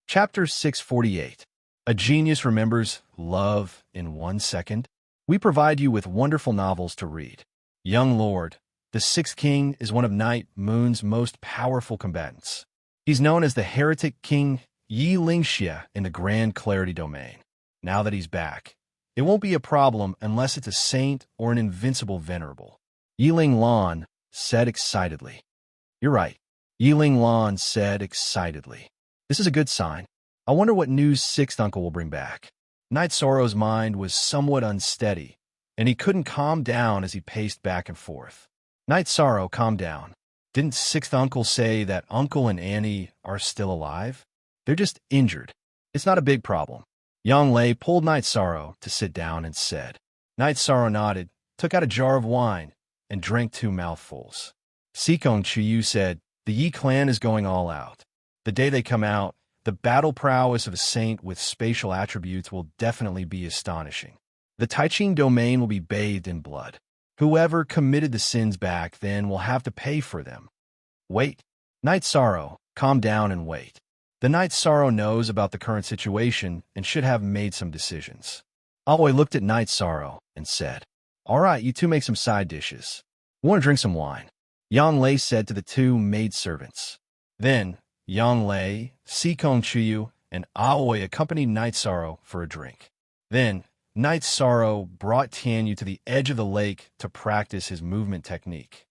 Chapter 648. A Genius Remembers Love in 1 Second. We provide you with wonderful novels to read. Young Lord, the Sixth King, is one of Night Moon's most powerful combatants. He's known as the heretic King Yi Lingxie in the Grand Clarity domain. Now that he's back, it won't be a problem unless it's a saint or an invincible venerable. Yiling Lan said excitedly. You're right, Yiling Lan said excitedly. This is a good sign. I wonder what news Sixth Uncle will bring back. Night Sorrow's mind was somewhat unsteady, and he couldn't calm down as he paced back and forth. Night Sorrow, calm down. Didn't Sixth Uncle say that Uncle and Annie are still alive? They're just injured. It's not a big problem. Yang Lei pulled Night Sorrow to sit down and said. Night Sorrow nodded, took out a jar of wine, and drank 2 mouthfuls. Sikong Chuyu said, the Yi clan is going all out. The day they come out, the battle prowess of a saint with spatial attributes will definitely be astonishing. The Taiching domain will be bathed in blood. Whoever committed the sins back then will have to pay for them. Wait. Night Sorrow, calm down and wait. The Night Sorrow knows about the current situation and should have made some decisions. Aoi looked at Night Sorrow and said, all right, you two make some side dishes. We want to drink some wine. Yang Lei said to the 2 maidservants. Then, Yang Lei, Sikong Chuyu, and Aoi accompanied Night Sorrow for a drink. Then, Night Sorrow brought Tianyu to the edge of the lake to practice his movement technique.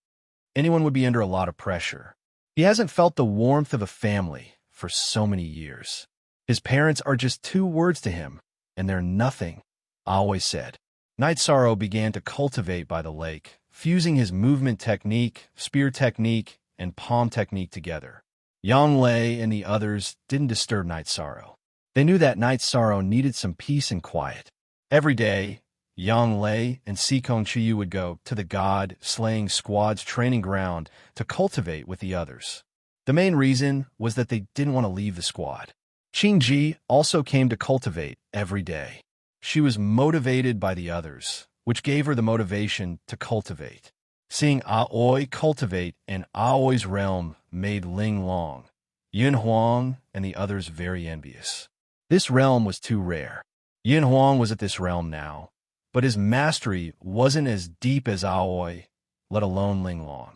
Anyone would be under a lot of pressure. He hasn't felt the warmth of a family for so many years. His parents are just 2 words to him, and they're nothing, Aoi said. Night Sorrow began to cultivate by the lake, fusing his movement technique, spear technique, and palm technique together. Yang Lei and the others didn't disturb Night Sorrow. They knew that Night Sorrow needed some peace and quiet. Every day, Yang Lei and Sikong Chuyu would go to the god-slaying squad's training ground to cultivate with the others. The main reason was that they didn't want to leave the squad. Qingji also came to cultivate every day. She was motivated by the others, which gave her the motivation to cultivate. Seeing Aoi cultivate in Aoi's realm made Ling Long, Yin Huang, and the others very envious. This realm was too rare. Yin Huang was at this realm now, but his mastery wasn't as deep as Aoi, let alone Ling Long.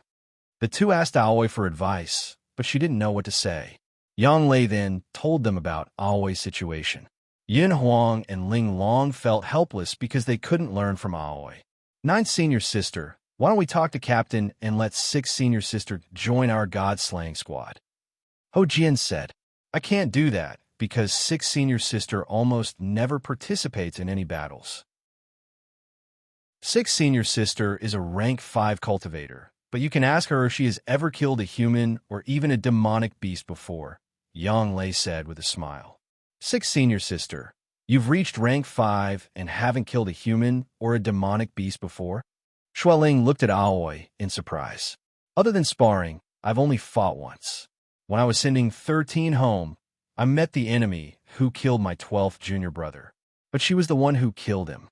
The 2 asked Aoi for advice, but she didn't know what to say. Yang Lei then told them about Aoi's situation. Yin Huang and Ling Long felt helpless because they couldn't learn from Aoi. 9th Senior Sister, why don't we talk to Captain and let 6th Senior Sister join our god-slaying squad? Ho Jian said, I can't do that because 6th Senior Sister almost never participates in any battles. 6th Senior Sister is a rank 5 cultivator, but you can ask her if she has ever killed a human or even a demonic beast before, Yang Lei said with a smile. 6th Senior Sister, you've reached rank 5 and haven't killed a human or a demonic beast before? Shualing looked at Aoi in surprise. Other than sparring, I've only fought once. When I was sending 13 home, I met the enemy who killed my 12th junior brother, but she was the one who killed him.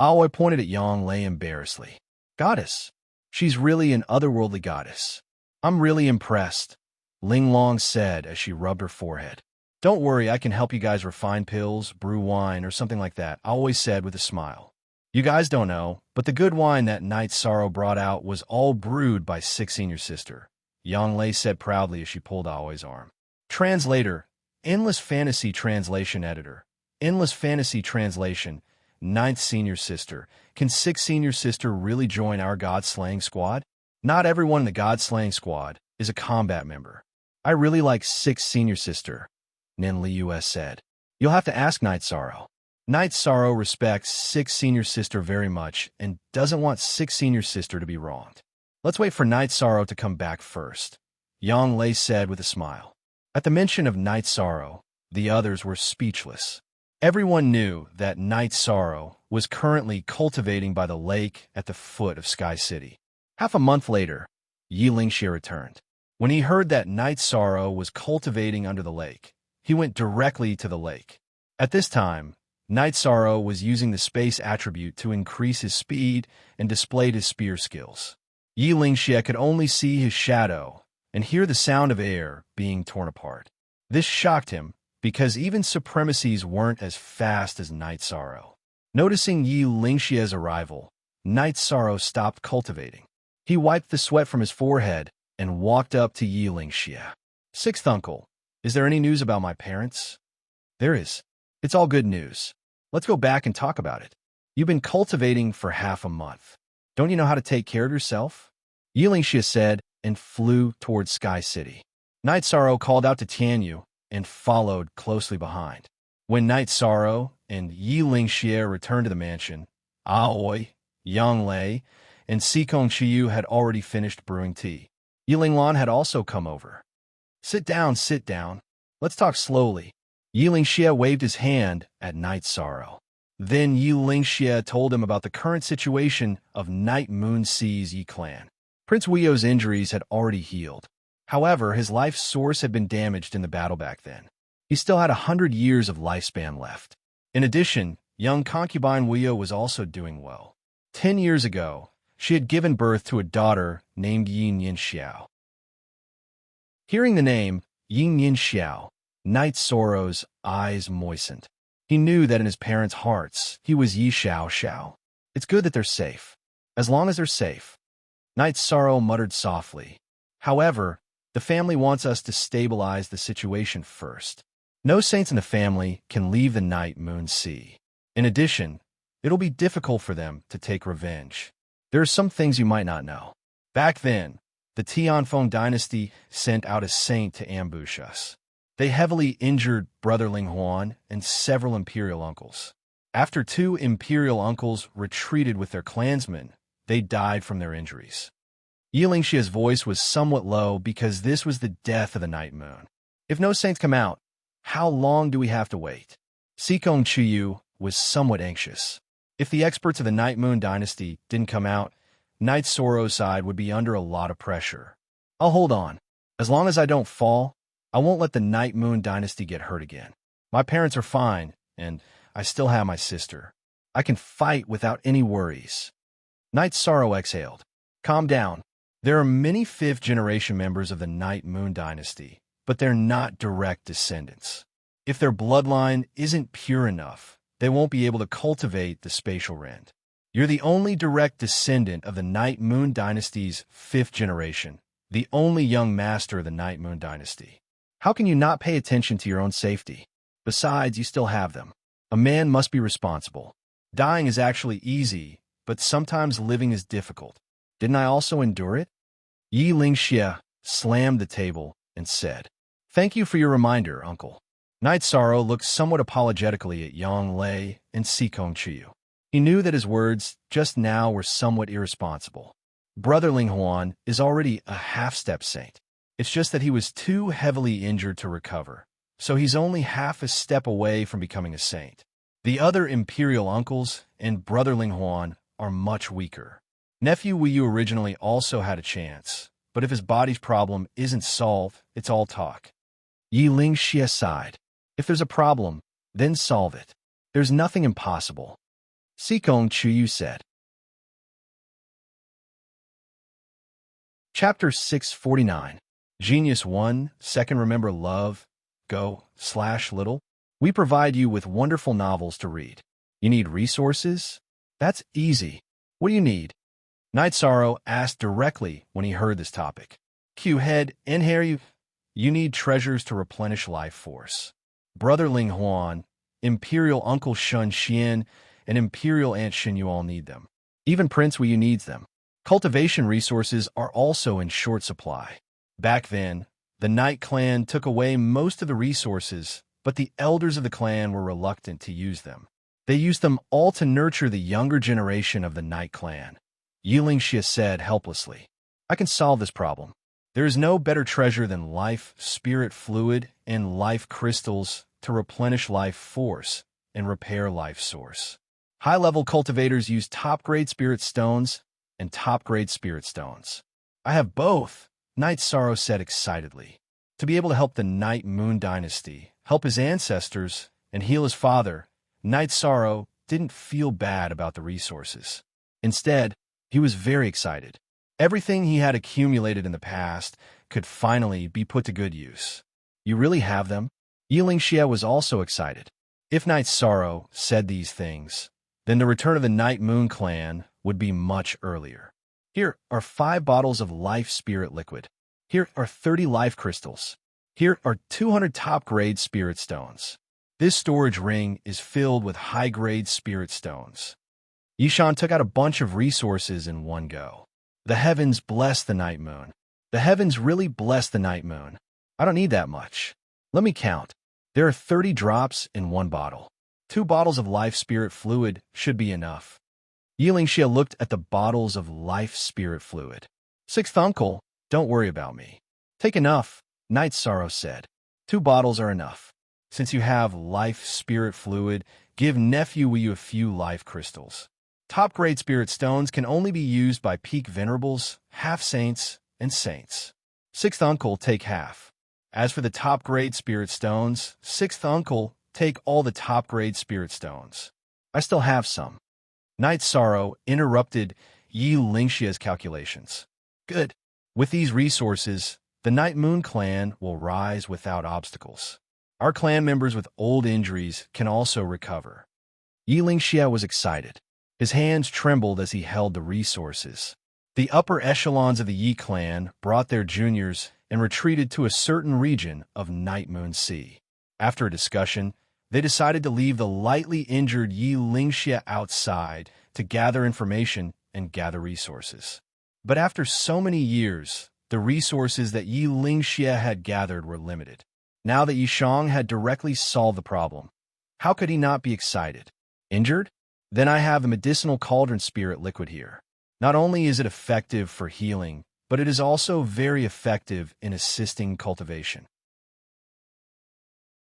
Aoi pointed at Yang Lei embarrassedly. Goddess. She's really an otherworldly goddess. I'm really impressed, Ling Long said as she rubbed her forehead. Don't worry, I can help you guys refine pills, brew wine, or something like that, Aoi said with a smile. You guys don't know, but the good wine that Night Sorrow brought out was all brewed by 6th Senior Sister, Yang Lei said proudly as she pulled Aoi's arm. Translator, Endless Fantasy Translation Editor, Endless Fantasy Translation, 9th Senior Sister. Can 6th Senior Sister really join our god-slaying squad? Not everyone in the god-slaying squad is a combat member. I really like 6th Senior Sister, Nin Liu said. You'll have to ask Night Sorrow. Night Sorrow respects 6th Senior Sister very much and doesn't want 6th Senior Sister to be wronged. Let's wait for Night Sorrow to come back first, Yang Lei said with a smile. At the mention of Night Sorrow, the others were speechless. Everyone knew that Night Sorrow was currently cultivating by the lake at the foot of Sky City. Half a month later, Yi Lingxie returned. When he heard that Night Sorrow was cultivating under the lake, he went directly to the lake. At this time, Night Sorrow was using the space attribute to increase his speed and displayed his spear skills. Yi Lingxie could only see his shadow and hear the sound of air being torn apart. This shocked him, because even supremacies weren't as fast as Night Sorrow. Noticing Yi Lingxia's arrival, Night Sorrow stopped cultivating. He wiped the sweat from his forehead and walked up to Yi Lingxia. "Sixth uncle, is there any news about my parents?" "There is. It's all good news. Let's go back and talk about it. You've been cultivating for half a month. Don't you know how to take care of yourself?" Yi Lingxia said and flew towards Sky City. Night Sorrow called out to Tianyu and followed closely behind. When Night Sorrow and Yi Lingxia returned to the mansion, Aoi, Yang Lei, and Sikong Chiyu had already finished brewing tea. Yi Linglan had also come over. Sit down. Let's talk slowly." Yi Lingxia waved his hand at Night Sorrow. Then Yi Lingxia told him about the current situation of Night Moon Sea's Yi clan. Prince Weio's injuries had already healed. However, his life source had been damaged in the battle back then. He still had 100 years of lifespan left. In addition, young concubine Weio was also doing well. 10 years ago, she had given birth to a daughter named Yin Yin Xiao. Hearing the name Yin Yin Xiao, Night Sorrow's eyes moistened. He knew that in his parents' hearts, he was Yi Xiao Xiao. It's good that they're safe. As long as they're safe. Night Sorrow muttered softly. However, the family wants us to stabilize the situation first. No saints in the family can leave the Night Moon Sea. In addition, it'll be difficult for them to take revenge. There are some things you might not know. Back then, the Tianfeng dynasty sent out a saint to ambush us. They heavily injured Brother Ling Huan and several imperial uncles. After 2 imperial uncles retreated with their clansmen, they died from their injuries. Yi Lingxia's voice was somewhat low because this was the death of the Night Moon. If no saints come out, how long do we have to wait? Sikong Chiyu was somewhat anxious. If the experts of the Night Moon dynasty didn't come out, Night Sorrow's side would be under a lot of pressure. I'll hold on. As long as I don't fall, I won't let the Night Moon dynasty get hurt again. My parents are fine, and I still have my sister. I can fight without any worries. Night Sorrow exhaled. Calm down. There are many 5th-generation members of the Night Moon dynasty, but they're not direct descendants. If their bloodline isn't pure enough, they won't be able to cultivate the spatial rend. You're the only direct descendant of the Night Moon dynasty's 5th generation, the only young master of the Night Moon dynasty. How can you not pay attention to your own safety? Besides, you still have them. A man must be responsible. Dying is actually easy, but sometimes living is difficult. Didn't I also endure it? Yi Lingxia slammed the table and said, "Thank you for your reminder, uncle." Night Sorrow looked somewhat apologetically at Yang Lei and Sikong Chiyu. He knew that his words just now were somewhat irresponsible. Brother Ling Huan is already a half-step saint. It's just that he was too heavily injured to recover, so he's only half a step away from becoming a saint. The other imperial uncles and Brother Ling Huan are much weaker. Nephew Wu originally also had a chance, but if his body's problem isn't solved, it's all talk. Yi Lingxia sighed. If there's a problem, then solve it. There's nothing impossible. Sikong Chiyu said. Chapter 649. Genius 1, Second Remember Love, Go/Little. We provide you with wonderful novels to read. You need resources? That's easy. What do you need? Night Sorrow asked directly when he heard this topic. Q-Head, you need treasures to replenish life force. Brother Ling Huan, Imperial Uncle Shun Xian, and Imperial Aunt Xin all need them. Even Prince Wu needs them. Cultivation resources are also in short supply. Back then, the Night Clan took away most of the resources, but the elders of the clan were reluctant to use them. They used them all to nurture the younger generation of the Night Clan. Yi Lingxia said helplessly, I can solve this problem. There is no better treasure than life, spirit fluid, and life crystals to replenish life force and repair life source. High-level cultivators use top-grade spirit stones and top-grade spirit stones. I have both, Night Sorrow said excitedly. To be able to help the Night Moon dynasty, help his ancestors, and heal his father, Night Sorrow didn't feel bad about the resources. Instead, he was very excited. Everything he had accumulated in the past could finally be put to good use. You really have them? Yilingxia was also excited. If Night Sorrow said these things, then the return of the Night Moon clan would be much earlier. Here are 5 bottles of life spirit liquid. Here are 30 life crystals. Here are 200 top-grade spirit stones. This storage ring is filled with high-grade spirit stones. Yishan took out a bunch of resources in one go. The heavens bless the Night Moon. The heavens really bless the Night Moon. I don't need that much. Let me count. There are 30 drops in one bottle. 2 bottles of life spirit fluid should be enough. Yilingxia looked at the bottles of life spirit fluid. 6th uncle, don't worry about me. Take enough, Night Sorrow said. 2 bottles are enough. Since you have life spirit fluid, give nephew Wu a few life crystals. Top-grade spirit stones can only be used by peak venerables, half-saints, and saints. 6th uncle, take half. As for the top-grade spirit stones, 6th uncle, take all the top-grade spirit stones. I still have some. Night Sorrow interrupted Yilingxia's calculations. Good. With these resources, the Night Moon clan will rise without obstacles. Our clan members with old injuries can also recover. Yilingxia was excited. His hands trembled as he held the resources. The upper echelons of the Yi clan brought their juniors and retreated to a certain region of Night Moon Sea. After a discussion, they decided to leave the lightly injured Yilingxia outside to gather information and gather resources. But after so many years, the resources that Yilingxia had gathered were limited. Now that Yishang had directly solved the problem, how could he not be excited? Injured? Then I have the medicinal cauldron spirit liquid here. Not only is it effective for healing, but it is also very effective in assisting cultivation.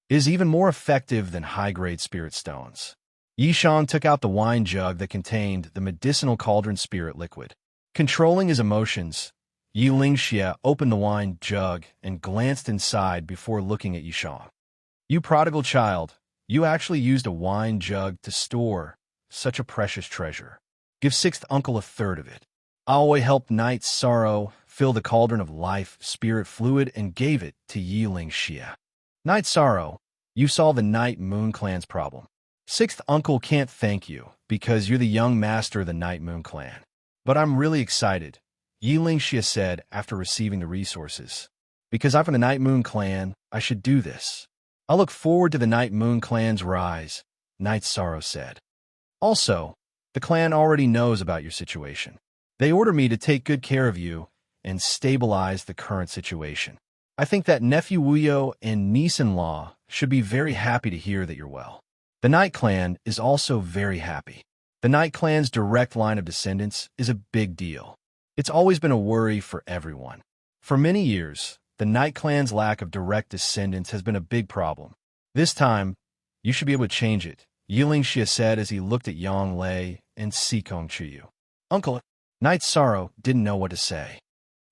It is even more effective than high-grade spirit stones. Yishang took out the wine jug that contained the medicinal cauldron spirit liquid. Controlling his emotions, Yilingxia opened the wine jug and glanced inside before looking at Yishang. You prodigal child, you actually used a wine jug to store such a precious treasure. Give 6th uncle 1/3 of it. Aoi helped Night Sorrow fill the cauldron of life spirit fluid and gave it to Yilingxia. Night Sorrow, you solved the Night Moon clan's problem. 6th uncle can't thank you because you're the young master of the Night Moon clan. But I'm really excited, Yilingxia said after receiving the resources. Because I'm from the Night Moon clan, I should do this. I look forward to the Night Moon clan's rise, Night Sorrow said. Also, the clan already knows about your situation. They order me to take good care of you and stabilize the current situation. I think that nephew Wuyo and niece-in-law should be very happy to hear that you're well. The Night Clan is also very happy. The Night Clan's direct line of descendants is a big deal. It's always been a worry for everyone. For many years, the Night Clan's lack of direct descendants has been a big problem. This time, you should be able to change it, Yilingxia said as he looked at Yang Lei and Sikong Chuyu. Uncle, Night Sorrow didn't know what to say.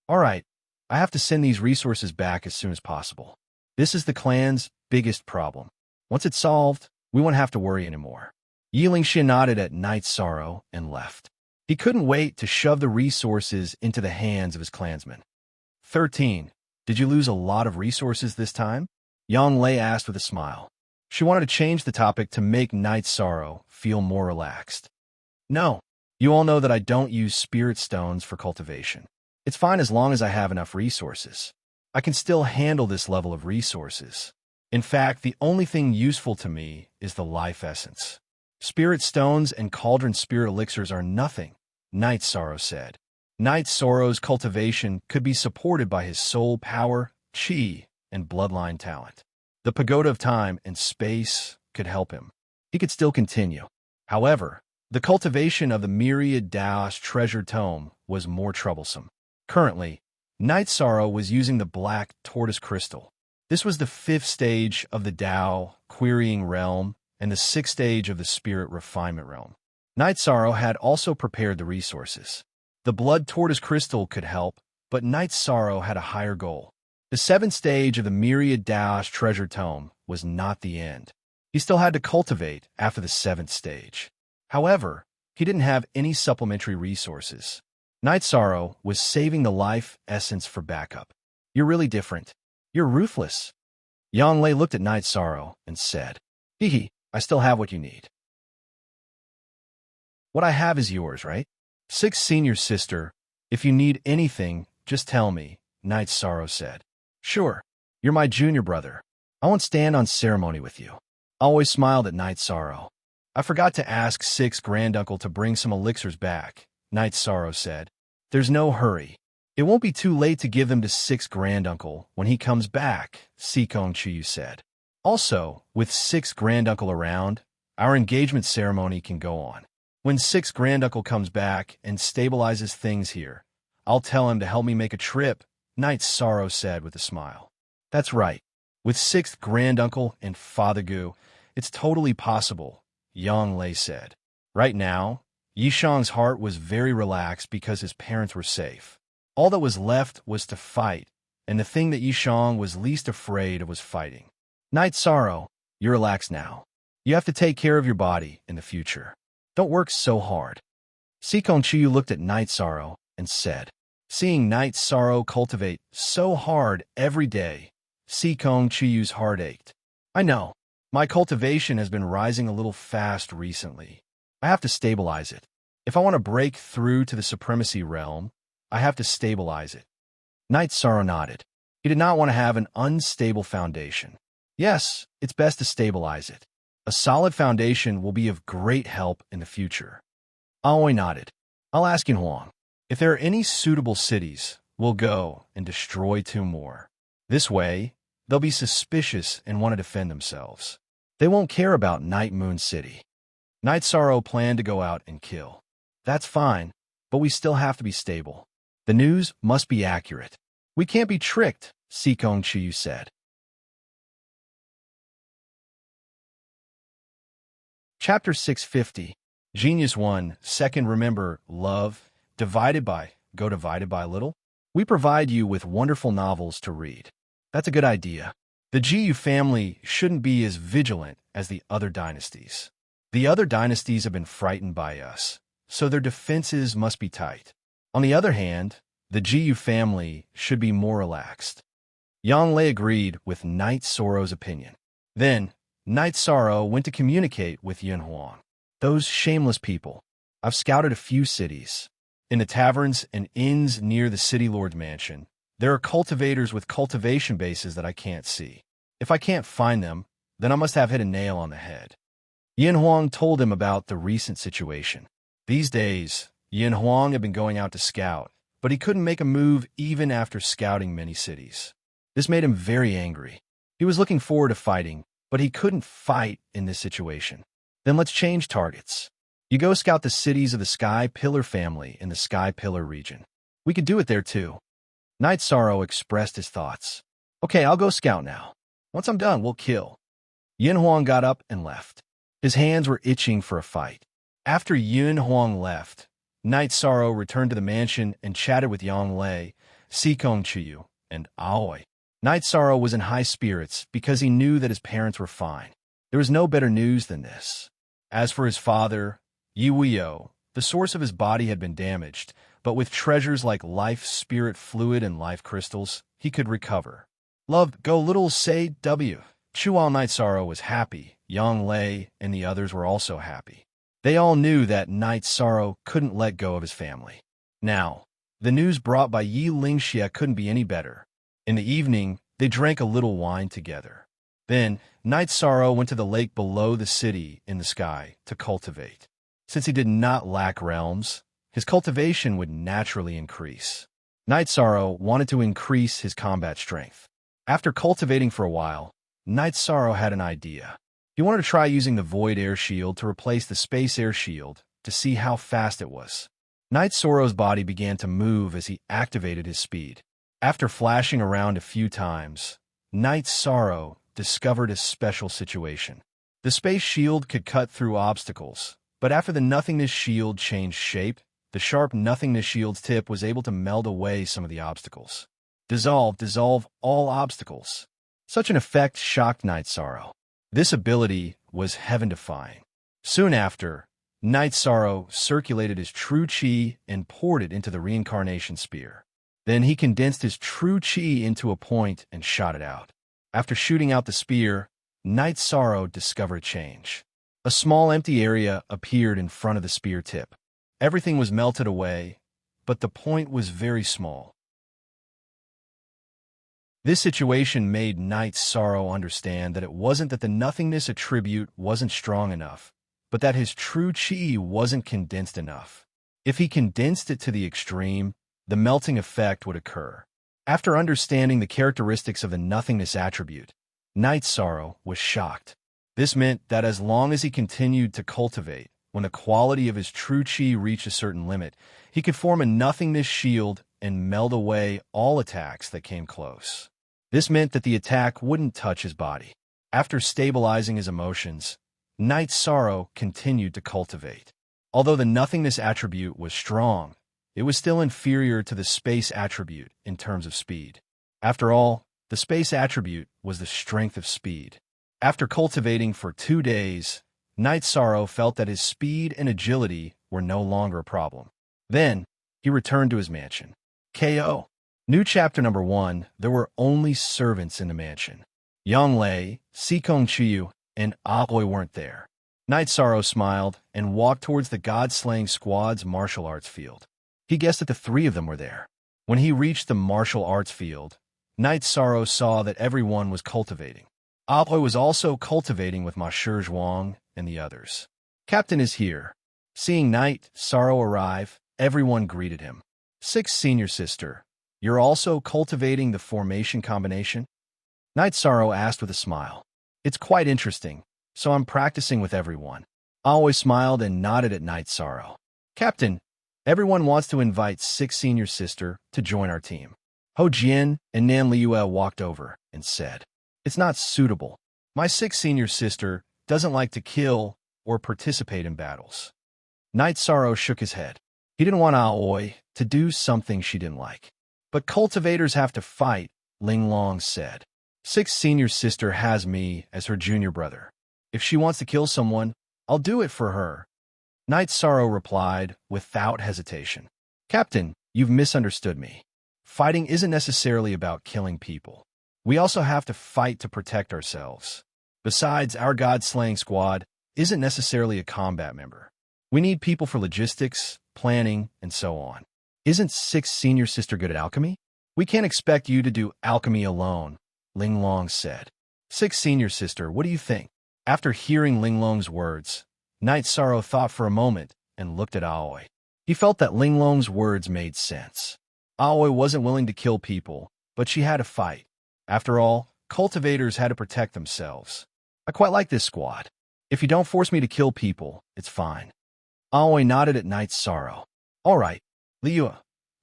All right, I have to send these resources back as soon as possible. This is the clan's biggest problem. Once it's solved, we won't have to worry anymore. Yilingxia nodded at Night Sorrow and left. He couldn't wait to shove the resources into the hands of his clansmen. 13. Did you lose a lot of resources this time? Yang Lei asked with a smile. She wanted to change the topic to make Night Sorrow feel more relaxed. No, you all know that I don't use spirit stones for cultivation. It's fine as long as I have enough resources. I can still handle this level of resources. In fact, the only thing useful to me is the life essence. Spirit stones and cauldron spirit elixirs are nothing, Night Sorrow said. Night Sorrow's cultivation could be supported by his soul power, chi, and bloodline talent. The pagoda of time and space could help him. He could still continue. However, the cultivation of the Myriad Dao's treasure tome was more troublesome. Currently, Night Sorrow was using the black tortoise crystal. This was the 5th stage of the Dao querying realm and the 6th stage of the spirit refinement realm. Night Sorrow had also prepared the resources. The blood tortoise crystal could help, but Night Sorrow had a higher goal. The 7th stage of the Myriad Dao's treasure tome was not the end. He still had to cultivate after the 7th stage. However, he didn't have any supplementary resources. Night Sorrow was saving the life essence for backup. You're really different. You're ruthless. Yanlei looked at Night Sorrow and said, Hee hee, I still have what you need. What I have is yours, right? Six senior sister, if you need anything, just tell me, Night Sorrow said. Sure, you're my junior brother. I won't stand on ceremony with you. I always smiled at Night Sorrow. I forgot to ask Six granduncle to bring some elixirs back, Night Sorrow said. There's no hurry. It won't be too late to give them to Six granduncle when he comes back, Sikong Chiyu said. Also, with Six granduncle around, our engagement ceremony can go on. When Six granduncle comes back and stabilizes things here, I'll tell him to help me make a trip, Night Sorrow said with a smile. That's right. With Sixth granduncle and Father Gu, it's totally possible, Yang Lei said. Right now, Yishang's heart was very relaxed because his parents were safe. All that was left was to fight, and the thing that Yishang was least afraid of was fighting. Night Sorrow, you're relaxed now. You have to take care of your body in the future. Don't work so hard. Sikong Chiyu looked at Night Sorrow and said, seeing Night Sorrow cultivate so hard every day, Sikong Chiyu's heart ached. I know, my cultivation has been rising a little fast recently. I have to stabilize it. If I want to break through to the supremacy realm, I have to stabilize it. Night Sorrow nodded. He did not want to have an unstable foundation. Yes, it's best to stabilize it. A solid foundation will be of great help in the future. Aoi nodded. I'll ask Yin Huang. If there are any suitable cities, we'll go and destroy two more. This way, they'll be suspicious and want to defend themselves. They won't care about Night Moon City. Night Sorrow planned to go out and kill. That's fine, but we still have to be stable. The news must be accurate. We can't be tricked, Sikong Chiyu said. Chapter 650. Genius 1. Second, remember, love, divided by little. We provide you with wonderful novels to read. That's a good idea. The Jiyu family shouldn't be as vigilant as the other dynasties. The other dynasties have been frightened by us, so their defenses must be tight. On the other hand, the Jiyu family should be more relaxed. Yang Lei agreed with Night Sorrow's opinion. Then, Night Sorrow went to communicate with Yin Huang. Those shameless people. I've scouted a few cities. In the taverns and inns near the city lord's mansion, there are cultivators with cultivation bases that I can't see. If I can't find them, then I must have hit a nail on the head. Yin Huang told him about the recent situation. These days, Yin Huang had been going out to scout, but he couldn't make a move even after scouting many cities. This made him very angry. He was looking forward to fighting, but he couldn't fight in this situation. Then let's change targets. You go scout the cities of the Sky Pillar family in the Sky Pillar region. We could do it there too. Night Sorrow expressed his thoughts. Okay, I'll go scout now. Once I'm done, we'll kill. Yin Huang got up and left. His hands were itching for a fight. After Yin Huang left, Night Sorrow returned to the mansion and chatted with Yang Lei, Sikong Chiyu, and Aoi. Night Sorrow was in high spirits because he knew that his parents were fine. There was no better news than this. As for his father, Yi Wuyo, the source of his body had been damaged, but with treasures like life spirit fluid and life crystals, he could recover. Love, go little say W. Chuan Night Sorrow was happy. Yang Lei and the others were also happy. They all knew that Night Sorrow couldn't let go of his family. Now, the news brought by Yi Lingxia couldn't be any better. In the evening, they drank a little wine together. Then, Night Sorrow went to the lake below the city in the sky to cultivate. Since he did not lack realms, his cultivation would naturally increase. Night Sorrow wanted to increase his combat strength. After cultivating for a while, Night Sorrow had an idea. He wanted to try using the Void Air Shield to replace the Space Air Shield to see how fast it was. Night Sorrow's body began to move as he activated his speed. After flashing around a few times, Night Sorrow discovered a special situation. The space shield could cut through obstacles, but after the nothingness shield changed shape, the sharp nothingness shield's tip was able to meld away some of the obstacles. Dissolve all obstacles. Such an effect shocked Night Sorrow. This ability was heaven-defying. Soon after, Night Sorrow circulated his true chi and poured it into the reincarnation spear. Then he condensed his true chi into a point and shot it out. After shooting out the spear, Knight Sorrow discovered a change. A small empty area appeared in front of the spear tip. Everything was melted away, but the point was very small. This situation made Knight Sorrow understand that it wasn't that the nothingness attribute wasn't strong enough, but that his true chi wasn't condensed enough. If he condensed it to the extreme, the melting effect would occur. After understanding the characteristics of the nothingness attribute, Knight Sorrow was shocked. This meant that as long as he continued to cultivate, when the quality of his true chi reached a certain limit, he could form a nothingness shield and meld away all attacks that came close. This meant that the attack wouldn't touch his body. After stabilizing his emotions, Knight Sorrow continued to cultivate. Although the nothingness attribute was strong, it was still inferior to the space attribute in terms of speed. After all, the space attribute was the strength of speed. After cultivating for 2 days, Knight Sorrow felt that his speed and agility were no longer a problem. Then, he returned to his mansion. KO. New chapter number 1, there were only servants in the mansion. Yang Lei, Sikong Chiyu, and Aoi weren't there. Knight Sorrow smiled and walked towards the god-slaying squad's martial arts field. He guessed that the 3 of them were there. When he reached the martial arts field, Knight Sorrow saw that everyone was cultivating. Aoi was also cultivating with Ma Shizhuang and the others. Captain is here. Seeing Knight Sorrow arrive, everyone greeted him. 6th Senior Sister, you're also cultivating the formation combination? Knight Sorrow asked with a smile. It's quite interesting, so I'm practicing with everyone. Aoi smiled and nodded at Knight Sorrow. Captain, everyone wants to invite 6th Senior Sister to join our team. Ho Jian and Nan Liuel walked over and said, it's not suitable. My 6th Senior Sister doesn't like to kill or participate in battles. Knight Sorrow shook his head. He didn't want Aoi to do something she didn't like. But cultivators have to fight, Ling Long said. 6th Senior Sister has me as her junior brother. If she wants to kill someone, I'll do it for her. Knight Sorrow replied without hesitation. Captain, you've misunderstood me. Fighting isn't necessarily about killing people. We also have to fight to protect ourselves. Besides, our god-slaying squad isn't necessarily a combat member. We need people for logistics, planning, and so on. Isn't 6th Senior Sister good at alchemy? We can't expect you to do alchemy alone, Ling Long said. 6th Senior Sister, what do you think? After hearing Ling Long's words, Knight Sorrow thought for a moment and looked at Aoi. He felt that Ling Long's words made sense. Aoi wasn't willing to kill people, but she had to fight. After all, cultivators had to protect themselves. I quite like this squad. If you don't force me to kill people, it's fine. Aoi nodded at Knight Sorrow. All right, Liu,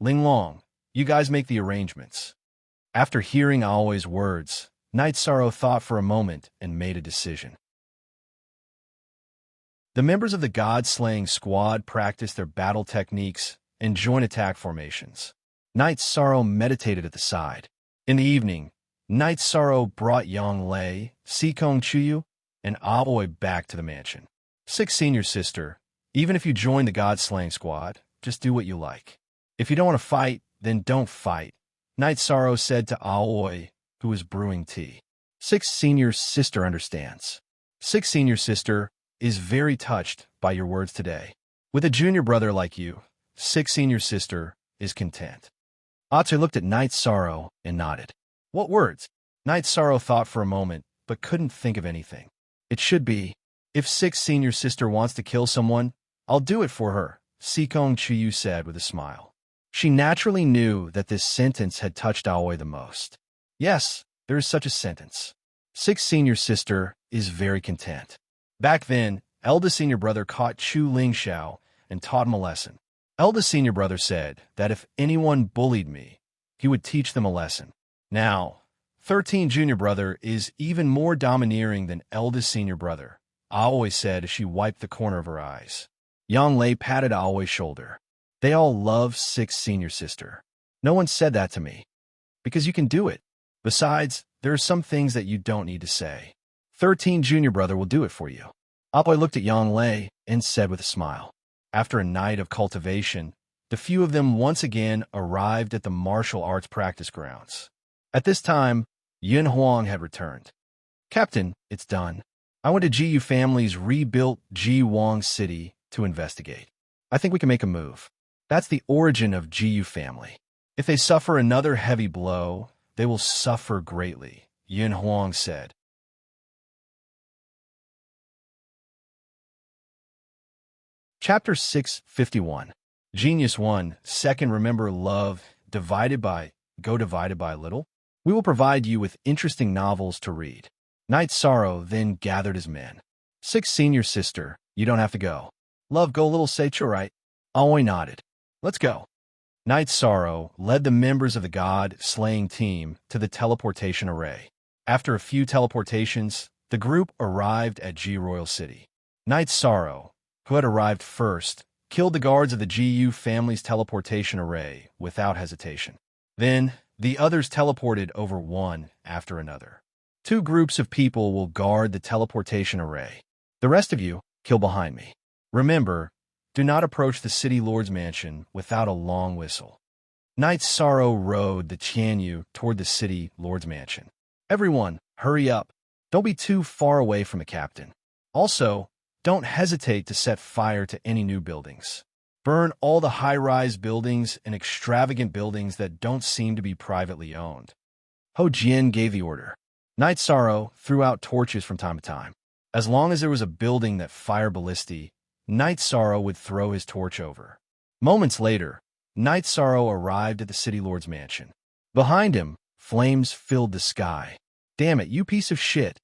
Ling Long, you guys make the arrangements. After hearing Aoi's words, Knight Sorrow thought for a moment and made a decision. The members of the god-slaying squad practiced their battle techniques and joint attack formations. Knight Sorrow meditated at the side. In the evening, Knight Sorrow brought Yang Lei, Sikong Chiyu, and Aoi back to the mansion. 6th Senior Sister, even if you join the god-slaying squad, just do what you like. If you don't want to fight, then don't fight, Knight Sorrow said to Aoi, who was brewing tea. 6th Senior Sister understands. 6th Senior Sister is very touched by your words today. With a junior brother like you, 6th Senior Sister is content. Aoi looked at Knight Sorrow and nodded. What words? Knight Sorrow thought for a moment, but couldn't think of anything. It should be, if 6th Senior Sister wants to kill someone, I'll do it for her, Sikong Chiyu said with a smile. She naturally knew that this sentence had touched Aoi the most. Yes, there is such a sentence. 6th Senior Sister is very content. Back then, eldest senior brother caught Chu Lingxiao and taught him a lesson. Eldest senior brother said that if anyone bullied me, he would teach them a lesson. Now, 13 junior brother is even more domineering than eldest senior brother, Aoi said as she wiped the corner of her eyes. Yang Lei patted Aoi's shoulder. They all love 6th Senior Sister. No one said that to me. Because you can do it. Besides, there are some things that you don't need to say. 13 junior brother will do it for you. Aoi looked at Yang Lei and said with a smile. After a night of cultivation, the few of them once again arrived at the martial arts practice grounds. At this time, Yin Huang had returned. Captain, it's done. I went to Jiyu family's rebuilt Ji Wang city to investigate. I think we can make a move. That's the origin of Jiyu family. If they suffer another heavy blow, they will suffer greatly, Yin Huang said. Chapter 651. Genius 1. Second, remember love divided by little. We will provide you with interesting novels to read. Night Sorrow then gathered his men. 6. Senior sister, you don't have to go. Love go little say right. Aoi nodded. Let's go. Night Sorrow led the members of the god-slaying team to the teleportation array. After a few teleportations, the group arrived at G Royal City. Night Sorrow, who had arrived first, killed the guards of the GU family's teleportation array without hesitation. Then, the others teleported over one after another. 2 groups of people will guard the teleportation array. The rest of you, kill behind me. Remember, do not approach the City Lord's mansion without a long whistle. Night Sorrow rode the Qianyu toward the City Lord's mansion. Everyone, hurry up. Don't be too far away from the captain. Also, don't hesitate to set fire to any new buildings. Burn all the high-rise buildings and extravagant buildings that don't seem to be privately owned. Ho Jian gave the order. Night Sorrow threw out torches from time to time. As long as there was a building that fired ballistae, Night Sorrow would throw his torch over. Moments later, Night Sorrow arrived at the City Lord's mansion. Behind him, flames filled the sky. Damn it, you piece of shit.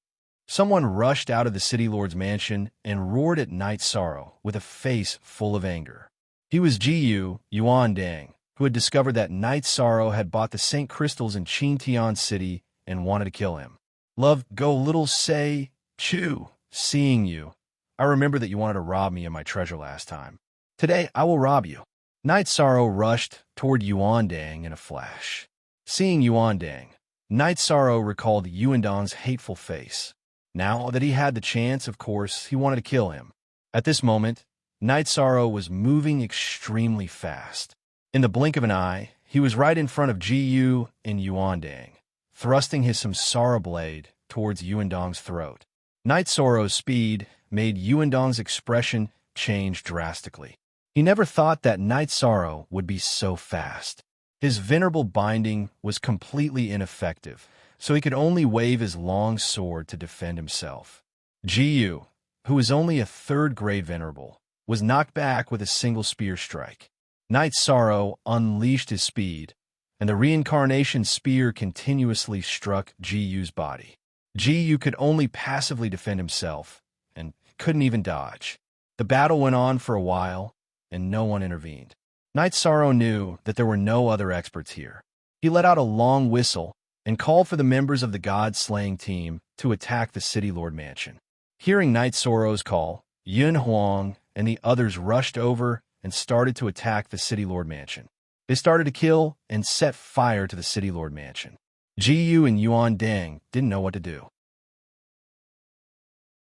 Someone rushed out of the City Lord's mansion and roared at Night Sorrow with a face full of anger. He was Jiyu Yuandang, who had discovered that Night Sorrow had bought the St. Crystals in Qingtian City and wanted to kill him. Love go little say, chew, seeing you. I remember that you wanted to rob me of my treasure last time. Today, I will rob you. Night Sorrow rushed toward Yuandang in a flash. Seeing Yuandang, Night Sorrow recalled Yuandang's hateful face. Now that he had the chance, of course, he wanted to kill him. At this moment, Night Sorrow was moving extremely fast. In the blink of an eye, he was right in front of Jiyu and Yuandang, thrusting his samsara blade towards Yuandang's throat. Night Sorrow's speed made Yuandang's expression change drastically. He never thought that Night Sorrow would be so fast. His venerable binding was completely ineffective, so he could only wave his long sword to defend himself. Jiyu, who was only a 3rd-grade venerable, was knocked back with a single spear strike. Night Sorrow unleashed his speed, and the reincarnation spear continuously struck Jiyu's body. Jiyu could only passively defend himself, and couldn't even dodge. The battle went on for a while, and no one intervened. Night Sorrow knew that there were no other experts here. He let out a long whistle and called for the members of the god-slaying team to attack the City Lord mansion. Hearing Night Sorrow's call, Yin Huang and the others rushed over and started to attack the City Lord mansion. They started to kill and set fire to the City Lord mansion. Jiyu and Yuandang didn't know what to do.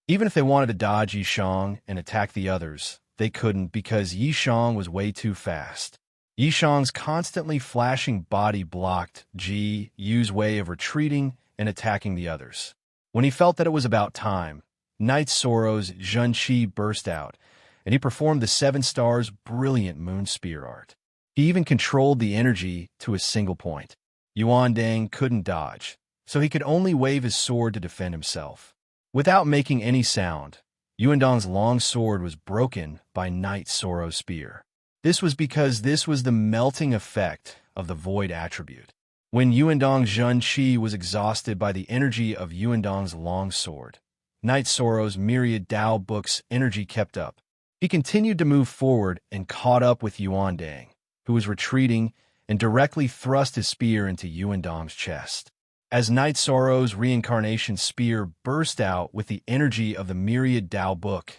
Even if they wanted to dodge Yishang and attack the others, they couldn't because Yishang was way too fast. Yishang's constantly flashing body blocked Jiyu's way of retreating and attacking the others. When he felt that it was about time, Night Sorrow's Zhenqi burst out, and he performed the 7 stars' brilliant moon spear art. He even controlled the energy to a single point. Yuandang couldn't dodge, so he could only wave his sword to defend himself. Without making any sound, Yuandang's long sword was broken by Night Sorrow's spear. This was because this was the melting effect of the void attribute. When Yuandang's Zhenqi was exhausted by the energy of Yuandang's long sword, Night Sorrow's Myriad Dao book's energy kept up. He continued to move forward and caught up with Yuandang, who was retreating, and directly thrust his spear into Yuandang's chest. As Night Sorrow's reincarnation spear burst out with the energy of the Myriad Dao book,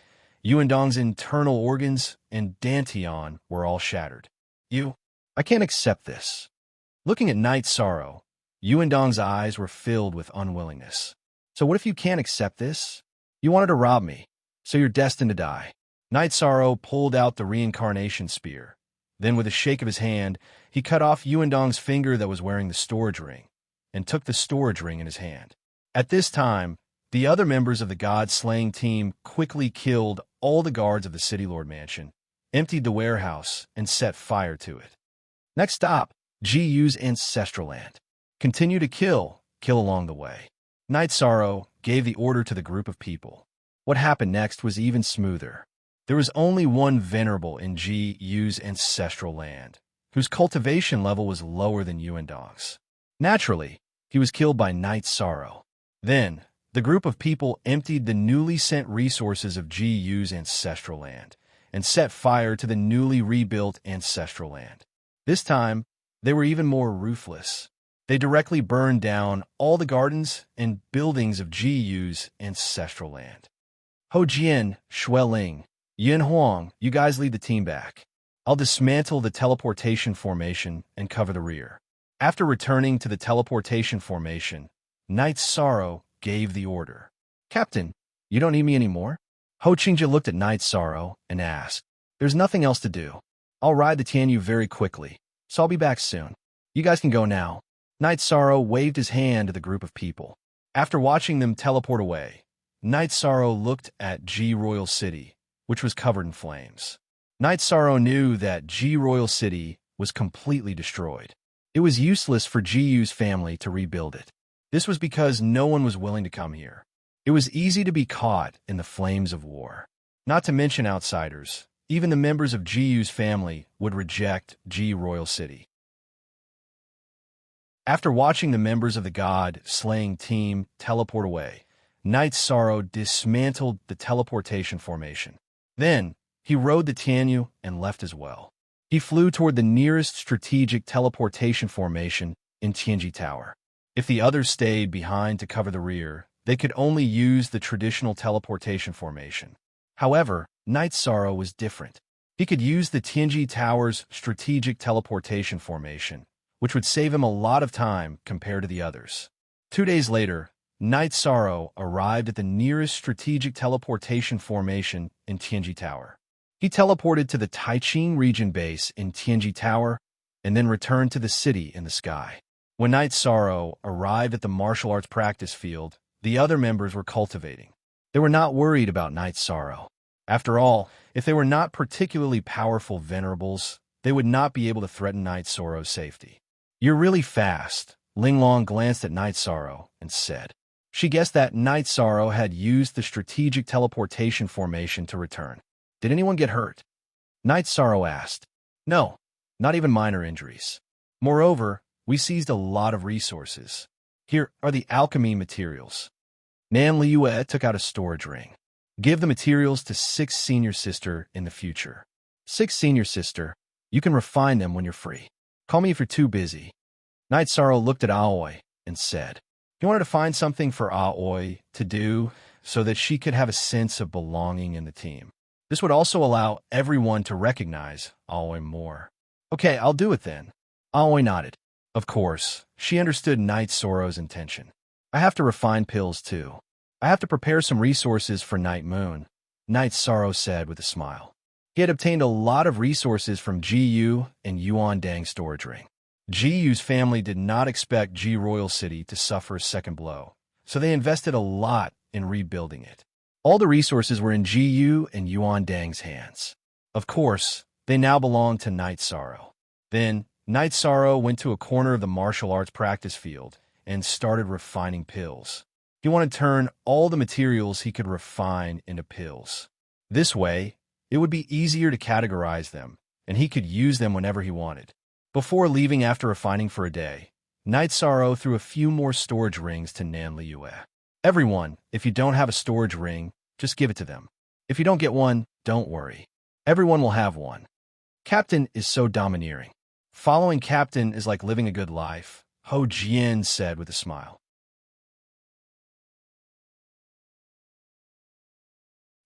Yuandang's internal organs and Dantian were all shattered. I can't accept this. Looking at Night Sorrow, Yuandang's eyes were filled with unwillingness. So what if you can't accept this? You wanted to rob me, so you're destined to die. Night Sorrow pulled out the reincarnation spear. Then with a shake of his hand, he cut off Yuandang's finger that was wearing the storage ring. and took the storage ring in his hand. At this time, the other members of the god-slaying team quickly killed all the guards of the City Lord Mansion, emptied the warehouse, and set fire to it. Next stop, GU's ancestral land. Continue to kill along the way. Night Sorrow gave the order to the group of people. What happened next was even smoother. There was only one venerable in GU's ancestral land, whose cultivation level was lower than Yuandong's. Naturally, he was killed by Night Sorrow. Then, the group of people emptied the newly sent resources of GU's ancestral land and set fire to the newly rebuilt ancestral land. This time, they were even more ruthless. They directly burned down all the gardens and buildings of GU's ancestral land. Ho Jian, Xueling, Yin Huang, you guys lead the team back. I'll dismantle the teleportation formation and cover the rear. After returning to the teleportation formation, Night Sorrow gave the order. Captain, you don't need me anymore? Ho Qingjia looked at Night Sorrow and asked, There's nothing else to do. I'll ride the Tianyu very quickly, so I'll be back soon. You guys can go now. Night Sorrow waved his hand to the group of people. After watching them teleport away, Night Sorrow looked at G Royal City, which was covered in flames. Night Sorrow knew that G Royal City was completely destroyed. It was useless for GU's family to rebuild it. This was because no one was willing to come here. It was easy to be caught in the flames of war. Not to mention outsiders, even the members of GU's family would reject G Royal City. After watching the members of the god-slaying team teleport away, Night Sorrow dismantled the teleportation formation. Then, he rode the Tianyu and left as well. He flew toward the nearest strategic teleportation formation in Tianji Tower. If the others stayed behind to cover the rear, they could only use the traditional teleportation formation. However, Night Sorrow was different. He could use the Tianji Tower's strategic teleportation formation, which would save him a lot of time compared to the others. 2 days later, Night Sorrow arrived at the nearest strategic teleportation formation in Tianji Tower. He teleported to the Taiching region base in Tianji Tower and then returned to the city in the sky. When Night Sorrow arrived at the martial arts practice field, the other members were cultivating. They were not worried about Night Sorrow. After all, if they were not particularly powerful venerables, they would not be able to threaten Night Sorrow's safety. You're really fast. Linglong glanced at Night Sorrow and said. She guessed that Night Sorrow had used the strategic teleportation formation to return. Did anyone get hurt? Night Sorrow asked. No, not even minor injuries. Moreover, we seized a lot of resources. Here are the alchemy materials. Nan Liue took out a storage ring. Give the materials to 6 Senior Sister in the future. 6 Senior Sister, you can refine them when you're free. Call me if you're too busy. Night Sorrow looked at Aoi and said, he wanted to find something for Aoi to do so that she could have a sense of belonging in the team. This would also allow everyone to recognize Aoi more. Okay, I'll do it then. Aoi nodded. Of course, she understood Night Sorrow's intention. I have to refine pills too. I have to prepare some resources for Night Moon, Night Sorrow said with a smile. He had obtained a lot of resources from GU and Yuandang storage ring. GU's family did not expect G Royal City to suffer a second blow, so they invested a lot in rebuilding it. All the resources were in GU and Yuandang's hands. Of course, they now belonged to Night Sorrow. Then, Night Sorrow went to a corner of the martial arts practice field and started refining pills. He wanted to turn all the materials he could refine into pills. This way, it would be easier to categorize them, and he could use them whenever he wanted. Before leaving after refining for a day, Night Sorrow threw a few more storage rings to Nan Liue. Everyone, if you don't have a storage ring, just give it to them. If you don't get one, don't worry. Everyone will have one. Captain is so domineering. Following Captain is like living a good life, Ho Jian said with a smile.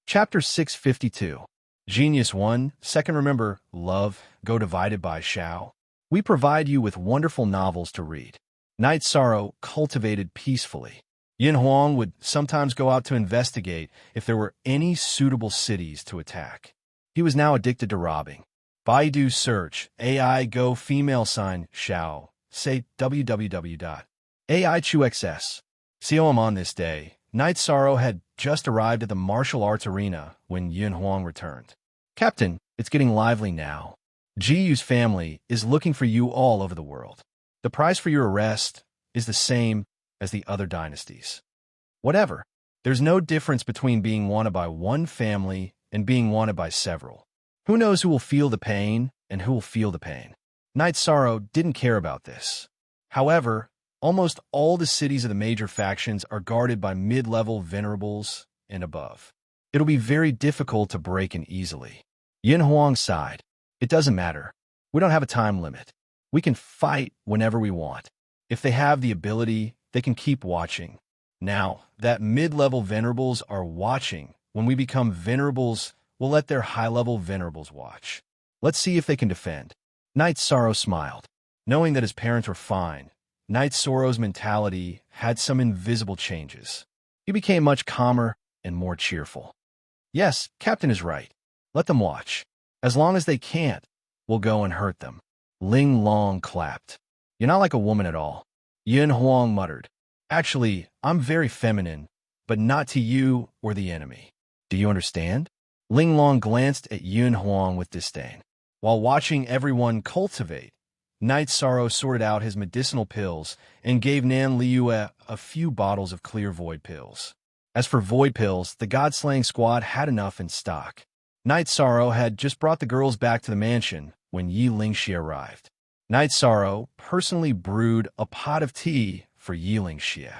Chapter 652. Genius 1, Second Remember, Love, Go Divided by Xiao. We provide you with wonderful novels to read. Night Sorrow cultivated peacefully. Yin Huang would sometimes go out to investigate if there were any suitable cities to attack. He was now addicted to robbing. Baidu search, AI go female sign, Xiao, say www. AIQXS. COM on this day, Knight Sorrow had just arrived at the martial arts arena when Yun Huang returned. Captain, it's getting lively now. Jiyu's family is looking for you all over the world. The price for your arrest is the same as the other dynasties. Whatever. There's no difference between being wanted by one family and being wanted by several. Who knows who will feel the pain and who will feel the pain? Knight Sorrow didn't care about this. However, almost all the cities of the major factions are guarded by mid-level venerables and above. It'll be very difficult to break in easily. Yin Huang sighed. It doesn't matter. We don't have a time limit. We can fight whenever we want. If they have the ability, they can keep watching. Now, that mid-level venerables are watching. When we become venerables, we'll let their high-level venerables watch. Let's see if they can defend. Knight Sorrow smiled. Knowing that his parents were fine, Knight Sorrow's mentality had some invisible changes. He became much calmer and more cheerful. Yes, Captain is right. Let them watch. As long as they can't, we'll go and hurt them. Ling Long clapped. You're not like a woman at all. Yin Huang muttered. Actually, I'm very feminine, but not to you or the enemy. Do you understand? Ling Long glanced at Yin Huang with disdain. While watching everyone cultivate, Knight Sorrow sorted out his medicinal pills and gave Nan Liu a few bottles of clear void pills. As for void pills, the God-slaying squad had enough in stock. Knight Sorrow had just brought the girls back to the mansion when Yi Lingxie arrived. Knight Sorrow personally brewed a pot of tea for Yi Lingxie.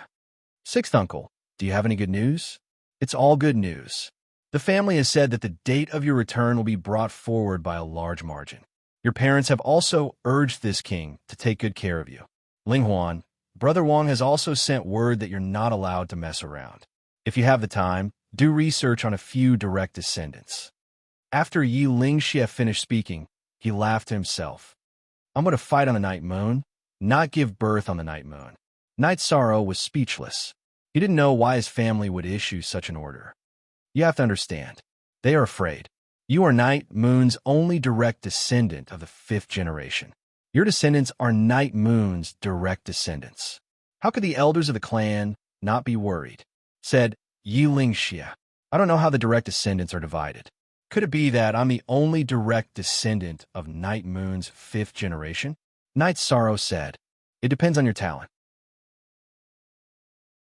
Sixth uncle, do you have any good news? It's all good news. The family has said that the date of your return will be brought forward by a large margin. Your parents have also urged this king to take good care of you. Ling Huan, Brother Wang has also sent word that you're not allowed to mess around. If you have the time, do research on a few direct descendants. After Yi Lingxie finished speaking, he laughed to himself. I'm going to fight on the night moon, not give birth on the night moon. Knight Sorrow was speechless. He didn't know why his family would issue such an order. You have to understand. They are afraid. You are Night Moon's only direct descendant of the 5th generation. Your descendants are Night Moon's direct descendants. How could the elders of the clan not be worried? Said Yi Lingxie. I don't know how the direct descendants are divided. Could it be that I'm the only direct descendant of Night Moon's 5th generation? Knight Sorrow said, it depends on your talent.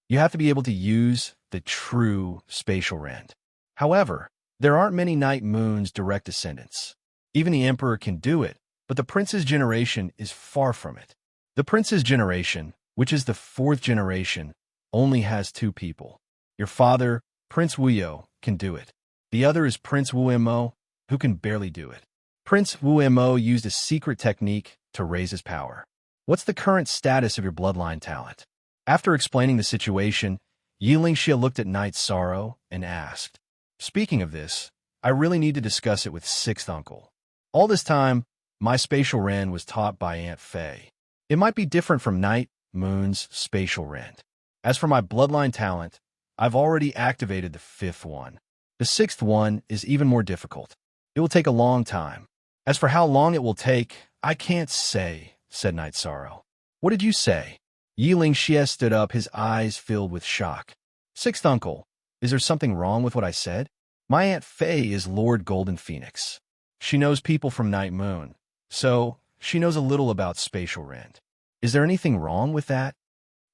You have to be able to use the true spatial rend. However, there aren't many Night Moon's direct descendants. Even the Emperor can do it, but the Prince's generation is far from it. The Prince's generation, which is the 4th generation, only has 2 people. Your father, Prince Wuyo, can do it. The other is Prince Wuemo, who can barely do it. Prince Wuemo used a secret technique to raise his power. What's the current status of your bloodline talent? After explaining the situation, Yi Lingxie looked at Knight Sorrow and asked, Speaking of this, I really need to discuss it with 6th uncle. All this time, my spatial rend was taught by Aunt Fei. It might be different from Night Moon's spatial rend. As for my bloodline talent, I've already activated the 5th one. The 6th one is even more difficult. It will take a long time. As for how long it will take, I can't say, said Knight Sorrow. What did you say? Yi Lingxie stood up, his eyes filled with shock. 6th uncle, is there something wrong with what I said? My Aunt Fei is Lord Golden Phoenix. She knows people from Night Moon, so she knows a little about spatial rend. Is there anything wrong with that?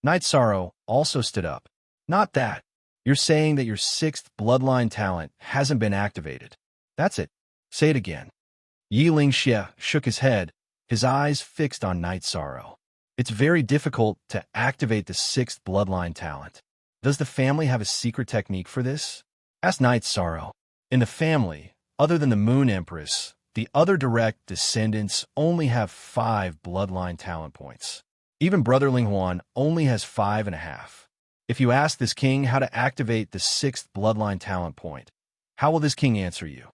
Knight Sorrow also stood up. Not that. You're saying that your 6th bloodline talent hasn't been activated. That's it. Say it again. Yi Lingxie shook his head, his eyes fixed on Knight Sorrow. It's very difficult to activate the 6th bloodline talent. Does the family have a secret technique for this? Asked Knight Sorrow. In the family, other than the Moon Empress, the other direct descendants only have 5 bloodline talent points. Even Brother Ling Huan only has 5.5. If you ask this king how to activate the 6th bloodline talent point, how will this king answer you?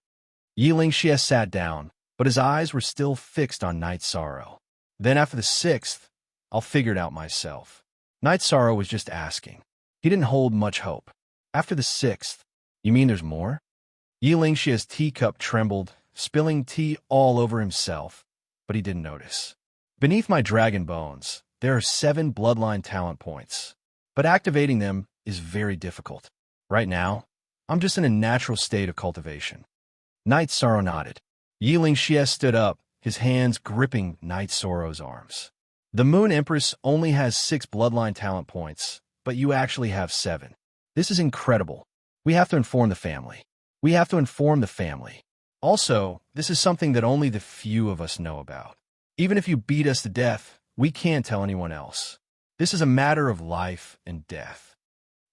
Yi Lingxie sat down, but his eyes were still fixed on Knight Sorrow. Then after the 6th, I'll figure it out myself. Knight Sorrow was just asking. He didn't hold much hope. After the 6th, you mean there's more? Yi Lingxie's teacup trembled, spilling tea all over himself, but he didn't notice. Beneath my dragon bones, there are 7 bloodline talent points, but activating them is very difficult. Right now, I'm just in a natural state of cultivation. Knight Sorrow nodded. Yiling Xie stood up, his hands gripping Knight Sorrow's arms. The Moon Empress only has 6 bloodline talent points, but you actually have 7. This is incredible. We have to inform the family. We have to inform the family. Also, this is something that only the few of us know about. Even if you beat us to death, we can't tell anyone else. This is a matter of life and death.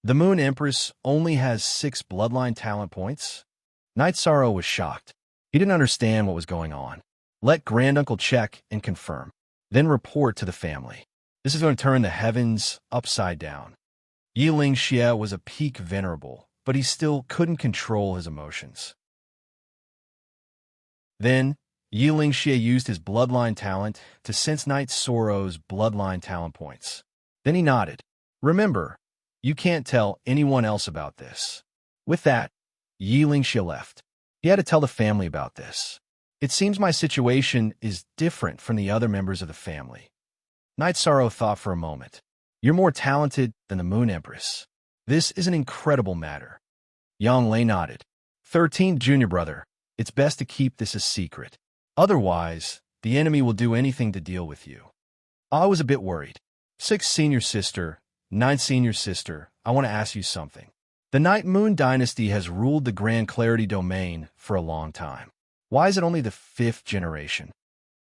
The Moon Empress only has 6 bloodline talent points? Knight Sorrow was shocked. He didn't understand what was going on. Let Granduncle check and confirm, then report to the family. This is going to turn the heavens upside down. Yiling Xie was a peak venerable, but he still couldn't control his emotions. Then, Yiling Xie used his bloodline talent to sense Knight Sorrow's bloodline talent points. Then he nodded. Remember, you can't tell anyone else about this. With that, Yiling Xie left. He had to tell the family about this. It seems my situation is different from the other members of the family. Knight Sorrow thought for a moment. You're more talented than the Moon Empress. This is an incredible matter. Yang Lei nodded. 13th junior brother, it's best to keep this a secret. Otherwise, the enemy will do anything to deal with you. I was a bit worried. 6th senior sister, 9th senior sister, I want to ask you something. The Night Moon dynasty has ruled the Grand Clarity domain for a long time. Why is it only the 5th generation?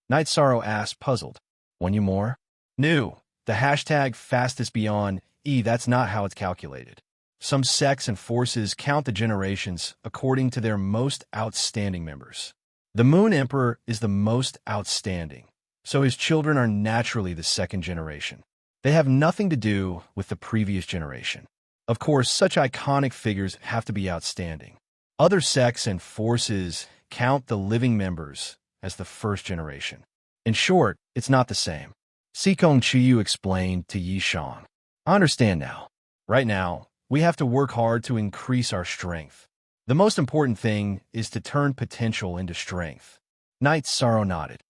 Knight Sorrow asked, puzzled. Want you more? New. The hashtag fastest beyond that's not how it's calculated. Some sects and forces count the generations according to their most outstanding members. The Moon Emperor is the most outstanding, so his children are naturally the 2nd generation. They have nothing to do with the previous generation. Of course, such iconic figures have to be outstanding. Other sects and forces count the living members as the 1st generation. In short, it's not the same. Sikong Chiyu explained to Yi Shang. I understand now. Right now, we have to work hard to increase our strength. The most important thing is to turn potential into strength. Knight Sorrow nodded.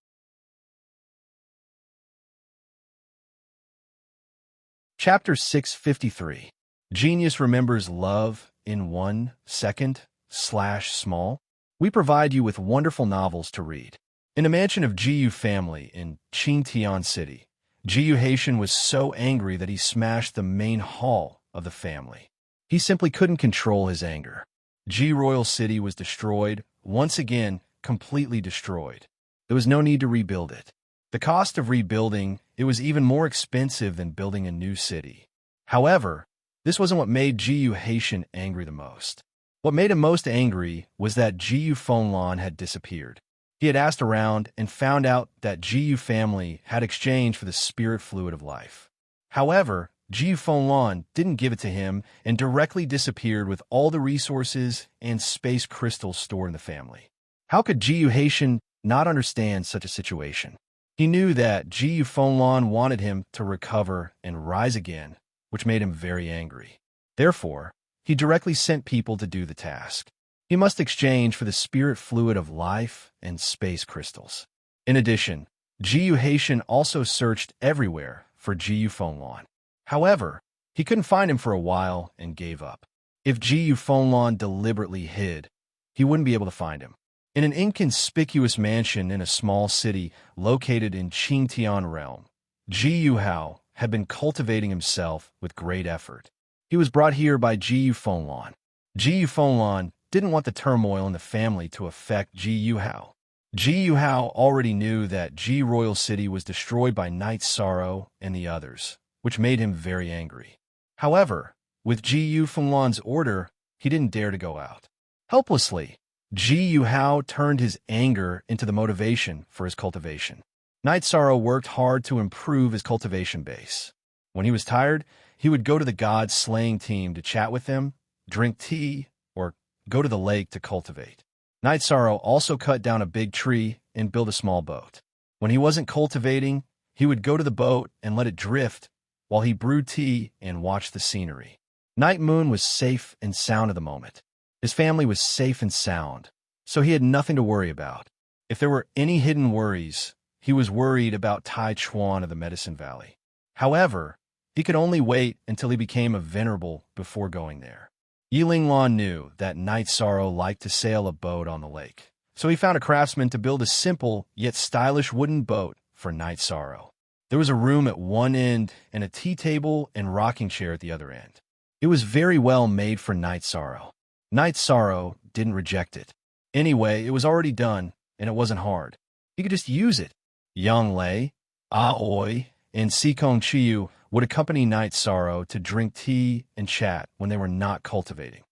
Chapter 653. Genius remembers love in 1 second /small. We provide you with wonderful novels to read. In a mansion of Jiyu family in Qingtian City, Jiyu Haitian was so angry that he smashed the main hall of the family. He simply couldn't control his anger. Ji Royal City was destroyed, once again, completely destroyed. There was no need to rebuild it. The cost of rebuilding, it was even more expensive than building a new city. However, this wasn't what made Jiyu Haitian angry the most. What made him most angry was that Jiyu Fenlon had disappeared. He had asked around and found out that Jiyu family had exchanged for the spirit fluid of life. However, Jiyu Fenlon didn't give it to him and directly disappeared with all the resources and space crystals stored in the family. How could Jiyu Haitian not understand such a situation? He knew that Jiyu Fenlon wanted him to recover and rise again, which made him very angry. Therefore, he directly sent people to do the task. He must exchange for the spirit fluid of life and space crystals. In addition, Jiyu Haitian also searched everywhere for Jiyu Fenlon. However, he couldn't find him for a while and gave up. If Jiyu Fenlon deliberately hid, he wouldn't be able to find him. In an inconspicuous mansion in a small city located in Qingtian realm, Jiyu Hao had been cultivating himself with great effort. He was brought here by Jiyu Fenlon. Jiyu Fenlon didn't want the turmoil in the family to affect Jiyu Hao. Jiyu Hao already knew that Ji Royal City was destroyed by Knight Sorrow and the others, which made him very angry. However, with Jiyu Fenlon's order, he didn't dare to go out. Helplessly, Jiyu Hao turned his anger into the motivation for his cultivation. Knight Sorrow worked hard to improve his cultivation base. When he was tired, he would go to the god slaying team to chat with them, drink tea, or go to the lake to cultivate. Knight Sorrow also cut down a big tree and built a small boat. When he wasn't cultivating, he would go to the boat and let it drift while he brewed tea and watched the scenery. Night Moon was safe and sound at the moment. His family was safe and sound, so he had nothing to worry about. If there were any hidden worries, he was worried about Tai Chuan of the Medicine Valley. However, he could only wait until he became a venerable before going there. Yilinglan knew that Night Sorrow liked to sail a boat on the lake, so he found a craftsman to build a simple yet stylish wooden boat for Night Sorrow. There was a room at one end and a tea table and rocking chair at the other end. It was very well made for Night Sorrow. Night Sorrow didn't reject it. Anyway, it was already done, and it wasn't hard. He could just use it. Yang Lei, Aoi, and Sikong Chiyu would accompany Night Sorrow to drink tea and chat when they were not cultivating.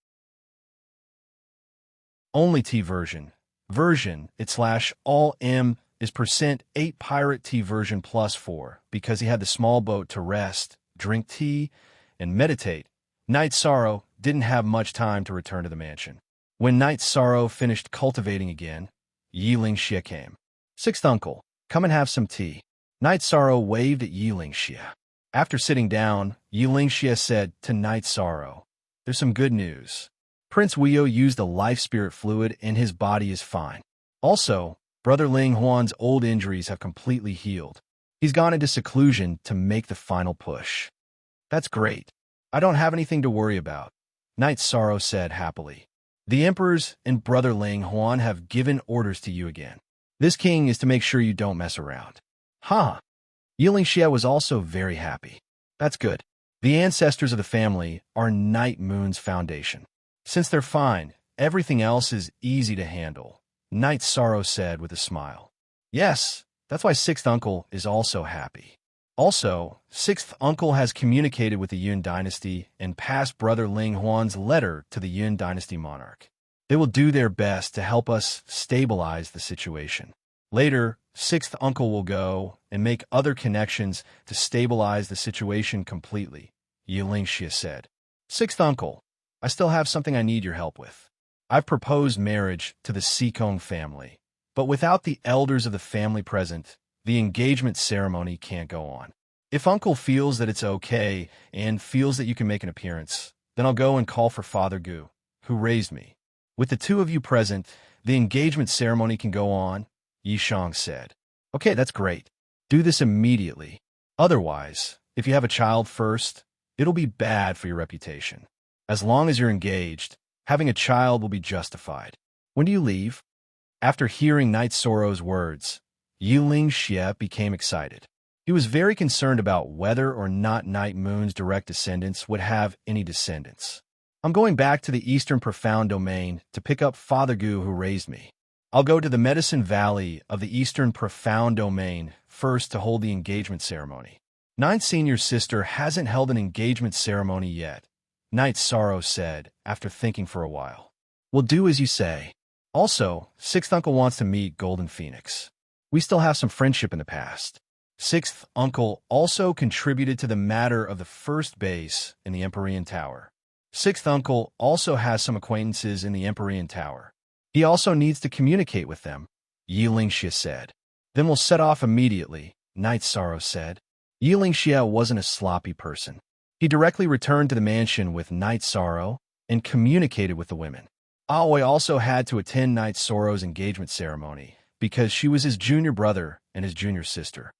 Only tea version. All M is %8 pirate tea version +4 because he had the small boat to rest, drink tea, and meditate. Night Sorrow didn't have much time to return to the mansion. When Night Sorrow finished cultivating again, Yilingxia came. Sixth uncle, come and have some tea. Night Sorrow waved at Yilingxia. After sitting down, Yilingxia said to Night Sorrow, "There's some good news. Prince Weo used a life spirit fluid and his body is fine. Also, Brother Ling Huan's old injuries have completely healed. He's gone into seclusion to make the final push." "That's great. I don't have anything to worry about," Night Sorrow said happily. "The emperors and Brother Ling Huan have given orders to you again. This king is to make sure you don't mess around." "Huh." Yilingxia was also very happy. "That's good. The ancestors of the family are Night Moon's foundation. Since they're fine, everything else is easy to handle," Night Sorrow said with a smile. "Yes, that's why Sixth Uncle is also happy. Also, Sixth Uncle has communicated with the Yun Dynasty and passed Brother Ling Huan's letter to the Yun Dynasty monarch. They will do their best to help us stabilize the situation. Later, Sixth Uncle will go and make other connections to stabilize the situation completely," Yilingxia said. "Sixth Uncle, I still have something I need your help with. I've proposed marriage to the Sikong family, but without the elders of the family present, the engagement ceremony can't go on. If Uncle feels that it's okay and feels that you can make an appearance, then I'll go and call for Father Gu, who raised me. With the two of you present, the engagement ceremony can go on," Yishang said. "Okay, that's great. Do this immediately. Otherwise, if you have a child first, it'll be bad for your reputation. As long as you're engaged, having a child will be justified. When do you leave?" After hearing Night Sorrow's words, Yilingxia became excited. He was very concerned about whether or not Night Moon's direct descendants would have any descendants. "I'm going back to the Eastern Profound Domain to pick up Father Gu who raised me. I'll go to the Medicine Valley of the Eastern Profound Domain first to hold the engagement ceremony. Ninth Senior's sister hasn't held an engagement ceremony yet," Night Sorrow said after thinking for a while. "We'll do as you say. Also, Sixth Uncle wants to meet Golden Phoenix. We still have some friendship in the past." Sixth Uncle also contributed to the matter of the first base in the Empyrean Tower. Sixth Uncle also has some acquaintances in the Empyrean Tower. He also needs to communicate with them, Yilingxia said. "Then we'll set off immediately," Night Sorrow said. Yilingxia wasn't a sloppy person. He directly returned to the mansion with Night Sorrow and communicated with the women. Aoi also had to attend Night Sorrow's engagement ceremony because she was his junior brother and his junior sister.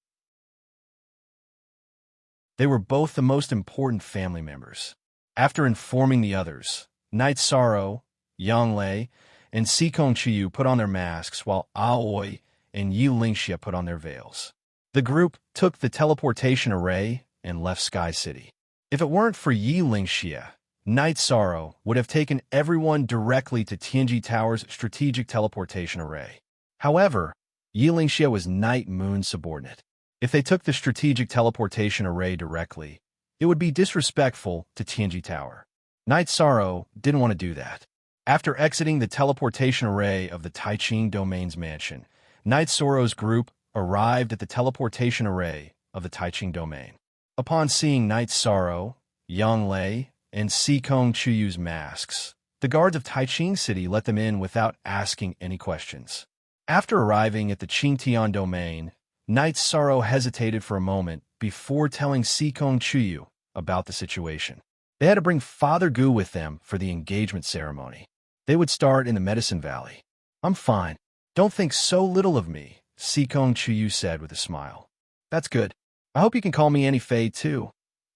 They were both the most important family members. After informing the others, Night Sorrow, Yang Lei, and Sikong Chiyu put on their masks while Aoi and Yilingxia put on their veils. The group took the teleportation array and left Sky City. If it weren't for Yilingxia, Night Sorrow would have taken everyone directly to Tianji Tower's strategic teleportation array. However, Yilingxia was Night Moon's subordinate. If they took the strategic teleportation array directly, it would be disrespectful to Tianji Tower. Night Sorrow didn't want to do that. After exiting the teleportation array of the Taiching Domain's mansion, Night Sorrow's group arrived at the teleportation array of the Taiching Domain. Upon seeing Night Sorrow, Yang Lei, and Sikong Chuyu's masks, the guards of Taiching City let them in without asking any questions. After arriving at the Qingtian Domain, Night Sorrow hesitated for a moment before telling Sikong Chuyu about the situation. They had to bring Father Gu with them for the engagement ceremony. They would start in the Medicine Valley. "I'm fine. Don't think so little of me," Sikong Chuyu said with a smile. "That's good. I hope you can call me Annie Fay, too,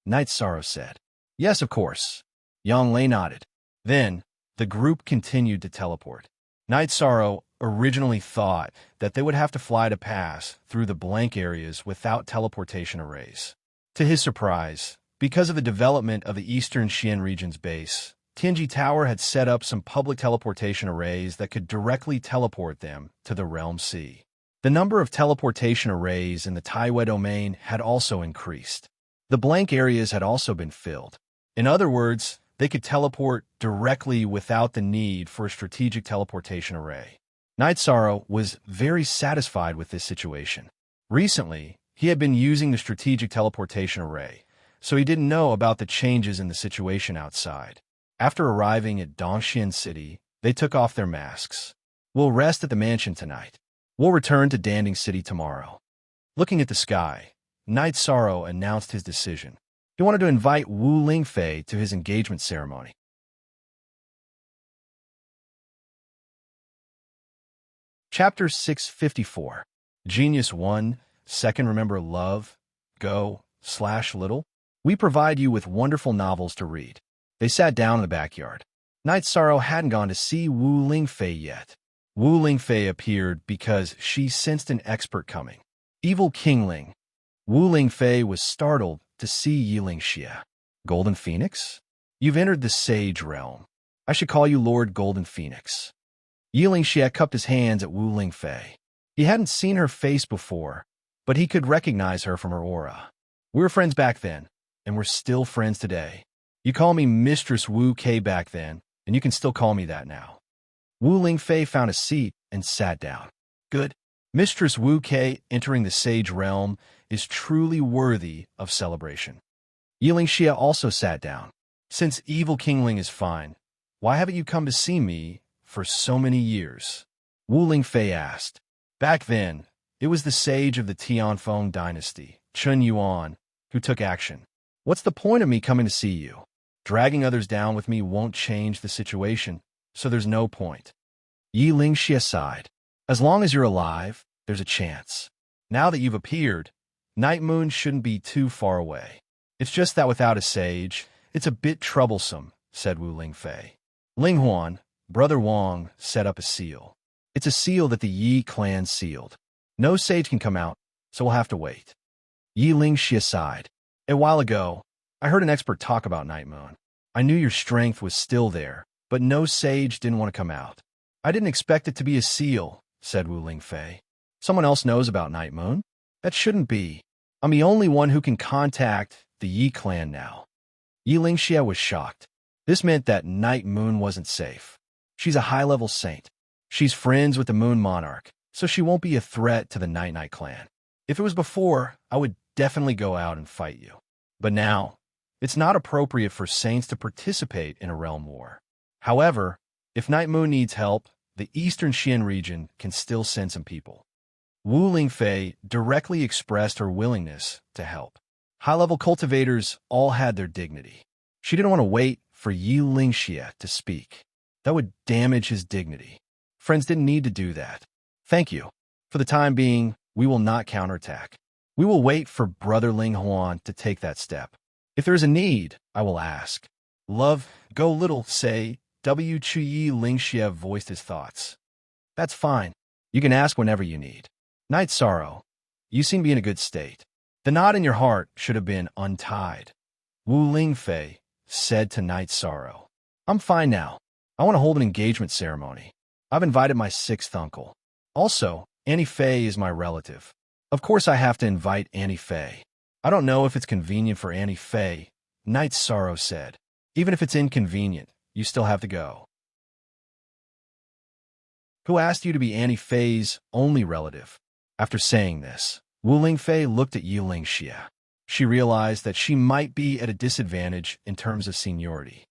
Night Sorrow said. Yes, of course. Yang Lei nodded. Then, the group continued to teleport. Night Sorrow originally thought that they would have to fly to pass through the blank areas without teleportation arrays. To his surprise, because of the development of the Eastern Xian region's base, Tianji Tower had set up some public teleportation arrays that could directly teleport them to the Realm Sea. The number of teleportation arrays in the Taiwei domain had also increased. The blank areas had also been filled. In other words, they could teleport directly without the need for a strategic teleportation array. Night Sorrow was very satisfied with this situation. Recently, he had been using the strategic teleportation array, so he didn't know about the changes in the situation outside. After arriving at Dongxian City, they took off their masks. We'll rest at the mansion tonight. We'll return to Danding City tomorrow. Looking at the sky, Night Sorrow announced his decision. He wanted to invite Wu Lingfei to his engagement ceremony. Chapter 654. Genius 1, Second Remember Love, Go/Little. We provide you with wonderful novels to read. They sat down in the backyard. Night Sorrow hadn't gone to see Wu Lingfei yet. Wu Lingfei appeared because she sensed an expert coming. Evil King Ling. Wu Lingfei was startled to see Yiling Xie. Golden Phoenix? You've entered the Sage Realm. I should call you Lord Golden Phoenix. Yiling Xie cupped his hands at Wu Lingfei. He hadn't seen her face before, but he could recognize her from her aura. We were friends back then, and we're still friends today. You call me Mistress Wu Kei back then, and you can still call me that now. Wu Lingfei found a seat and sat down. Good. Mistress Wu Kei entering the Sage Realm is truly worthy of celebration. Yiling Xie also sat down. Since Evil King Ling is fine, why haven't you come to see me for so many years? Wu Lingfei asked. Back then, it was the sage of the Tianfeng dynasty, Chen Yuan, who took action. What's the point of me coming to see you? Dragging others down with me won't change the situation, so there's no point. Yiling Xie sighed. As long as you're alive, there's a chance. Now that you've appeared, Night Moon shouldn't be too far away. It's just that without a sage, it's a bit troublesome, said Wu Lingfei. Ling Huan, Brother Wang, set up a seal. It's a seal that the Yi clan sealed. No sage can come out, so we'll have to wait. Yiling Xie sighed. A while ago, I heard an expert talk about Night Moon. I knew your strength was still there, but no sage didn't want to come out. I didn't expect it to be a seal, said Wu Lingfei. Someone else knows about Night Moon? That shouldn't be. I'm the only one who can contact the Yi clan now. Yiling Xie was shocked. This meant that Night Moon wasn't safe. She's a high-level saint. She's friends with the Moon Monarch, so she won't be a threat to the Night clan. If it was before, I would definitely go out and fight you. But now, it's not appropriate for saints to participate in a realm war. However, if Night Moon needs help, the Eastern Xian region can still send some people. Wu Lingfei directly expressed her willingness to help. High-level cultivators all had their dignity. She didn't want to wait for Yiling Xie to speak. That would damage his dignity. Friends didn't need to do that. Thank you. For the time being, we will not counterattack. We will wait for Brother Ling Huan to take that step. If there is a need, I will ask. Love, go little, say, W. Chi Ling Xie voiced his thoughts. That's fine. You can ask whenever you need. Night Sorrow, you seem to be in a good state. The knot in your heart should have been untied. Wu Lingfei said to Night Sorrow. I'm fine now. I want to hold an engagement ceremony. I've invited my sixth uncle. Also, Annie Fei is my relative. Of course I have to invite Annie Fei. I don't know if it's convenient for Annie Fei, Night Sorrow said. Even if it's inconvenient, you still have to go. Who asked you to be Annie Fei's only relative? After saying this, Wu Lingfei looked at Yiling Xie. She realized that she might be at a disadvantage in terms of seniority.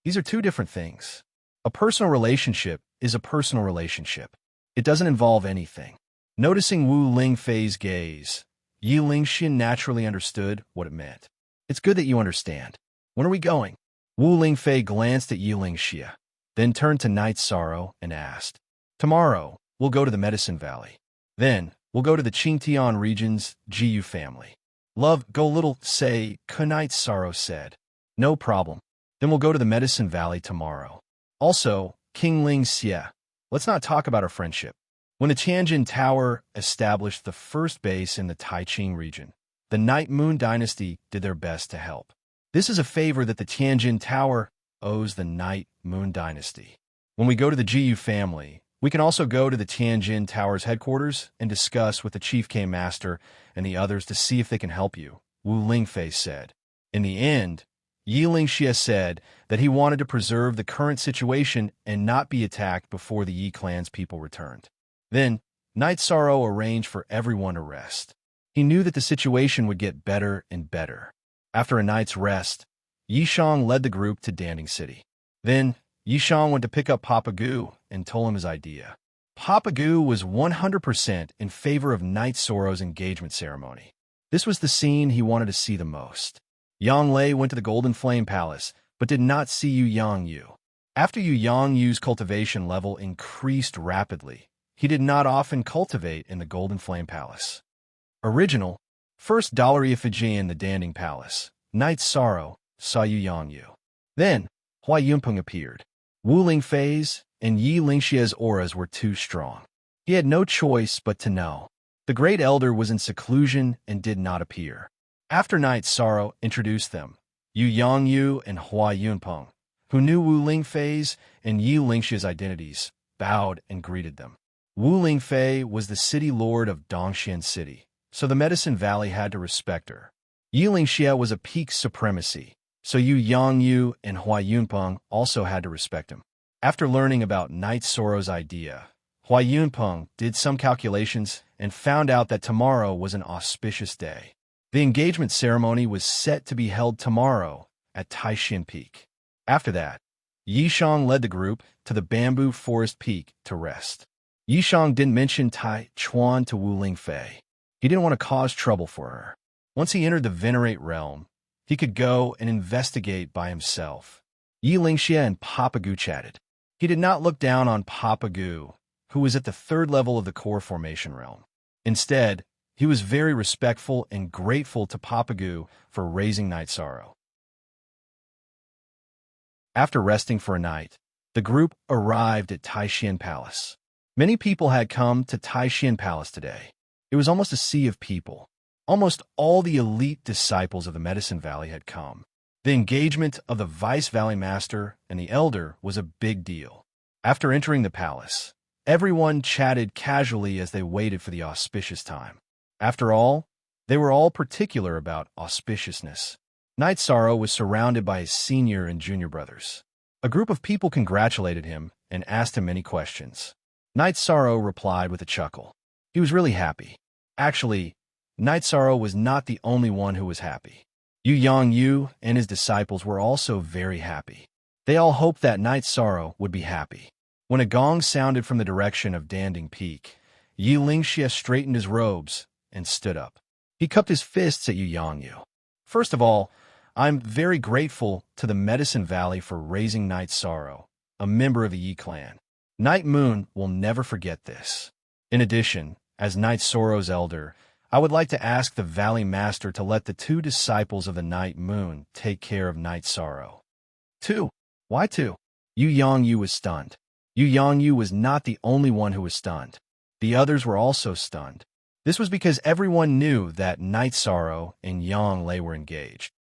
These are two different things. A personal relationship is a personal relationship. It doesn't involve anything. Noticing Wu Lingfei's gaze, Yiling Xie naturally understood what it meant. It's good that you understand. When are we going? Wu Lingfei glanced at Yiling Xie, then turned to Night Sorrow and asked. Tomorrow, we'll go to the Medicine Valley. Then, we'll go to the Qingtian region's Jiyu family. Love, go little, say, Kunite Sorrow said. No problem. Then we'll go to the Medicine Valley tomorrow. Also, King Ling Xie. Let's not talk about our friendship. When the Tianjin Tower established the first base in the Taiqing region, the Night Moon Dynasty did their best to help. This is a favor that the Tianjin Tower owes the Night Moon Dynasty. When we go to the Jiyu family, we can also go to the Tianjin Tower's headquarters and discuss with the Chief K Master and the others to see if they can help you, Wu Lingfei said. In the end, Yi Lingxie said that he wanted to preserve the current situation and not be attacked before the Yi clan's people returned. Then, Night Sorrow arranged for everyone to rest. He knew that the situation would get better and better. After a night's rest, Yishang led the group to Danding City. Then, Yishang went to pick up Papa Gu and told him his idea. Papa Gu was 100% in favor of Night Sorrow's engagement ceremony. This was the scene he wanted to see the most. Yang Lei went to the Golden Flame Palace, but did not see Yu Yangyu. After Yu Yangyu's cultivation level increased rapidly, he did not often cultivate in the Golden Flame Palace. Original, first dollar effigy in the Danding Palace, Night Sorrow, saw Yu Yangyu. Then, Hua Yunpeng appeared. Wu Lingfei's and Yi Lingxie's auras were too strong. He had no choice but to know. The Great Elder was in seclusion and did not appear. After Night Sorrow introduced them, Yu Yangyu and Hua Yunpeng, who knew Wu Lingfei's and Yi Lingxie's identities, bowed and greeted them. Wu Lingfei was the city lord of Dongxian City, so the Medicine Valley had to respect her. Yi Lingxie was a peak supremacy, so Yu Yangyu and Hua Yunpeng also had to respect him. After learning about Night Sorrow's idea, Hua Yunpeng did some calculations and found out that tomorrow was an auspicious day. The engagement ceremony was set to be held tomorrow at Taishin Peak. After that, Yishang led the group to the Bamboo Forest Peak to rest. Yishang didn't mention Tai Chuan to Wu Lingfei. He didn't want to cause trouble for her. Once he entered the Venerate realm, he could go and investigate by himself. Yi Lingxie and Papa Gu chatted. He did not look down on Papa Gu, who was at the third level of the core formation realm. Instead, he was very respectful and grateful to Papa Gu for raising Night Sorrow. After resting for a night, the group arrived at Taishin Palace. Many people had come to Taishin Palace today. It was almost a sea of people. Almost all the elite disciples of the Medicine Valley had come. The engagement of the Vice Valley Master and the Elder was a big deal. After entering the palace, everyone chatted casually as they waited for the auspicious time. After all, they were all particular about auspiciousness. Night Sorrow was surrounded by his senior and junior brothers. A group of people congratulated him and asked him many questions. Night Sorrow replied with a chuckle. He was really happy. Actually, Night Sorrow was not the only one who was happy. Yu Yangyu and his disciples were also very happy. They all hoped that Night Sorrow would be happy. When a gong sounded from the direction of Danding Peak, Yi Lingxie straightened his robes and stood up. He cupped his fists at Yu Yangyu. First of all, I'm very grateful to the Medicine Valley for raising Night Sorrow, a member of the Yi clan. Night Moon will never forget this. In addition, as Night Sorrow's elder, I would like to ask the Valley Master to let the two disciples of the Night Moon take care of Night Sorrow. 2. Why 2? Yu Yangyu was stunned. Yu Yangyu was not the only one who was stunned. The others were also stunned. This was because everyone knew that Night Sorrow and Yang Lei were engaged.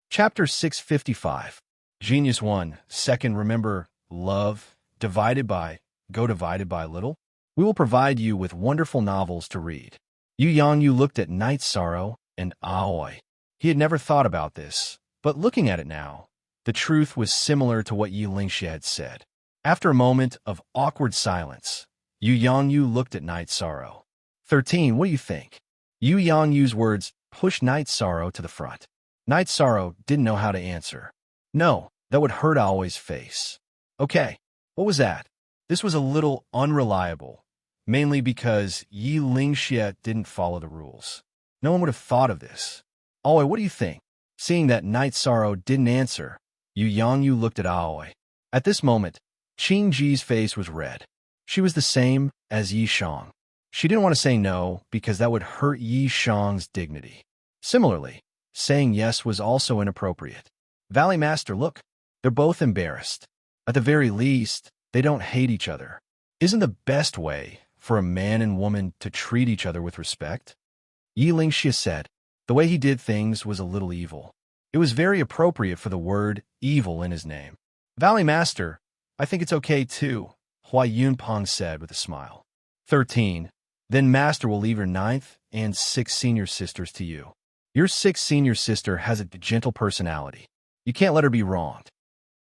Chapter 655. Genius 1. Second, remember, love, divided by, go divided by little. We will provide you with wonderful novels to read. Yu Yangyu looked at Night Sorrow and Aoi. He had never thought about this, but looking at it now, the truth was similar to what Yi Lingxie had said. After a moment of awkward silence, Yu Yangyu looked at Night Sorrow. 13. What do you think? Yu Yangyu's words pushed Night Sorrow to the front. Night Sorrow didn't know how to answer. No, that would hurt Aoi's face. Okay, what was that? This was a little unreliable, mainly because Yi Lingxie didn't follow the rules. No one would have thought of this. Aoi, what do you think? Seeing that Night Sorrow didn't answer, Yu Yangyu looked at Aoi. At this moment, Qing Ji's face was red. She was the same as Yi Shang. She didn't want to say no because that would hurt Yi Shang's dignity. Similarly, saying yes was also inappropriate. Valley Master, look, they're both embarrassed. At the very least, they don't hate each other. Isn't the best way for a man and woman to treat each other with respect? Yi Lingxia said. The way he did things was a little evil. It was very appropriate for the word evil in his name. Valley Master, I think it's okay too, Hua Yunpeng said with a smile. 13. Then Master will leave your 9th and 6th senior sisters to you. Your 6th senior sister has a gentle personality. You can't let her be wronged.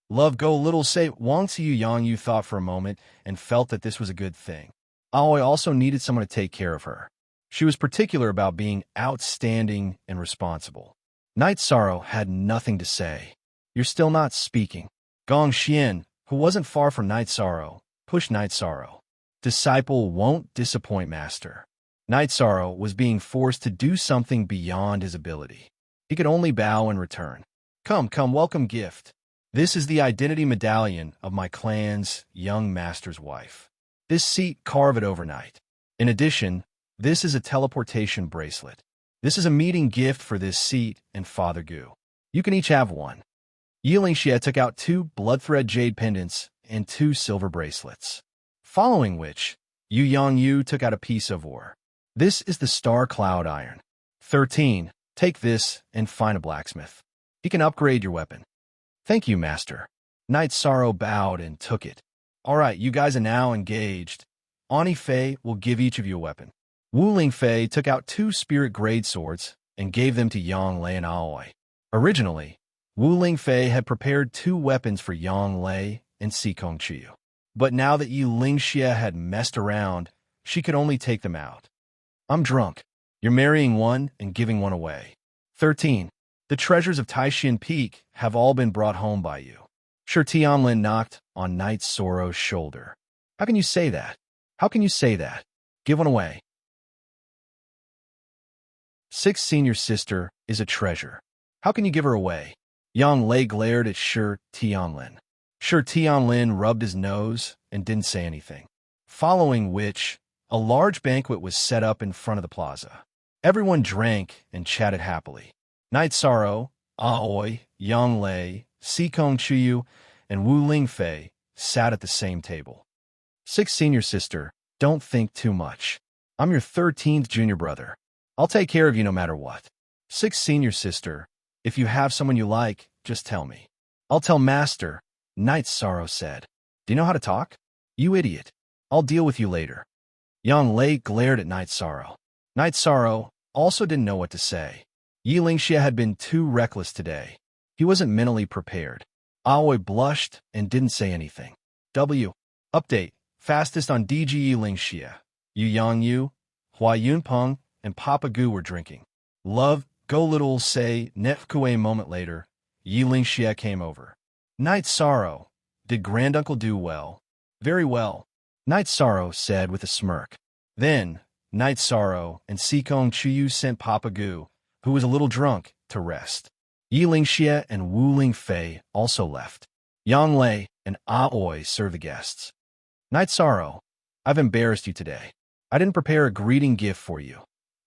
Love go little say Wang Xiu Yang Yu thought for a moment and felt that this was a good thing. Aoi also needed someone to take care of her. She was particular about being outstanding and responsible. Night Sorrow had nothing to say. You're still not speaking. Gong Xian, who wasn't far from Night Sorrow, pushed Night Sorrow. Disciple won't disappoint master. Night Sorrow was being forced to do something beyond his ability. He could only bow in return. Come, welcome gift. This is the identity medallion of my clan's young master's wife. This seat, carve it overnight. In addition, this is a teleportation bracelet. This is a meeting gift for this seat and Father Gu. You can each have one. Yi Lingxia took out 2 blood-thread jade pendants and 2 silver bracelets. Following which, Yu Yangyu took out a piece of ore. This is the Star Cloud Iron. 13. Take this and find a blacksmith. He can upgrade your weapon. Thank you, Master. Night Sorrow bowed and took it. All right, you guys are now engaged. Ani Fei will give each of you a weapon. Wu Lingfei took out 2 spirit-grade swords and gave them to Yang Lei and Aoi. Originally, Wu Lingfei had prepared 2 weapons for Yang Lei and Sikong Chiyu. But now that Yi Lingxia had messed around, she could only take them out. I'm drunk. You're marrying one and giving one away. 13. The treasures of Taishin Peak have all been brought home by you. Sure, Tianlin knocked on Night Sorrow's shoulder. How can you say that? How can you say that? Give one away. 6th senior sister is a treasure. How can you give her away? Yang Lei glared at Shi Tianlin. Shi Tianlin rubbed his nose and didn't say anything. Following which, a large banquet was set up in front of the plaza. Everyone drank and chatted happily. Night Sorrow, Aoi, Yang Lei, Sikong Chiyu, and Wu Lingfei sat at the same table. 6th senior sister, don't think too much. I'm your 13th junior brother. I'll take care of you no matter what. 6th senior sister, if you have someone you like, just tell me. I'll tell Master, Night Sorrow said. Do you know how to talk? You idiot. I'll deal with you later. Yang Lei glared at Night Sorrow. Night Sorrow also didn't know what to say. Yi Lingxia had been too reckless today. He wasn't mentally prepared. Aoi blushed and didn't say anything. Update. Fastest on DG Yi Lingxia. Yu Yangyu, Hua Yunpeng, and Papa Gu were drinking. Love, go little say, Nefkue a moment later, Yi Lingxia came over. Night Sorrow, did Granduncle do well? Very well, Night Sorrow said with a smirk. Then, Night Sorrow and Sikong Chiyu sent Papa Gu, who was a little drunk, to rest. Yi Lingxia and Wu Lingfei also left. Yang Lei and Aoi served the guests. Night Sorrow, I've embarrassed you today. I didn't prepare a greeting gift for you,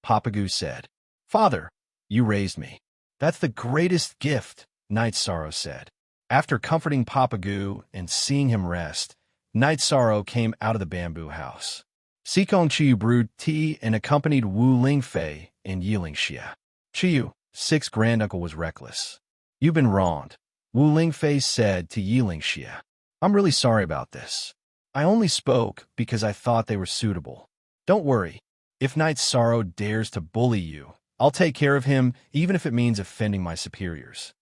Papa Gu said. Father, you raised me. That's the greatest gift, Night Sorrow said. After comforting Papa Gu and seeing him rest, Night Sorrow came out of the bamboo house. Sikong Chiyu brewed tea and accompanied Wu Lingfei and Yi Lingxia. Chiyu, 6th granduncle, was reckless. You've been wronged, Wu Lingfei said to Yi Lingxia. I'm really sorry about this. I only spoke because I thought they were suitable. Don't worry. If Night Sorrow dares to bully you, I'll take care of him even if it means offending my superiors.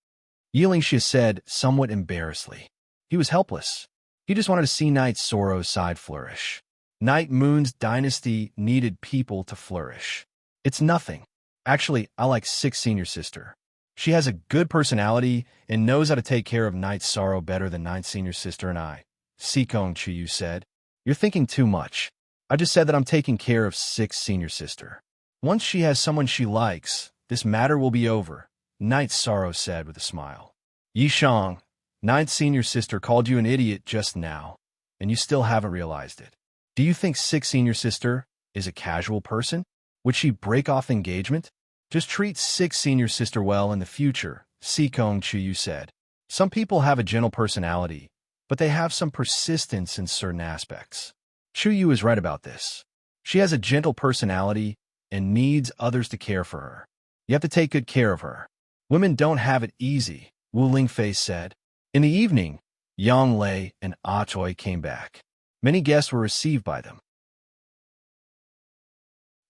Yi Lingxia said somewhat embarrassedly. He was helpless. He just wanted to see Night Sorrow's side flourish. Night Moon's dynasty needed people to flourish. It's nothing. Actually, I like 6th senior sister. She has a good personality and knows how to take care of Night Sorrow better than 9th senior sister and I. Sikong Chiyu said. You're thinking too much. I just said that I'm taking care of 6th senior sister. Once she has someone she likes, this matter will be over, Night Sorrow said with a smile. Yi Shang, 9th senior sister, called you an idiot just now. and you still haven't realized it. Do you think Six Senior Sister is a casual person? Would she break off the engagement? Just treat Six Senior Sister well in the future, Sikong Chuyu said. Some people have a gentle personality, but they have some persistence in certain aspects. Chuyu is right about this. She has a gentle personality and needs others to care for her. You have to take good care of her. Women don't have it easy, Wu Lingfei said. In the evening, Yang Lei and Ah Choi came back. Many guests were received by them.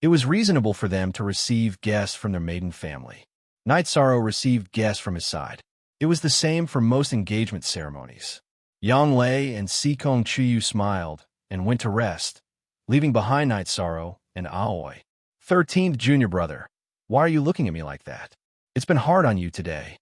It was reasonable for them to receive guests from their maiden family. Night Sorrow received guests from his side. It was the same for most engagement ceremonies. Yang Lei and Sikong Chuyu smiled and went to rest, leaving behind Night Sorrow and Aoi. 13th junior brother, why are you looking at me like that? It's been hard on you today.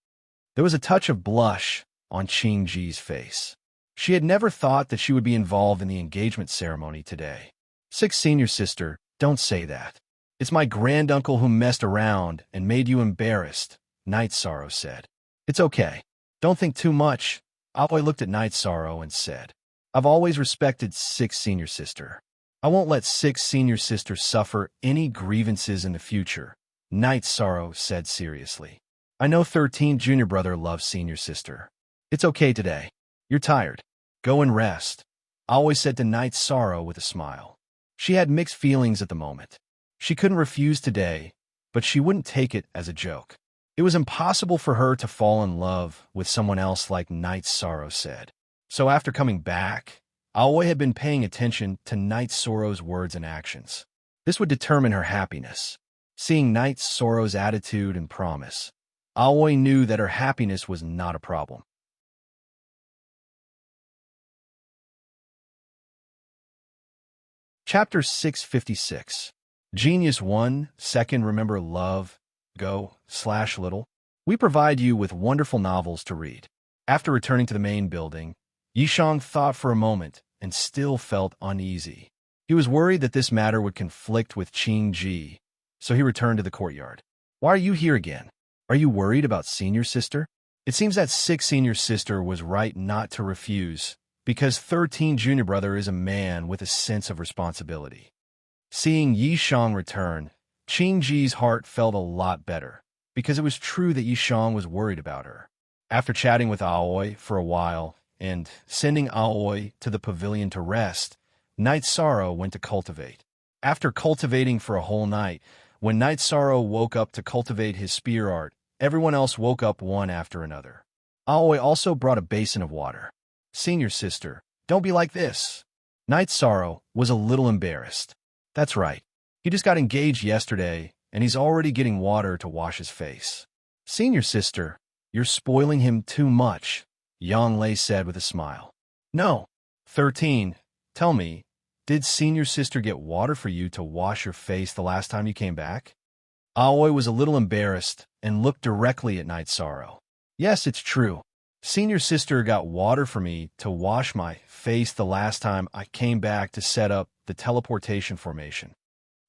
There was a touch of blush on Qing Ji's face. She had never thought that she would be involved in the engagement ceremony today. Six Senior Sister, don't say that. It's my granduncle who messed around and made you embarrassed, Night Sorrow said. It's okay. Don't think too much. Aoi looked at Night Sorrow and said, I've always respected Six Senior Sister. I won't let Six Senior Sister suffer any grievances in the future, Night Sorrow said seriously. I know 13 junior brother loves Senior Sister. It's okay today. You're tired. Go and rest, Aoi said to Night Sorrow with a smile. She had mixed feelings at the moment. She couldn't refuse today, but she wouldn't take it as a joke. It was impossible for her to fall in love with someone else like Night Sorrow said. So after coming back, Aoi had been paying attention to Night Sorrow's words and actions. This would determine her happiness. Seeing Night Sorrow's attitude and promise, Aoi knew that her happiness was not a problem. Chapter 656. Genius 1, Second Remember Love, Go/Little. We provide you with wonderful novels to read. After returning to the main building, Yishang thought for a moment and still felt uneasy. He was worried that this matter would conflict with Qing Ji, so he returned to the courtyard. Why are you here again? Are you worried about Senior Sister? It seems that Six Senior Sister was right not to refuse, because 13 junior brother is a man with a sense of responsibility. Seeing Yishang return, Qing Ji's heart felt a lot better, because it was true that Yishang was worried about her. After chatting with Aoi for a while and sending Aoi to the pavilion to rest, Night Sorrow went to cultivate. After cultivating for a whole night, when Night Sorrow woke up to cultivate his spear art, everyone else woke up one after another. Aoi also brought a basin of water. Senior Sister, don't be like this. Night Sorrow was a little embarrassed. That's right. He just got engaged yesterday, and he's already getting water to wash his face. Senior Sister, you're spoiling him too much, Yang Lei said with a smile. No. 13, tell me, did Senior Sister get water for you to wash your face the last time you came back? Aoi was a little embarrassed and looked directly at Night Sorrow. Yes, it's true. Senior Sister got water for me to wash my face the last time I came back to set up the teleportation formation.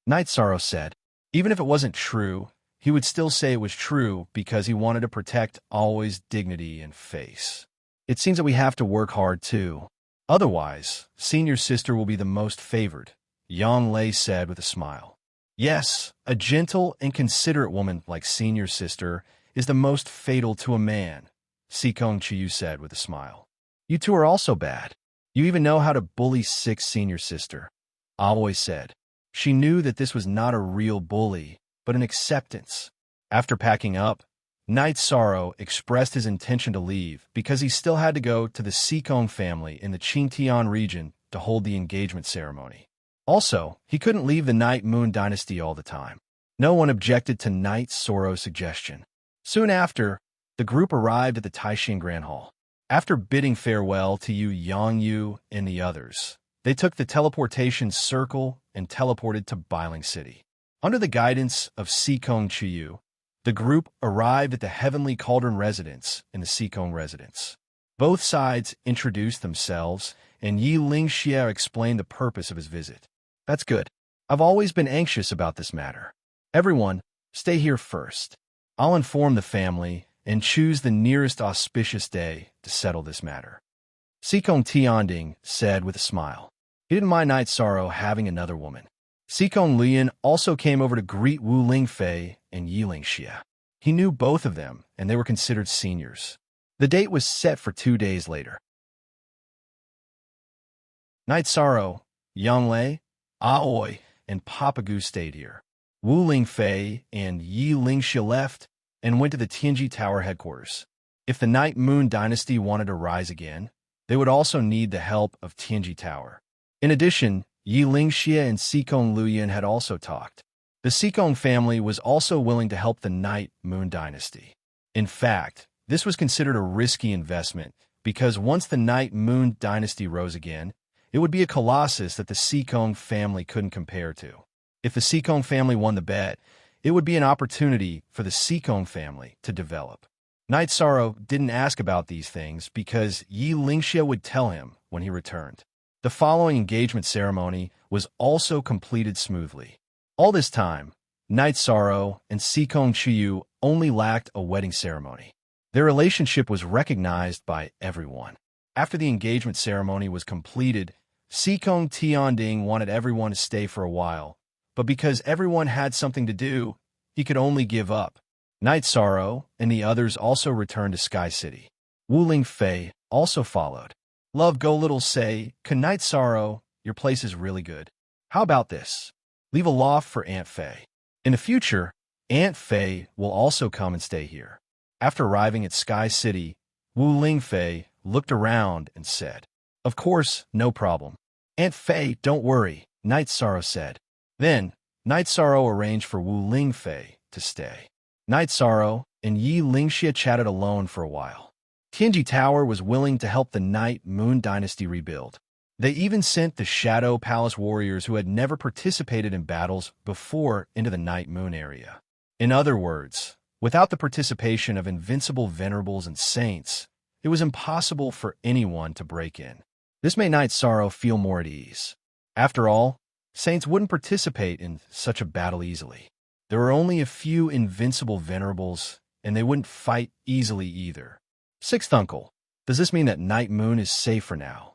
Night Sorrow said, even if it wasn't true, he would still say it was true because he wanted to protect Aoi's dignity and face. It seems that we have to work hard too. Otherwise, Senior Sister will be the most favored, Yang Lei said with a smile. Yes, a gentle and considerate woman like Senior Sister is the most fatal to a man, Sikong Chuyu said with a smile. You two are also bad. You even know how to bully Six Senior Sister, Aoi said. She knew that this was not a real bully, but an acceptance. After packing up, Night Sorrow expressed his intention to leave because he still had to go to the Sikong family in the Qingtian region to hold the engagement ceremony. Also, he couldn't leave the Night Moon dynasty all the time. No one objected to Night Sorrow's suggestion. Soon after, the group arrived at the Taixing Grand Hall. After bidding farewell to Yang Yu and the others, they took the teleportation circle and teleported to Bailing City. Under the guidance of Sikong Chuyu, the group arrived at the Heavenly Cauldron residence in the Sikong residence. Both sides introduced themselves, and Yi Lingxie explained the purpose of his visit. That's good. I've always been anxious about this matter. Everyone, stay here first. I'll inform the family and choose the nearest auspicious day to settle this matter. Sikong Tianding said with a smile. He didn't mind Night Sorrow having another woman. Sikong Lian also came over to greet Wu Lingfei and Yi Lingxie. He knew both of them, and they were considered seniors. The date was set for 2 days later. Night Sorrow, Yang Lei, Aoi, and Papagu stayed here. Wu Lingfei and Yi Lingxie left and went to the Tianji Tower headquarters. If the Night Moon dynasty wanted to rise again, they would also need the help of Tianji Tower. In addition, Yi Lingxie and Sikong Luyan had also talked. The Sikong family was also willing to help the Night Moon dynasty. In fact, this was considered a risky investment because once the Night Moon dynasty rose again, it would be a colossus that the Sikong family couldn't compare to. If the Sikong family won the bet, it would be an opportunity for the Sikong family to develop. Night Sorrow didn't ask about these things because Yi Lingxie would tell him when he returned. The following engagement ceremony was also completed smoothly. All this time, Night Sorrow and Sikong Chiyu only lacked a wedding ceremony. Their relationship was recognized by everyone. After the engagement ceremony was completed, Sikong Tianding wanted everyone to stay for a while, but because everyone had something to do, he could only give up. Night Sorrow and the others also returned to Sky City. Wu Lingfei also followed. Love go little say, "Can Night Sorrow, your place is really good. How about this? Leave a loft for Aunt Fei. In the future, Aunt Fei will also come and stay here." After arriving at Sky City, Wu Lingfei looked around and said, "Of course, no problem. Aunt Fei, don't worry," Night Sorrow said. Then, Night Sorrow arranged for Wu Lingfei to stay. Night Sorrow and Yi Lingxie chatted alone for a while. Tianji Tower was willing to help the Night Moon dynasty rebuild. They even sent the Shadow Palace warriors who had never participated in battles before into the Night Moon area. In other words, without the participation of invincible venerables and saints, it was impossible for anyone to break in. This made Night Sorrow feel more at ease. After all, saints wouldn't participate in such a battle easily. There were only a few invincible venerables, and they wouldn't fight easily either. Sixth uncle, does this mean that Night Moon is safe for now?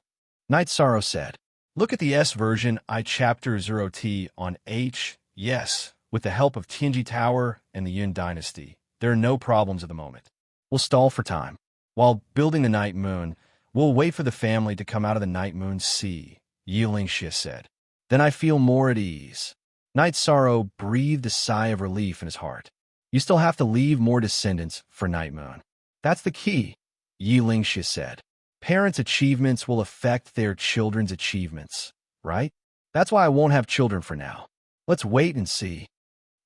Night Sorrow said. Look at the S version I chapter 0T on H. Yes, with the help of Tianji Tower and the Yun dynasty, there are no problems at the moment. We'll stall for time. While building the Night Moon, we'll wait for the family to come out of the Night Moon Sea, Yi Lingxie said. Then I feel more at ease. Night Sorrow breathed a sigh of relief in his heart. You still have to leave more descendants for Night Moon. That's the key, Yi Lingxie said. Parents' achievements will affect their children's achievements, right? That's why I won't have children for now. Let's wait and see.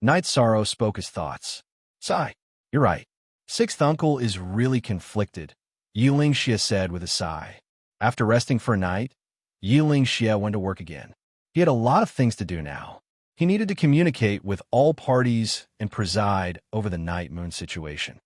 Night Sorrow spoke his thoughts. Sigh, you're right. Sixth uncle is really conflicted, Yi Lingxie said with a sigh. After resting for a night, Yi Lingxie went to work again. He had a lot of things to do now. He needed to communicate with all parties and preside over the Night Moon situation.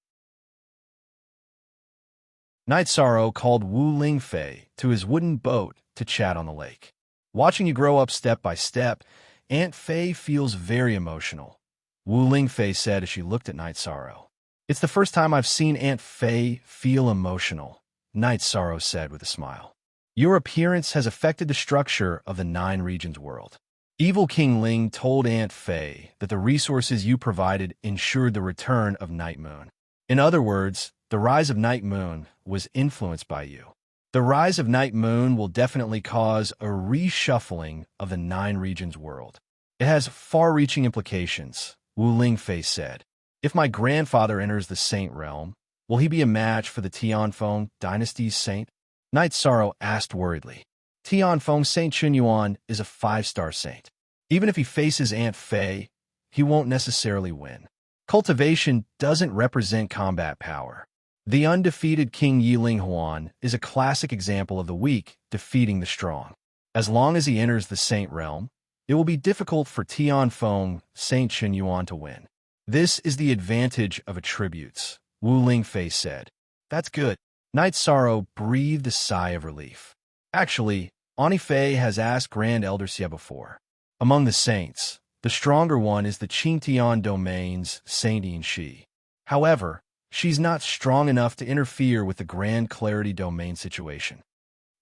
Night Sorrow called Wu Lingfei to his wooden boat to chat on the lake. Watching you grow up step by step, Aunt Fei feels very emotional, Wu Lingfei said as she looked at Night Sorrow. It's the first time I've seen Aunt Fei feel emotional, Night Sorrow said with a smile. Your appearance has affected the structure of the 9 regions world. Evil King Ling told Aunt Fei that the resources you provided ensured the return of Night Moon. In other words, the rise of Night Moon was influenced by you. The rise of Night Moon will definitely cause a reshuffling of the 9 regions world. It has far-reaching implications, Wu Lingfei said. If my grandfather enters the Saint realm, will he be a match for the Tianfeng dynasty's saint? Night Sorrow asked worriedly. Tianfeng Saint Chunyuan is a 5-star saint. Even if he faces Aunt Fei, he won't necessarily win. Cultivation doesn't represent combat power. The undefeated King Yiling Huan is a classic example of the weak defeating the strong. As long as he enters the Saint realm, it will be difficult for Tianfeng Saint Chunyuan to win. This is the advantage of attributes, Wu Lingfei said. That's good. Night Sorrow breathed a sigh of relief. Actually, Ani Fei has asked Grand Elder Xie before. Among the saints, the stronger one is the Qingtian domain's Saint Yinshi. However, she's not strong enough to interfere with the Grand Clarity domain situation.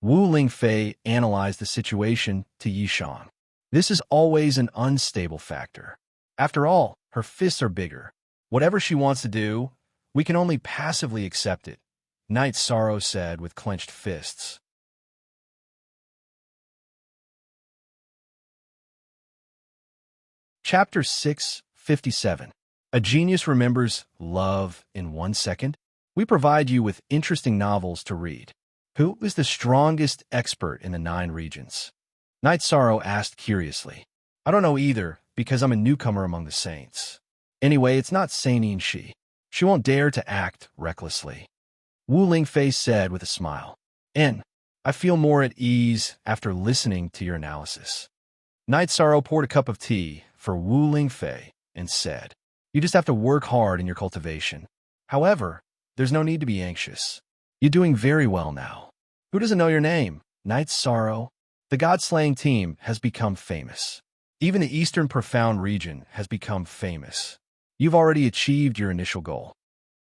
Wu Lingfei analyzed the situation to Yishang. This is always an unstable factor. After all, her fists are bigger. Whatever she wants to do, we can only passively accept it, Knight Sorrow said with clenched fists. Chapter 657. A Genius Remembers Love in 1 Second? We provide you with interesting novels to read. Who is the strongest expert in the 9 regions? Knight Sorrow asked curiously. I don't know either, because I'm a newcomer among the saints. Anyway, it's not Sainin Shi. She won't dare to act recklessly. Wu Lingfei said with a smile. I feel more at ease after listening to your analysis. Knight Sorrow poured a cup of tea for Wu Lingfei and said, You just have to work hard in your cultivation. However, there's no need to be anxious. You're doing very well now. Who doesn't know your name? Knight Sorrow. The God-slaying team has become famous. Even the Eastern Profound region has become famous. You've already achieved your initial goal.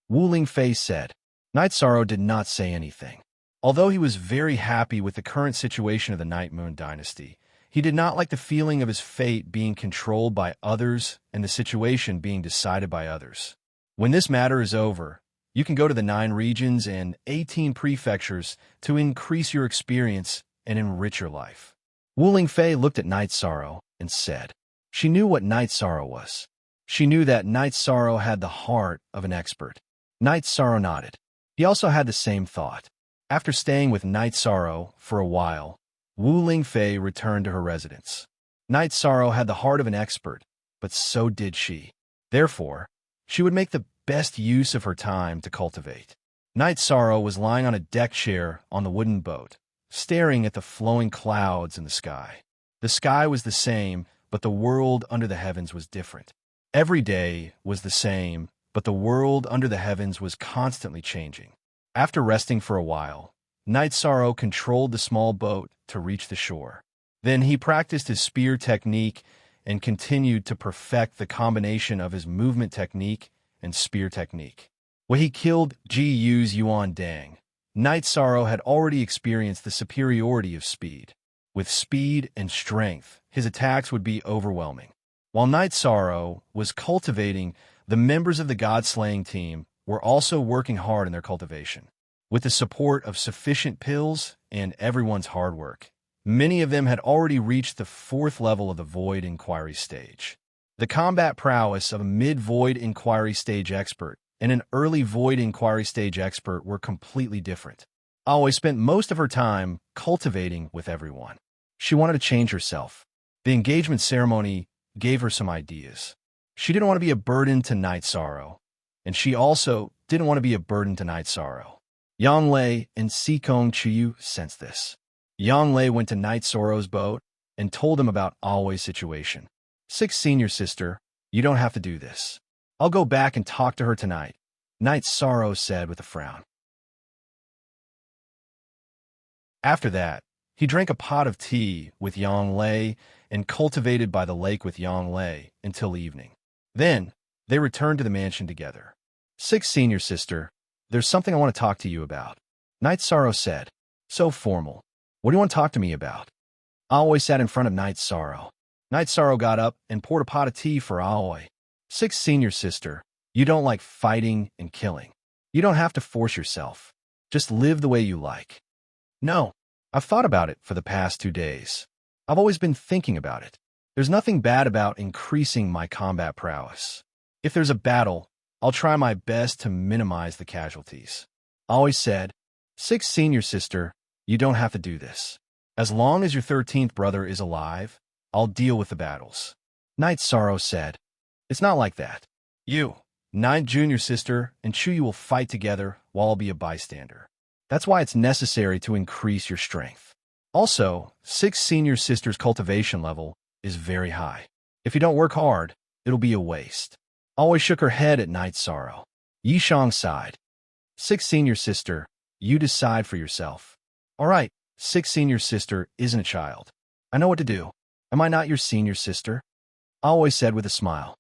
Wu Lingfei said. Knight Sorrow did not say anything. Although he was very happy with the current situation of the Night Moon dynasty, he did not like the feeling of his fate being controlled by others and the situation being decided by others. When this matter is over, you can go to the 9 regions and 18 prefectures to increase your experience and enrich your life. Wu Lingfei looked at Knight Sorrow and said. She knew what Knight Sorrow was. She knew that Knight Sorrow had the heart of an expert. Knight Sorrow nodded. He also had the same thought. After staying with Knight Sorrow for a while, Wu Lingfei returned to her residence. Knight Sorrow had the heart of an expert, but so did she. Therefore, she would make the best use of her time to cultivate. Knight Sorrow was lying on a deck chair on the wooden boat, staring at the flowing clouds in the sky. The sky was the same, but the world under the heavens was different. Every day was the same, but the world under the heavens was constantly changing. After resting for a while, Knight Sorrow controlled the small boat to reach the shore. Then he practiced his spear technique and continued to perfect the combination of his movement technique and spear technique. When he killed Ji Yu's Yuan Dang, Knight Sorrow had already experienced the superiority of speed. With speed and strength, his attacks would be overwhelming. While Knight Sorrow was cultivating, the members of the God-slaying team were also working hard in their cultivation. With the support of sufficient pills and everyone's hard work, many of them had already reached the 4th level of the Void Inquiry stage. The combat prowess of a mid-Void Inquiry stage expert and an early Void Inquiry stage expert were completely different. Aoi spent most of her time cultivating with everyone. She wanted to change herself. The engagement ceremony gave her some ideas. She didn't want to be a burden to Knight Sorrow, and she also didn't want to be a burden to Knight Sorrow. Yang Lei and Sikong Chiyu sensed this. Yang Lei went to Knight Sorrow's boat and told him about Aoi's situation. 6 senior sister, you don't have to do this. I'll go back and talk to her tonight, Knight Sorrow said with a frown. After that, he drank a pot of tea with Yang Lei and cultivated by the lake with Yang Lei until evening. Then, they returned to the mansion together. 6 senior sister, there's something I want to talk to you about, Knight Sorrow said. So formal. What do you want to talk to me about? Aoi sat in front of Knight Sorrow. Knight Sorrow got up and poured a pot of tea for Aoi. 6 senior sister, you don't like fighting and killing. You don't have to force yourself. Just live the way you like. No, I've thought about it for the past 2 days. I've always been thinking about it. There's nothing bad about increasing my combat prowess. If there's a battle, I'll try my best to minimize the casualties. Aoi said, 6 senior sister, you don't have to do this. As long as your 13th brother is alive, I'll deal with the battles. Knight Sorrow said, it's not like that. You, 9th junior sister, and Chuyu will fight together while I'll be a bystander. That's why it's necessary to increase your strength. Also, 6 senior sister's cultivation level is very high. If you don't work hard, it'll be a waste. Aoi shook her head at Knight Sorrow. Yishang sighed. 6 senior sister, you decide for yourself. All right, 6 senior sister isn't a child. I know what to do. Am I not your senior sister? Aoi said with a smile.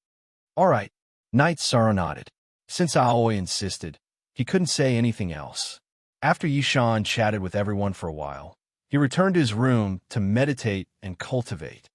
All right, Knight Sorrow nodded. Since Aoi insisted, he couldn't say anything else. After Yishan chatted with everyone for a while, He returned to his room to meditate and cultivate.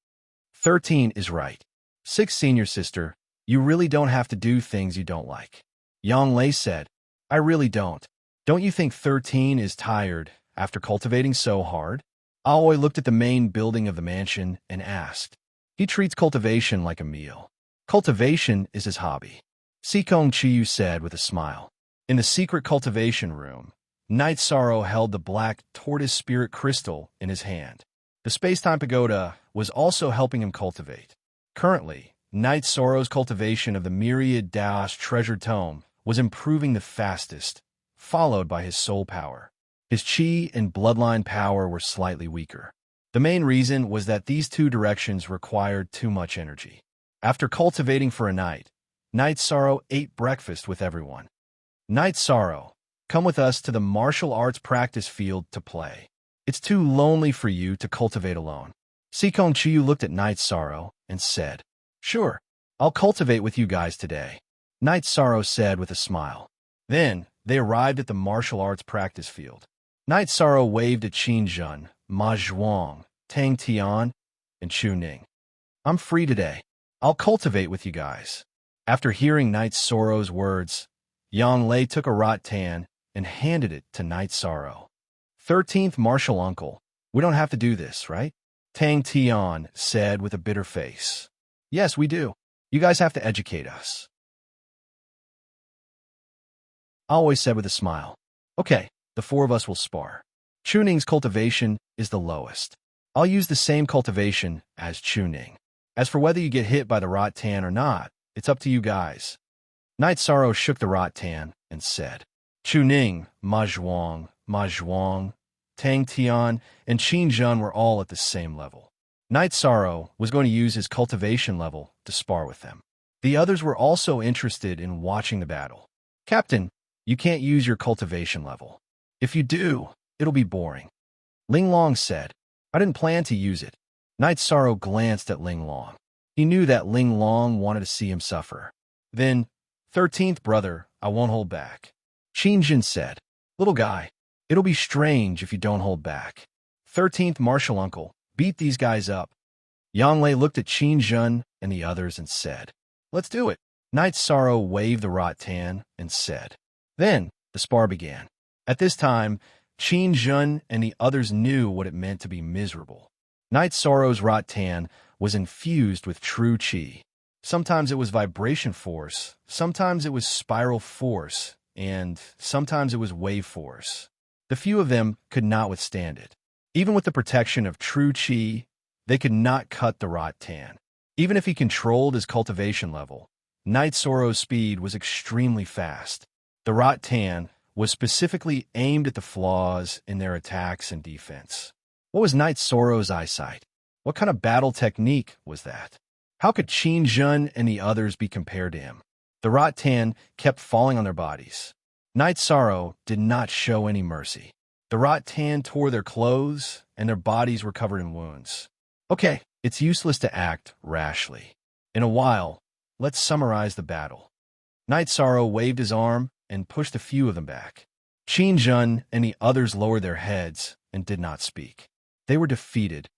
13 is right. 6 senior sister, you really don't have to do things you don't like. Yang Lei said, I really don't. Don't you think 13 is tired after cultivating so hard? Aoi looked at the main building of the mansion and asked. He treats cultivation like a meal. Cultivation is his hobby. Sikong Chiyu said with a smile. In the secret cultivation room, Night Sorrow held the black tortoise spirit crystal in his hand. The space-time pagoda was also helping him cultivate. Currently, Night Sorrow's cultivation of the Myriad Dao's treasured tome was improving the fastest, followed by his soul power. His chi and bloodline power were slightly weaker. The main reason was that these two directions required too much energy. After cultivating for a night, Night Sorrow ate breakfast with everyone. Night Sorrow, come with us to the martial arts practice field to play. It's too lonely for you to cultivate alone. Sikong Chiyu looked at Night Sorrow and said, Sure, I'll cultivate with you guys today. Night Sorrow said with a smile. Then, they arrived at the martial arts practice field. Night Sorrow waved at Qin Jun, Ma Zhuang, Tang Tian, and Chu Ning. I'm free today. I'll cultivate with you guys. After hearing Night Sorrow's words, Yang Lei took a rattan and handed it to Night Sorrow. 13th Martial Uncle, we don't have to do this, right? Tang Tian said with a bitter face. Yes, we do. You guys have to educate us. Aoi said with a smile. Okay, the 4 of us will spar. Chu Ning's cultivation is the lowest. I'll use the same cultivation as Chu Ning. As for whether you get hit by the rattan or not, it's up to you guys. Night Sorrow shook the rattan and said, Chu Ning, Ma Zhuang, Tang Tian, and Qin Jun were all at the same level. Night Sorrow was going to use his cultivation level to spar with them. The others were also interested in watching the battle. Captain, you can't use your cultivation level. If you do, it'll be boring. Ling Long said, I didn't plan to use it. Night Sorrow glanced at Ling Long. He knew that Ling Long wanted to see him suffer. Then, 13th brother, I won't hold back. Qin Jin said, Little guy, it'll be strange if you don't hold back. 13th Martial Uncle, beat these guys up. Yang Lei looked at Qin Jun and the others and said, Let's do it. Night Sorrow waved the rattan and said. Then, the spar began. At this time, Qin Jun and the others knew what it meant to be miserable. Night Sorrow's rattan was infused with true chi. Sometimes it was vibration force, sometimes it was spiral force, and sometimes it was wave force. The few of them could not withstand it. Even with the protection of true chi, they could not cut the rattan. Even if he controlled his cultivation level, Night Sorrow's speed was extremely fast. The rattan was specifically aimed at the flaws in their attacks and defense. What was Night Sorrow's eyesight? What kind of battle technique was that? How could Qin Jun and the others be compared to him? The rattan kept falling on their bodies. Night Sorrow did not show any mercy. The rattan tore their clothes, and their bodies were covered in wounds. Okay, it's useless to act rashly. In a while, let's summarize the battle. Night Sorrow waved his arm and pushed a few of them back. Qin Jun and the others lowered their heads and did not speak. They were defeated.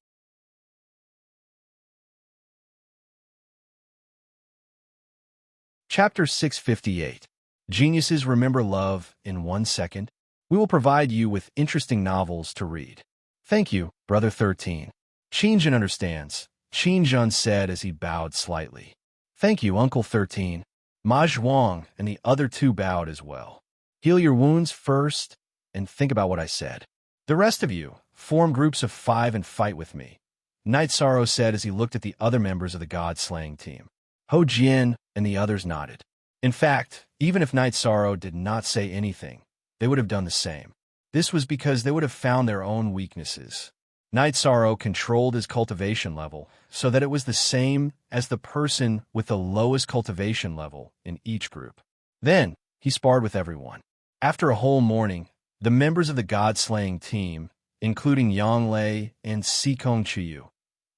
Chapter 658. Geniuses Remember Love in 1 second. We will provide you with interesting novels to read. Thank you, Brother 13. Qin Jun understands, Qin Jun said as he bowed slightly. Thank you, Uncle 13. Ma Zhuang and the other 2 bowed as well. Heal your wounds first and think about what I said. The rest of you, form groups of 5 and fight with me. Night Sorrow said as he looked at the other members of the God-slaying team. Ho Jian and the others nodded. In fact, even if Night Sorrow did not say anything, they would have done the same. This was because they would have found their own weaknesses. Night Sorrow controlled his cultivation level so that it was the same as the person with the lowest cultivation level in each group. Then, he sparred with everyone. After a whole morning, the members of the God-slaying team, including Yang Lei and Sikong Chiyu,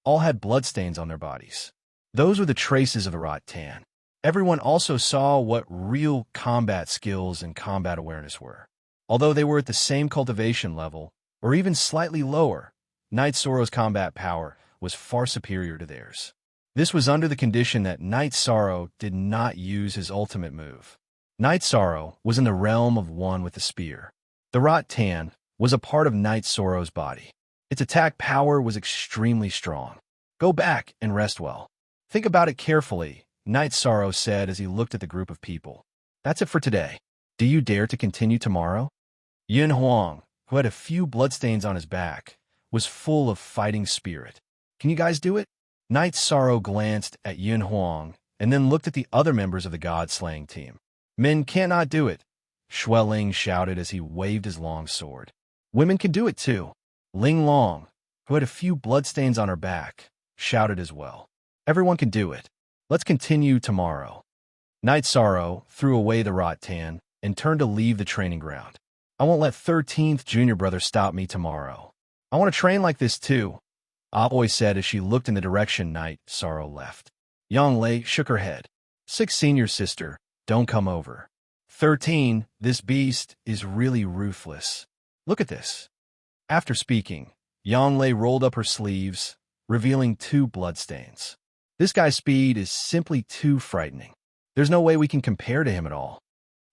all had bloodstains on their bodies. Those were the traces of a rattan. Everyone also saw what real combat skills and combat awareness were. Although they were at the same cultivation level, or even slightly lower, Knight Sorrow's combat power was far superior to theirs. This was under the condition that Knight Sorrow did not use his ultimate move. Knight Sorrow was in the realm of one with the spear. The Rattan was a part of Knight Sorrow's body. Its attack power was extremely strong. Go back and rest well. Think about it carefully, Knight Sorrow said as he looked at the group of people. That's it for today. Do you dare to continue tomorrow? Yin Huang, who had a few bloodstains on his back, was full of fighting spirit. Can you guys do it? Knight Sorrow glanced at Yin Huang and then looked at the other members of the god-slaying team. Men cannot do it, Xueling shouted as he waved his long sword. Women can do it too. Ling Long, who had a few bloodstains on her back, shouted as well. Everyone can do it. Let's continue tomorrow. Knight Sorrow threw away the Rattan and turned to leave the training ground. I won't let 13th junior brother stop me tomorrow. I want to train like this too, Aoi said as she looked in the direction Knight Sorrow left. Yang Lei shook her head. 6th senior sister, don't come over. 13, this beast is really ruthless. Look at this. After speaking, Yang Lei rolled up her sleeves, revealing 2 bloodstains. This guy's speed is simply too frightening. There's no way we can compare to him at all.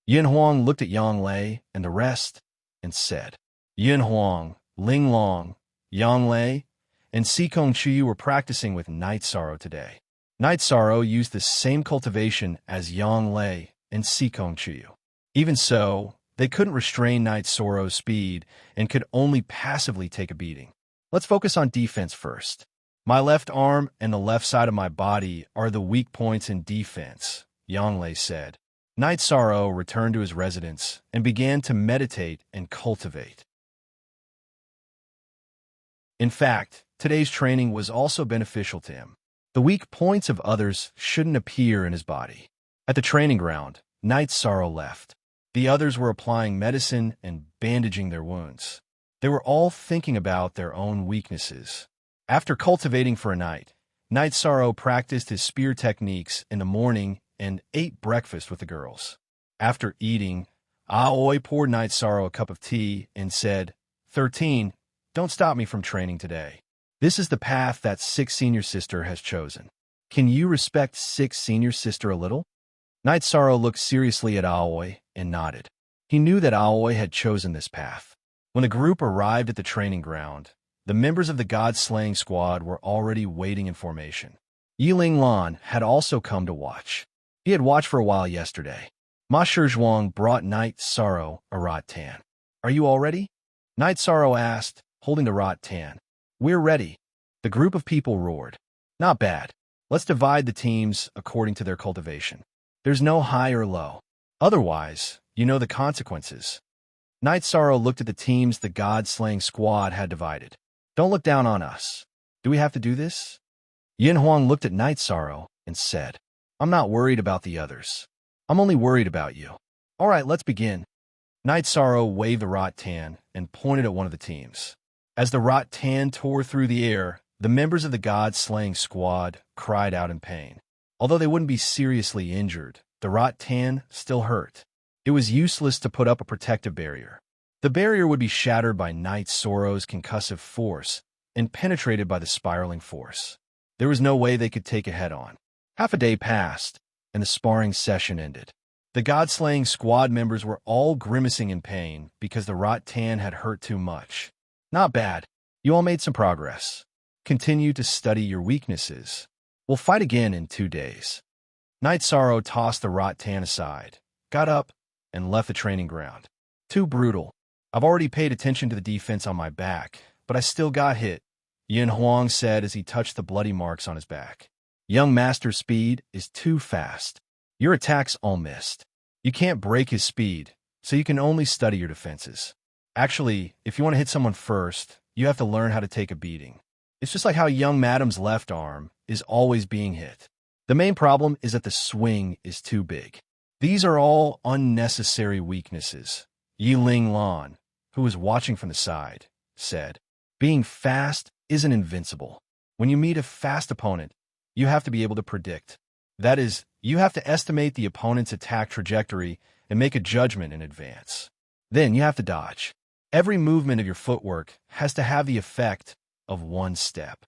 Yin Huang looked at Yang Lei and the rest and said, Yin Huang, Ling Long, Yang Lei, and Sikong Chuyu were practicing with Knight Sorrow today. Knight Sorrow used the same cultivation as Yang Lei and Sikong Chuyu. Even so, they couldn't restrain Knight Sorrow's speed and could only passively take a beating. Let's focus on defense first. My left arm and the left side of my body are the weak points in defense, Yang Lei said. Knight Sorrow returned to his residence and began to meditate and cultivate. In fact, today's training was also beneficial to him. The weak points of others shouldn't appear in his body. At the training ground, Knight Sorrow left. The others were applying medicine and bandaging their wounds. They were all thinking about their own weaknesses. After cultivating for a night, Knight Sorrow practiced his spear techniques in the morning and ate breakfast with the girls. After eating, Aoi poured Knight Sorrow a cup of tea and said, 13, don't stop me from training today. This is the path that 6th senior sister has chosen. Can you respect 6th senior sister a little? Knight Sorrow looked seriously at Aoi and nodded. He knew that Aoi had chosen this path. When the group arrived at the training ground, the members of the god-slaying squad were already waiting in formation. Yiling Lan had also come to watch. He had watched for a while yesterday. Ma Shizhuang brought Knight Sorrow a Rattan. Are you all ready? Knight Sorrow asked, holding the Rattan. We're ready. The group of people roared. Not bad. Let's divide the teams according to their cultivation. There's no high or low. Otherwise, you know the consequences. Knight Sorrow looked at the teams the god-slaying squad had divided. Don't look down on us. Do we have to do this? Yin Huang looked at Knight Sorrow and said, I'm not worried about the others. I'm only worried about you. All right, let's begin. Knight Sorrow waved the Rattan and pointed at one of the teams. As the Rattan tore through the air, the members of the god-slaying squad cried out in pain. Although they wouldn't be seriously injured, the Rattan still hurt. It was useless to put up a protective barrier. The barrier would be shattered by Knight Sorrow's concussive force and penetrated by the spiraling force. There was no way they could take it head-on. Half a day passed, and the sparring session ended. The god-slaying squad members were all grimacing in pain because the Rattan had hurt too much. Not bad. You all made some progress. Continue to study your weaknesses. We'll fight again in 2 days. Knight Sorrow tossed the Rattan aside, got up, and left the training ground. Too brutal. I've already paid attention to the defense on my back, but I still got hit, Yin Huang said as he touched the bloody marks on his back. Young Master's speed is too fast. Your attacks all missed. You can't break his speed, so you can only study your defenses. Actually, if you want to hit someone first, you have to learn how to take a beating. It's just like how young Madam's left arm is always being hit. The main problem is that the swing is too big. These are all unnecessary weaknesses. Yiling Lan, who was watching from the side, said, being fast isn't invincible. When you meet a fast opponent, you have to be able to predict. That is, you have to estimate the opponent's attack trajectory and make a judgment in advance. Then you have to dodge. Every movement of your footwork has to have the effect of one step.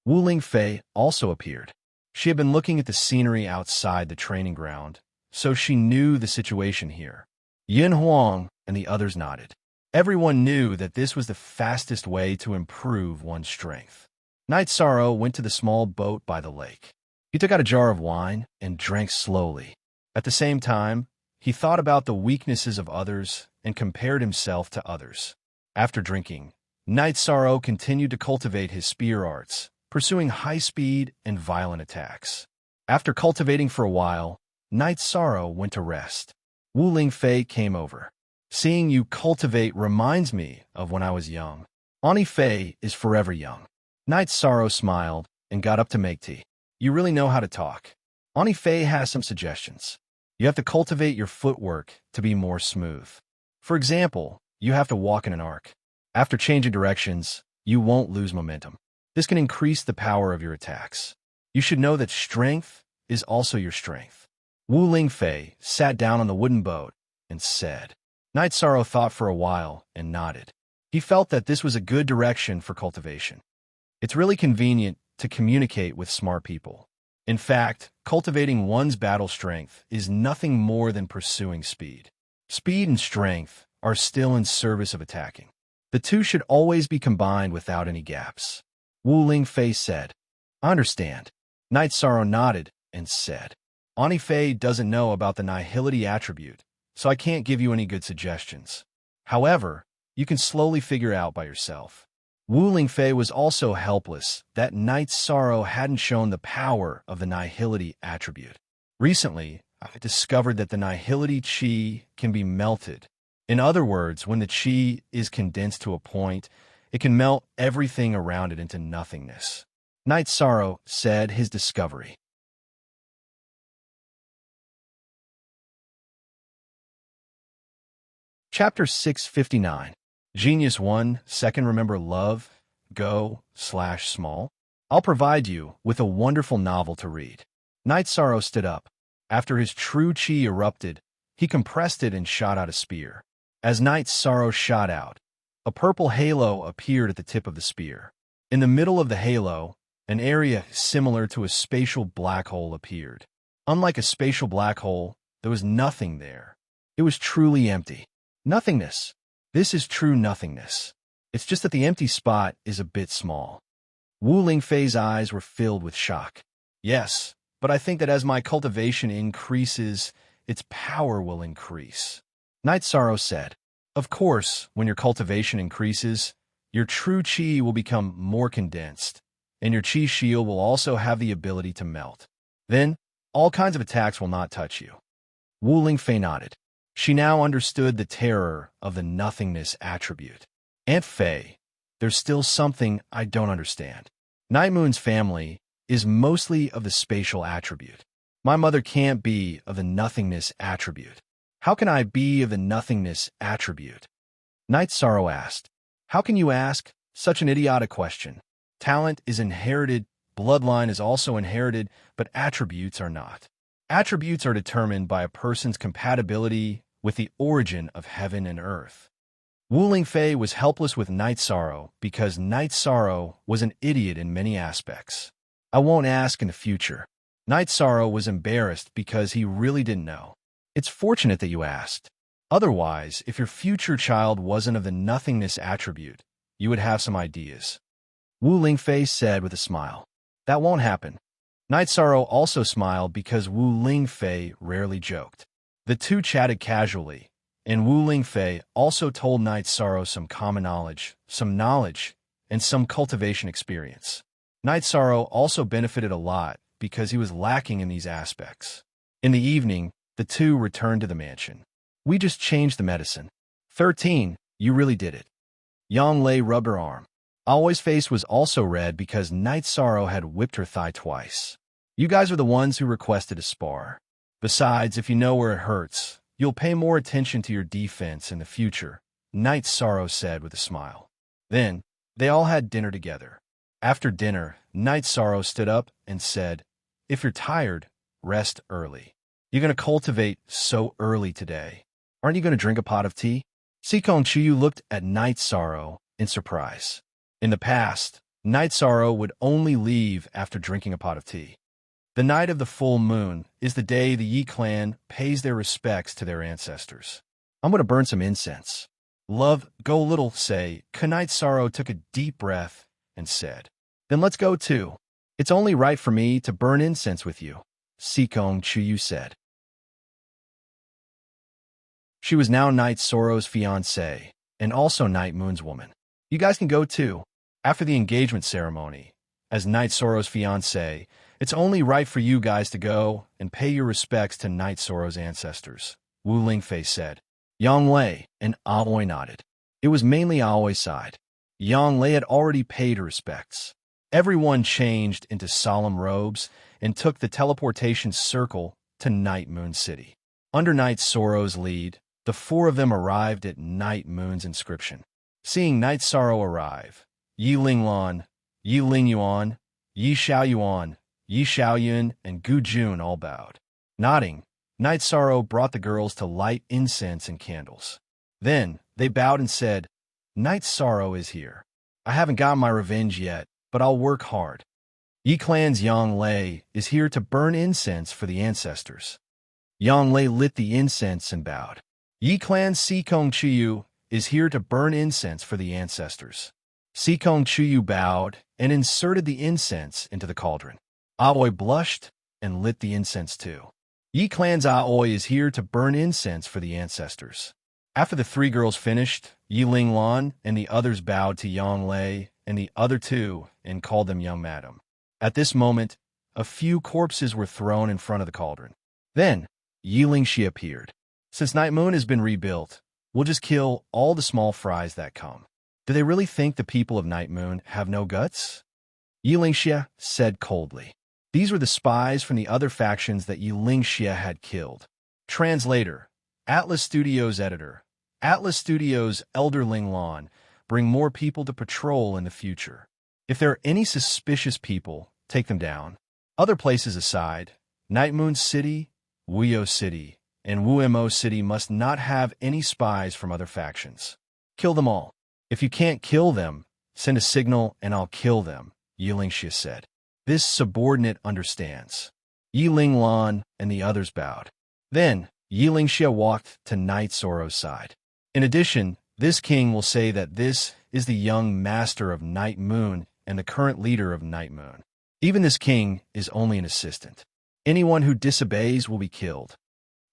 Wu Lingfei also appeared. She had been looking at the scenery outside the training ground, so she knew the situation here. Yin Huang and the others nodded. Everyone knew that this was the fastest way to improve one's strength. Night Sorrow went to the small boat by the lake. He took out a jar of wine and drank slowly. At the same time, he thought about the weaknesses of others and compared himself to others. After drinking, Night Sorrow continued to cultivate his spear arts, pursuing high speed and violent attacks. After cultivating for a while, Night Sorrow went to rest. Wu Lingfei came over. Seeing you cultivate reminds me of when I was young. Ani Fei is forever young. Night Sorrow smiled and got up to make tea. You really know how to talk. Ani Fei has some suggestions. You have to cultivate your footwork to be more smooth. For example, you have to walk in an arc. After changing directions, you won't lose momentum. This can increase the power of your attacks. You should know that strength is also your strength. Wu Lingfei sat down on the wooden boat and said. Night Sorrow thought for a while and nodded. He felt that this was a good direction for cultivation. It's really convenient to communicate with smart people. In fact, cultivating one's battle strength is nothing more than pursuing speed. Speed and strength are still in service of attacking. The two should always be combined without any gaps. Wu Lingfei said, I understand. Night Sorrow nodded and said, Ani Fei doesn't know about the nihility attribute, so I can't give you any good suggestions. However, you can slowly figure out by yourself. Wu Lingfei was also helpless that Night Sorrow hadn't shown the power of the nihility attribute. Recently, I discovered that the nihility chi can be melted. In other words, when the chi is condensed to a point, it can melt everything around it into nothingness. Night Sorrow said his discovery. Chapter 659. Genius 1, Second Remember Love, Go/Small. I'll provide you with a wonderful novel to read. Night Sorrow stood up. After his true chi erupted, he compressed it and shot out a spear. As Night Sorrow shot out, a purple halo appeared at the tip of the spear. In the middle of the halo, an area similar to a spatial black hole appeared. Unlike a spatial black hole, there was nothing there. It was truly empty. Nothingness. This is true nothingness. It's just that the empty spot is a bit small. Wu Lingfei's eyes were filled with shock. Yes, but I think that as my cultivation increases, its power will increase. Night Sorrow said, Of course, when your cultivation increases, your true chi will become more condensed, and your chi shield will also have the ability to melt. Then, all kinds of attacks will not touch you. Wu Lingfei nodded. She now understood the terror of the nothingness attribute. Aunt Fei, there's still something I don't understand. Night Moon's family is mostly of the spatial attribute. My mother can't be of the nothingness attribute. How can I be of the nothingness attribute? Night Sorrow asked. How can you ask such an idiotic question? Talent is inherited, bloodline is also inherited, but attributes are not. Attributes are determined by a person's compatibility with the origin of heaven and earth. Wu Lingfei was helpless with Night Sorrow because Night Sorrow was an idiot in many aspects. I won't ask in the future. Night Sorrow was embarrassed because he really didn't know. It's fortunate that you asked. Otherwise, if your future child wasn't of the nothingness attribute, you would have some ideas. Wu Lingfei said with a smile. That won't happen. Night Sorrow also smiled because Wu Lingfei rarely joked. The two chatted casually, and Wu Lingfei also told Night Sorrow some common knowledge, and some cultivation experience. Night Sorrow also benefited a lot because he was lacking in these aspects. In the evening, the two returned to the mansion. We just changed the medicine. 13, you really did it. Yang Lei rubbed her arm. Always face was also red because Night Sorrow had whipped her thigh twice. You guys are the ones who requested a spar. Besides, if you know where it hurts, you'll pay more attention to your defense in the future, Night Sorrow said with a smile. Then, they all had dinner together. After dinner, Night Sorrow stood up and said, If you're tired, rest early. You're going to cultivate so early today. Aren't you going to drink a pot of tea? Sikong Chuyu looked at Night Sorrow in surprise. In the past, Night Sorrow would only leave after drinking a pot of tea. The night of the full moon is the day the Yi clan pays their respects to their ancestors. I'm going to burn some incense. Love, go little, say. Night Sorrow took a deep breath and said, Then let's go too. It's only right for me to burn incense with you, Sikong Chuyu said. She was now Night Sorrow's fiancée and also Night Moon's woman. You guys can go too. After the engagement ceremony, as Night Sorrow's fiancée, it's only right for you guys to go and pay your respects to Night Sorrow's ancestors, Wu Lingfei said. Yang Lei and Aoi nodded. It was mainly Aoi's side. Yang Lei had already paid her respects. Everyone changed into solemn robes and took the teleportation circle to Night Moon City. Under Night Sorrow's lead, the four of them arrived at Night Moon's inscription. Seeing Night Sorrow arrive, Yi Linglan, Yi Lingyuan, Yi Xiaoyuan, Yi Xiaoyun, and Gu Jun all bowed. Nodding, Night Sorrow brought the girls to light incense and candles. Then they bowed and said, Night Sorrow is here. I haven't gotten my revenge yet, but I'll work hard. Yi Clan's Yang Lei is here to burn incense for the ancestors. Yang Lei lit the incense and bowed. Yi Clan's Sikong Chuyu is here to burn incense for the ancestors. Sikong Chuyu bowed and inserted the incense into the cauldron. Aoi blushed and lit the incense too. Yi Clan's Aoi is here to burn incense for the ancestors. After the three girls finished, Yi Linglan and the others bowed to Yang Lei and the other two and called them young madam. At this moment, a few corpses were thrown in front of the cauldron. Then, Yi Lingxi appeared. Since Night Moon has been rebuilt, we'll just kill all the small fries that come. Do they really think the people of Night Moon have no guts? Yi Lingxia said coldly. These were the spies from the other factions that Yi Lingxia had killed. Translator, Atlas Studios editor, Atlas Studios Elder Linglan, bring more people to patrol in the future. If there are any suspicious people, take them down. Other places aside, Night Moon City, Wuyo City, and Wumo City must not have any spies from other factions. Kill them all. If you can't kill them, send a signal and I'll kill them, Yi Lingxia said. This subordinate understands. Yi Linglan and the others bowed. Then, Yi Lingxia walked to Night Sorrow's side. In addition, this king will say that this is the young master of Night Moon and the current leader of Night Moon. Even this king is only an assistant. Anyone who disobeys will be killed.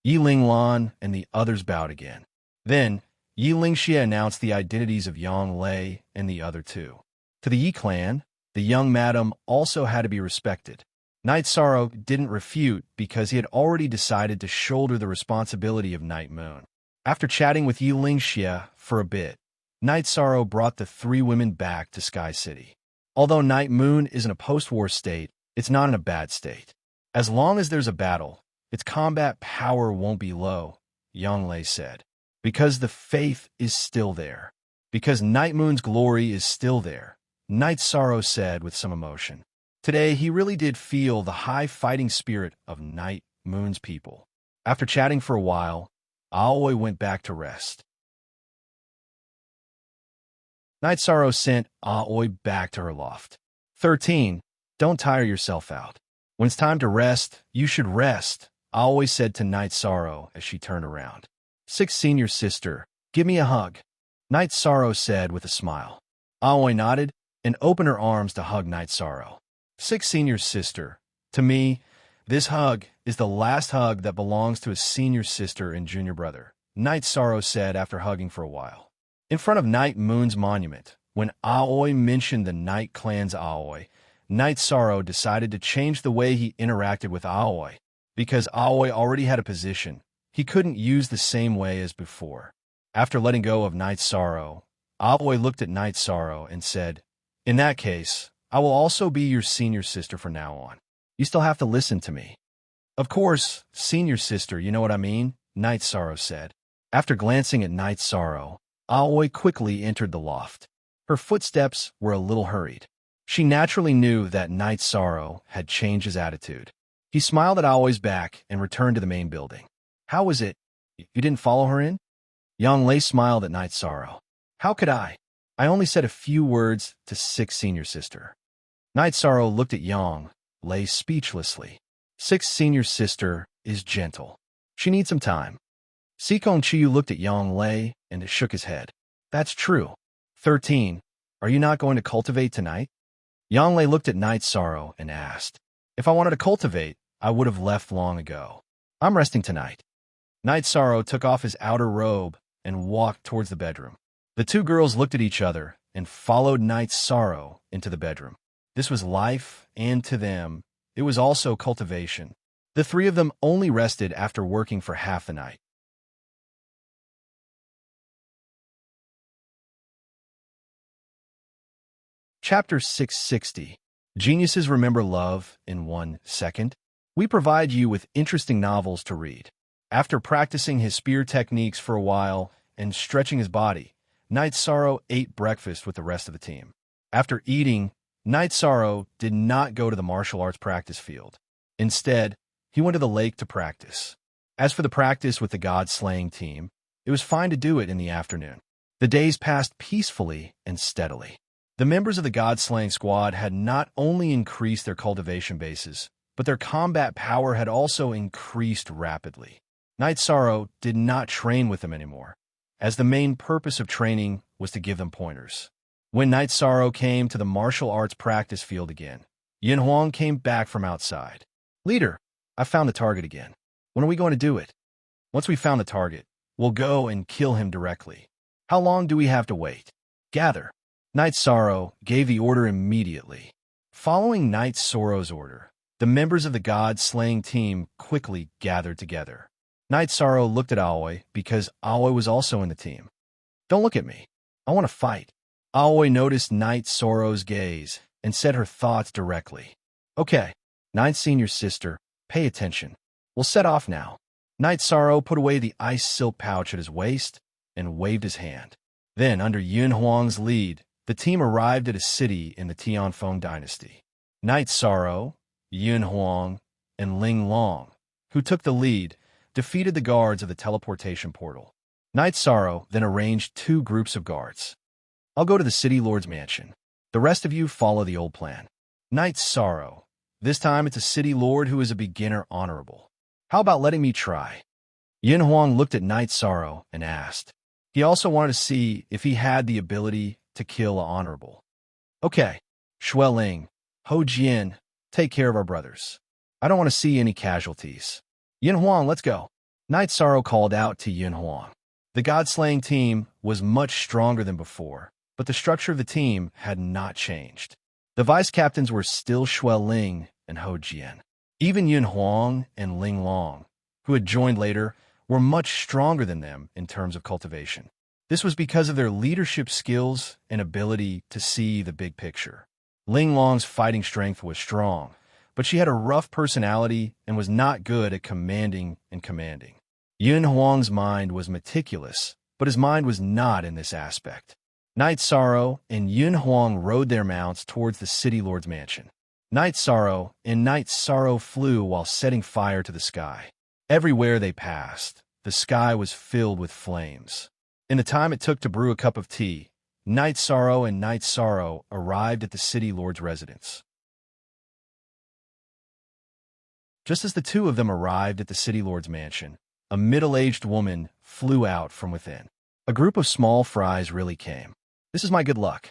Yi Linglan and the others bowed again. Then, Yi Lingxia announced the identities of Yang Lei and the other two. To the Yi clan, the young madam also had to be respected. Night Sorrow didn't refute because he had already decided to shoulder the responsibility of Night Moon. After chatting with Yi Lingxia for a bit, Night Sorrow brought the three women back to Sky City. Although Night Moon is in a post-war state, it's not in a bad state. As long as there's a battle, its combat power won't be low, Yang Lei said. Because the faith is still there. Because Night Moon's glory is still there, Night Sorrow said with some emotion. Today, he really did feel the high fighting spirit of Night Moon's people. After chatting for a while, Aoi went back to rest. Night Sorrow sent Aoi back to her loft. 13. Don't tire yourself out. When it's time to rest, you should rest, Aoi said to Night Sorrow as she turned around. 6. Senior sister, give me a hug, Night Sorrow said with a smile. Aoi nodded and opened her arms to hug Night Sorrow. 6. Senior sister, to me, this hug is the last hug that belongs to a senior sister and junior brother, Night Sorrow said after hugging for a while. In front of Night Moon's monument, when Aoi mentioned the Night Clan's Aoi, Night Sorrow decided to change the way he interacted with Aoi. Because Aoi already had a position, he couldn't use the same way as before. After letting go of Night Sorrow, Aoi looked at Night Sorrow and said, In that case, I will also be your senior sister from now on. You still have to listen to me. Of course, senior sister, you know what I mean, Night Sorrow said. After glancing at Night Sorrow, Aoi quickly entered the loft. Her footsteps were a little hurried. She naturally knew that Night Sorrow had changed his attitude. He smiled at Aoi's back and returned to the main building. How was it? You didn't follow her in? Yang Lei smiled at Night Sorrow. How could I? I only said a few words to Sixth Senior Sister. Night Sorrow looked at Yang Lei speechlessly. Sixth Senior Sister is gentle. She needs some time. Sikong Chiu looked at Yang Lei and shook his head. That's true. 13. Are you not going to cultivate tonight? Yang Lei looked at Night Sorrow and asked. If I wanted to cultivate, I would have left long ago. I'm resting tonight. Night Sorrow took off his outer robe and walked towards the bedroom. The two girls looked at each other and followed Night Sorrow into the bedroom. This was life, and to them, it was also cultivation. The three of them only rested after working for half the night. Chapter 660. Geniuses Remember Love in 1 Second. We provide you with interesting novels to read. After practicing his spear techniques for a while and stretching his body, Night Sorrow ate breakfast with the rest of the team. After eating, Night Sorrow did not go to the martial arts practice field. Instead, he went to the lake to practice. As for the practice with the god-slaying team, it was fine to do it in the afternoon. The days passed peacefully and steadily. The members of the god-slaying squad had not only increased their cultivation bases, but their combat power had also increased rapidly. Night Sorrow did not train with them anymore, as the main purpose of training was to give them pointers. When Night Sorrow came to the martial arts practice field again, Yin Huang came back from outside. Leader, I found the target again. When are we going to do it? Once we found the target, we'll go and kill him directly. How long do we have to wait? Gather. Night Sorrow gave the order immediately. Following Night Sorrow's order, the members of the god-slaying team quickly gathered together. Night Sorrow looked at Aoi because Aoi was also in the team. Don't look at me. I want to fight. Aoi noticed Night Sorrow's gaze and said her thoughts directly. Okay, Night Senior Sister, pay attention. We'll set off now. Night Sorrow put away the ice silk pouch at his waist and waved his hand. Then, under Yun Huang's lead, the team arrived at a city in the Tianfeng dynasty. Night Sorrow, Yun Huang, and Ling Long, who took the lead, defeated the guards of the teleportation portal. Night Sorrow then arranged two groups of guards. I'll go to the city lord's mansion. The rest of you follow the old plan. Night Sorrow. This time it's a city lord who is a beginner honorable. How about letting me try? Yin Huang looked at Night Sorrow and asked. He also wanted to see if he had the ability to kill a honorable. Okay, Shui Ling, Ho Jian, take care of our brothers. I don't want to see any casualties. Yin Huang, let's go. Night Sorrow called out to Yin Huang. The god-slaying team was much stronger than before, but the structure of the team had not changed. The vice-captains were still Shui Ling and Ho Jian. Even Yin Huang and Ling Long, who had joined later, were much stronger than them in terms of cultivation. This was because of their leadership skills and ability to see the big picture. Ling Long's fighting strength was strong, but she had a rough personality and was not good at commanding and commanding. Yun Huang's mind was meticulous, but his mind was not in this aspect. Night Sorrow and Yun Huang rode their mounts towards the city lord's mansion. Night Sorrow and Night Sorrow flew while setting fire to the sky. Everywhere they passed, the sky was filled with flames. In the time it took to brew a cup of tea, Night Sorrow and Night Sorrow arrived at the city lord's residence. Just as the two of them arrived at the city lord's mansion, a middle-aged woman flew out from within. A group of small fries really came. This is my good luck.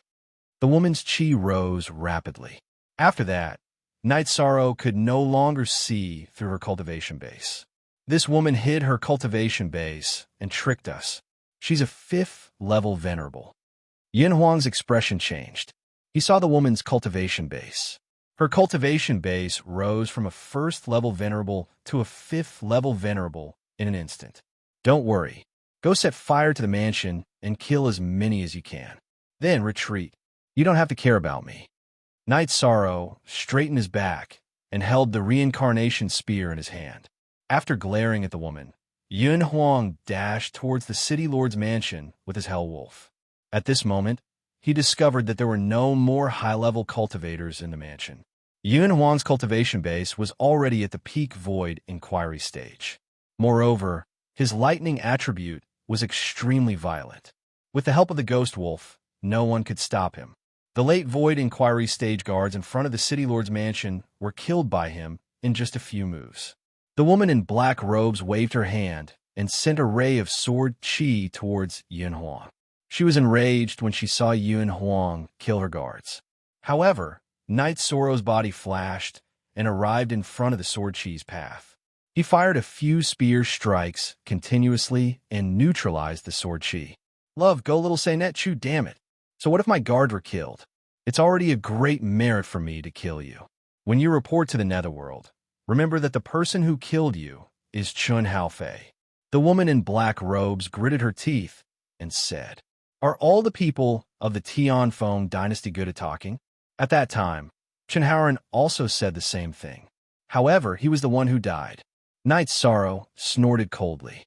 The woman's chi rose rapidly. After that, Night Sorrow could no longer see through her cultivation base. This woman hid her cultivation base and tricked us. She's a 5th-level venerable. Yin Huang's expression changed. He saw the woman's cultivation base. Her cultivation base rose from a 1st-level venerable to a 5th-level venerable in an instant. Don't worry. Go set fire to the mansion and kill as many as you can. Then retreat. You don't have to care about me. Night Sorrow straightened his back and held the reincarnation spear in his hand. After glaring at the woman, Yun Huang dashed towards the city lord's mansion with his Hell Wolf. At this moment, he discovered that there were no more high-level cultivators in the mansion. Yun Huang's cultivation base was already at the peak void inquiry stage. Moreover, His lightning attribute was extremely violent. With the help of the ghost wolf, no one could stop him. The late Void Inquiry stage guards in front of the City Lord's mansion were killed by him in just a few moves. The woman in black robes waved her hand and sent a ray of sword chi towards Yun Huang. She was enraged when she saw Yun Huang kill her guards. However, Knight Sorrow's body flashed and arrived in front of the sword chi's path. He fired a few spear strikes continuously and neutralized the sword chi. Love, go little say net chew, damn it. So what if my guard were killed? It's already a great merit for me to kill you. When you report to the Netherworld, remember that the person who killed you is Chun Haofei. The woman in black robes gritted her teeth and said, "Are all the people of the Tianfeng dynasty good at talking?" At that time, Chen Haoran also said the same thing. However, he was the one who died. Knight Sorrow snorted coldly.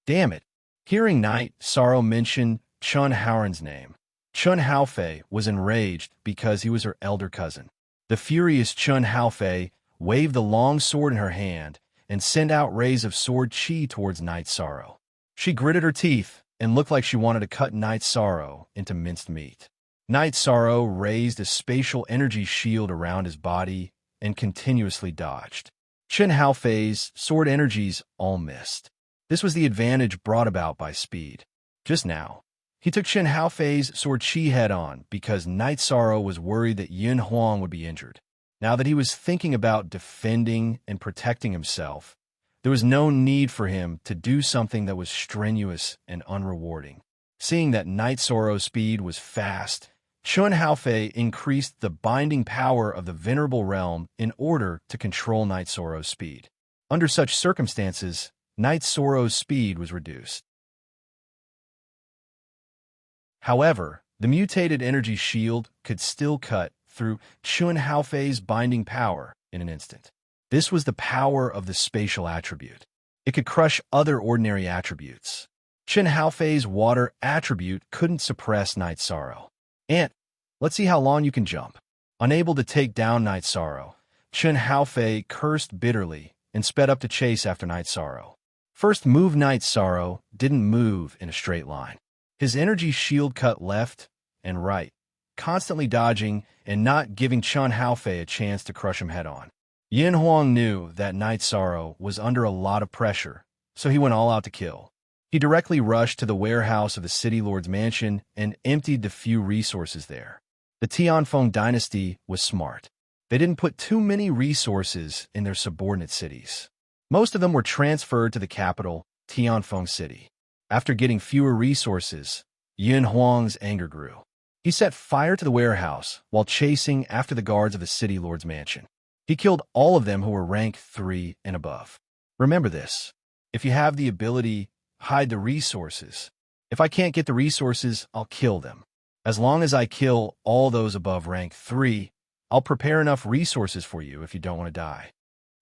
Damn it. Hearing Knight Sorrow mention Chun Haoran's name, Chun Haofei was enraged because he was her elder cousin. The furious Chun Haofei waved the long sword in her hand and sent out rays of sword chi towards Knight Sorrow. She gritted her teeth and looked like she wanted to cut Knight Sorrow into minced meat. Knight Sorrow raised a spatial energy shield around his body and continuously dodged. Chen Haofei's sword energies all missed. This was the advantage brought about by speed. Just now, he took Chen Haofei's sword chi head-on because Knight Sorrow was worried that Yun Huang would be injured. Now that he was thinking about defending and protecting himself, there was no need for him to do something that was strenuous and unrewarding. Seeing that Knight Sorrow's speed was fast, Chun Haofei increased the binding power of the Venerable Realm in order to control Knight Sorrow's speed. Under such circumstances, Knight Sorrow's speed was reduced. However, the mutated energy shield could still cut through Chun Haofei's binding power in an instant. This was the power of the spatial attribute. It could crush other ordinary attributes. Chen Haofei's water attribute couldn't suppress Knight Sorrow. And let's see how long you can jump. Unable to take down Knight Sorrow, Chen Haofei cursed bitterly and sped up to chase after Knight Sorrow. First move Knight Sorrow didn't move in a straight line. His energy shield cut left and right, constantly dodging and not giving Chun Haofei a chance to crush him head-on. Yin Huang knew that Knight Sorrow was under a lot of pressure, so he went all out to kill. He directly rushed to the warehouse of the City Lord's mansion and emptied the few resources there. The Tianfeng dynasty was smart. They didn't put too many resources in their subordinate cities. Most of them were transferred to the capital, Tianfeng City. After getting fewer resources, Yin Huang's anger grew. He set fire to the warehouse while chasing after the guards of the City Lord's mansion. He killed all of them who were rank 3 and above. Remember this. If you have the ability, hide the resources. If I can't get the resources, I'll kill them. As long as I kill all those above rank 3, I'll prepare enough resources for you if you don't want to die.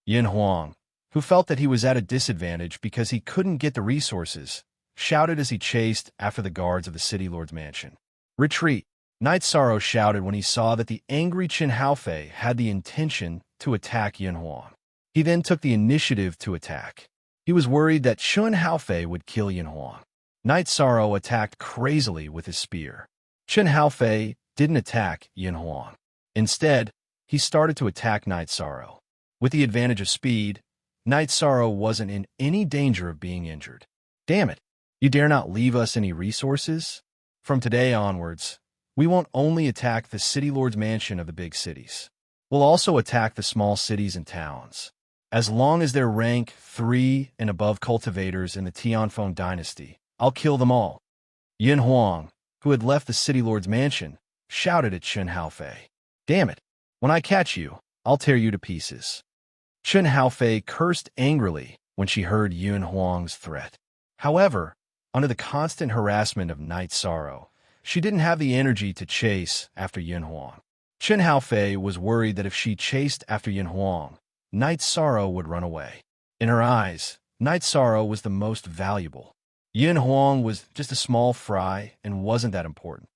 Yin Huang, who felt that he was at a disadvantage because he couldn't get the resources, shouted as he chased after the guards of the City Lord's mansion. Retreat! Knight Sorrow shouted when he saw that the angry Chen Haofei had the intention to attack Yin Huang. He then took the initiative to attack. He was worried that Chun Haofei would kill Yin Huang. Knight Sorrow attacked crazily with his spear. Chen Haofei didn't attack Yin Huang. Instead, he started to attack Knight Sorrow. With the advantage of speed, Knight Sorrow wasn't in any danger of being injured. Damn it! You dare not leave us any resources? From today onwards, we won't only attack the City Lord's mansion of the big cities. We'll also attack the small cities and towns. As long as they're rank 3 and above cultivators in the Tianfeng dynasty, I'll kill them all. Yin Huang, who had left the City Lord's mansion, shouted at Chen Haofei. Damn it! When I catch you, I'll tear you to pieces. Chen Haofei cursed angrily when she heard Yin Huang's threat. However, under the constant harassment of Knight Sorrow, she didn't have the energy to chase after Yin Huang. Chen Haofei was worried that if she chased after Yin Huang, Knight Sorrow would run away. In her eyes, Knight Sorrow was the most valuable. Yin Huang was just a small fry and wasn't that important.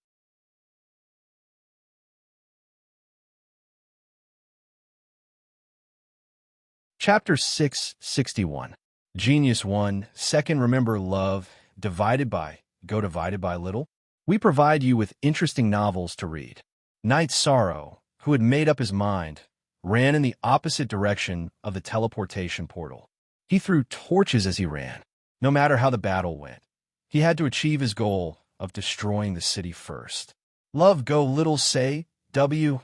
Chapter 661. Genius 1. Second, remember love, divided by little. We provide you with interesting novels to read. Night Sorrow, who had made up his mind, ran in the opposite direction of the teleportation portal. He threw torches as he ran. No matter how the battle went, he had to achieve his goal of destroying the city first. Love Go Little Say, W.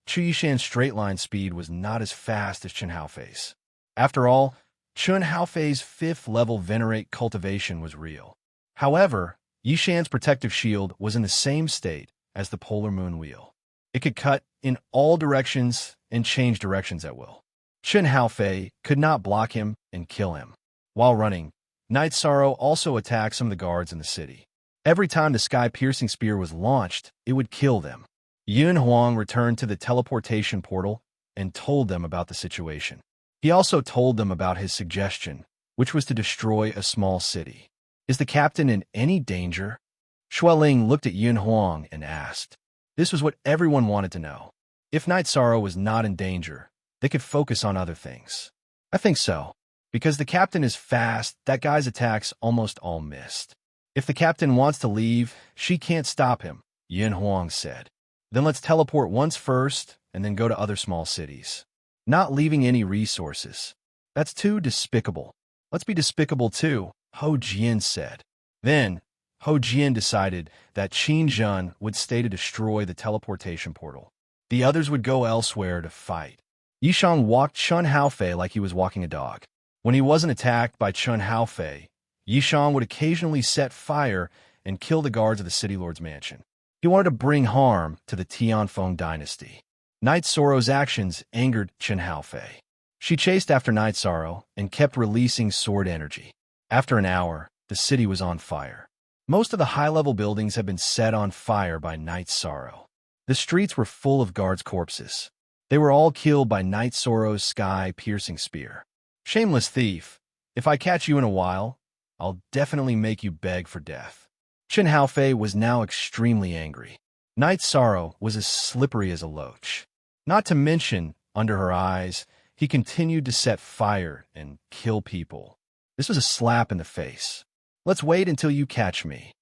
Chu Yishan's straight-line speed was not as fast as Chen Haofei's. After all, Chen Haofei's 5th level Venerate cultivation was real. However, Yishan's protective shield was in the same state as the polar moon wheel. It could cut in all directions and change directions at will. Chen Haofei could not block him and kill him. While running, Night Sorrow also attacked some of the guards in the city. Every time the sky-piercing spear was launched, it would kill them. Yun Huang returned to the teleportation portal and told them about the situation. He also told them about his suggestion, which was to destroy a small city. Is the captain in any danger? Xueling looked at Yun Huang and asked. This was what everyone wanted to know. If Night Sorrow was not in danger, they could focus on other things. I think so. Because the captain is fast, that guy's attacks almost all missed. If the captain wants to leave, she can't stop him, Yun Huang said. Then let's teleport once first, and then go to other small cities. Not leaving any resources. That's too despicable. Let's be despicable too, Ho Jian said. Then, Ho Jian decided that Qin Zhen would stay to destroy the teleportation portal. The others would go elsewhere to fight. Yishan walked Chen Haofei like he was walking a dog. When he wasn't attacked by Chen Haofei, Yishan would occasionally set fire and kill the guards of the City Lord's mansion. He wanted to bring harm to the Tianfeng dynasty. Night Sorrow's actions angered Chen Haofei. She chased after Night Sorrow and kept releasing sword energy. After an hour, the city was on fire. Most of the high-level buildings had been set on fire by Night Sorrow. The streets were full of guards' corpses. They were all killed by Night Sorrow's sky-piercing spear. Shameless thief, if I catch you in a while, I'll definitely make you beg for death. Chen Haofei was now extremely angry. Night Sorrow was as slippery as a loach. Not to mention, under her eyes, he continued to set fire and kill people. This was a slap in the face. Let's wait until you catch me.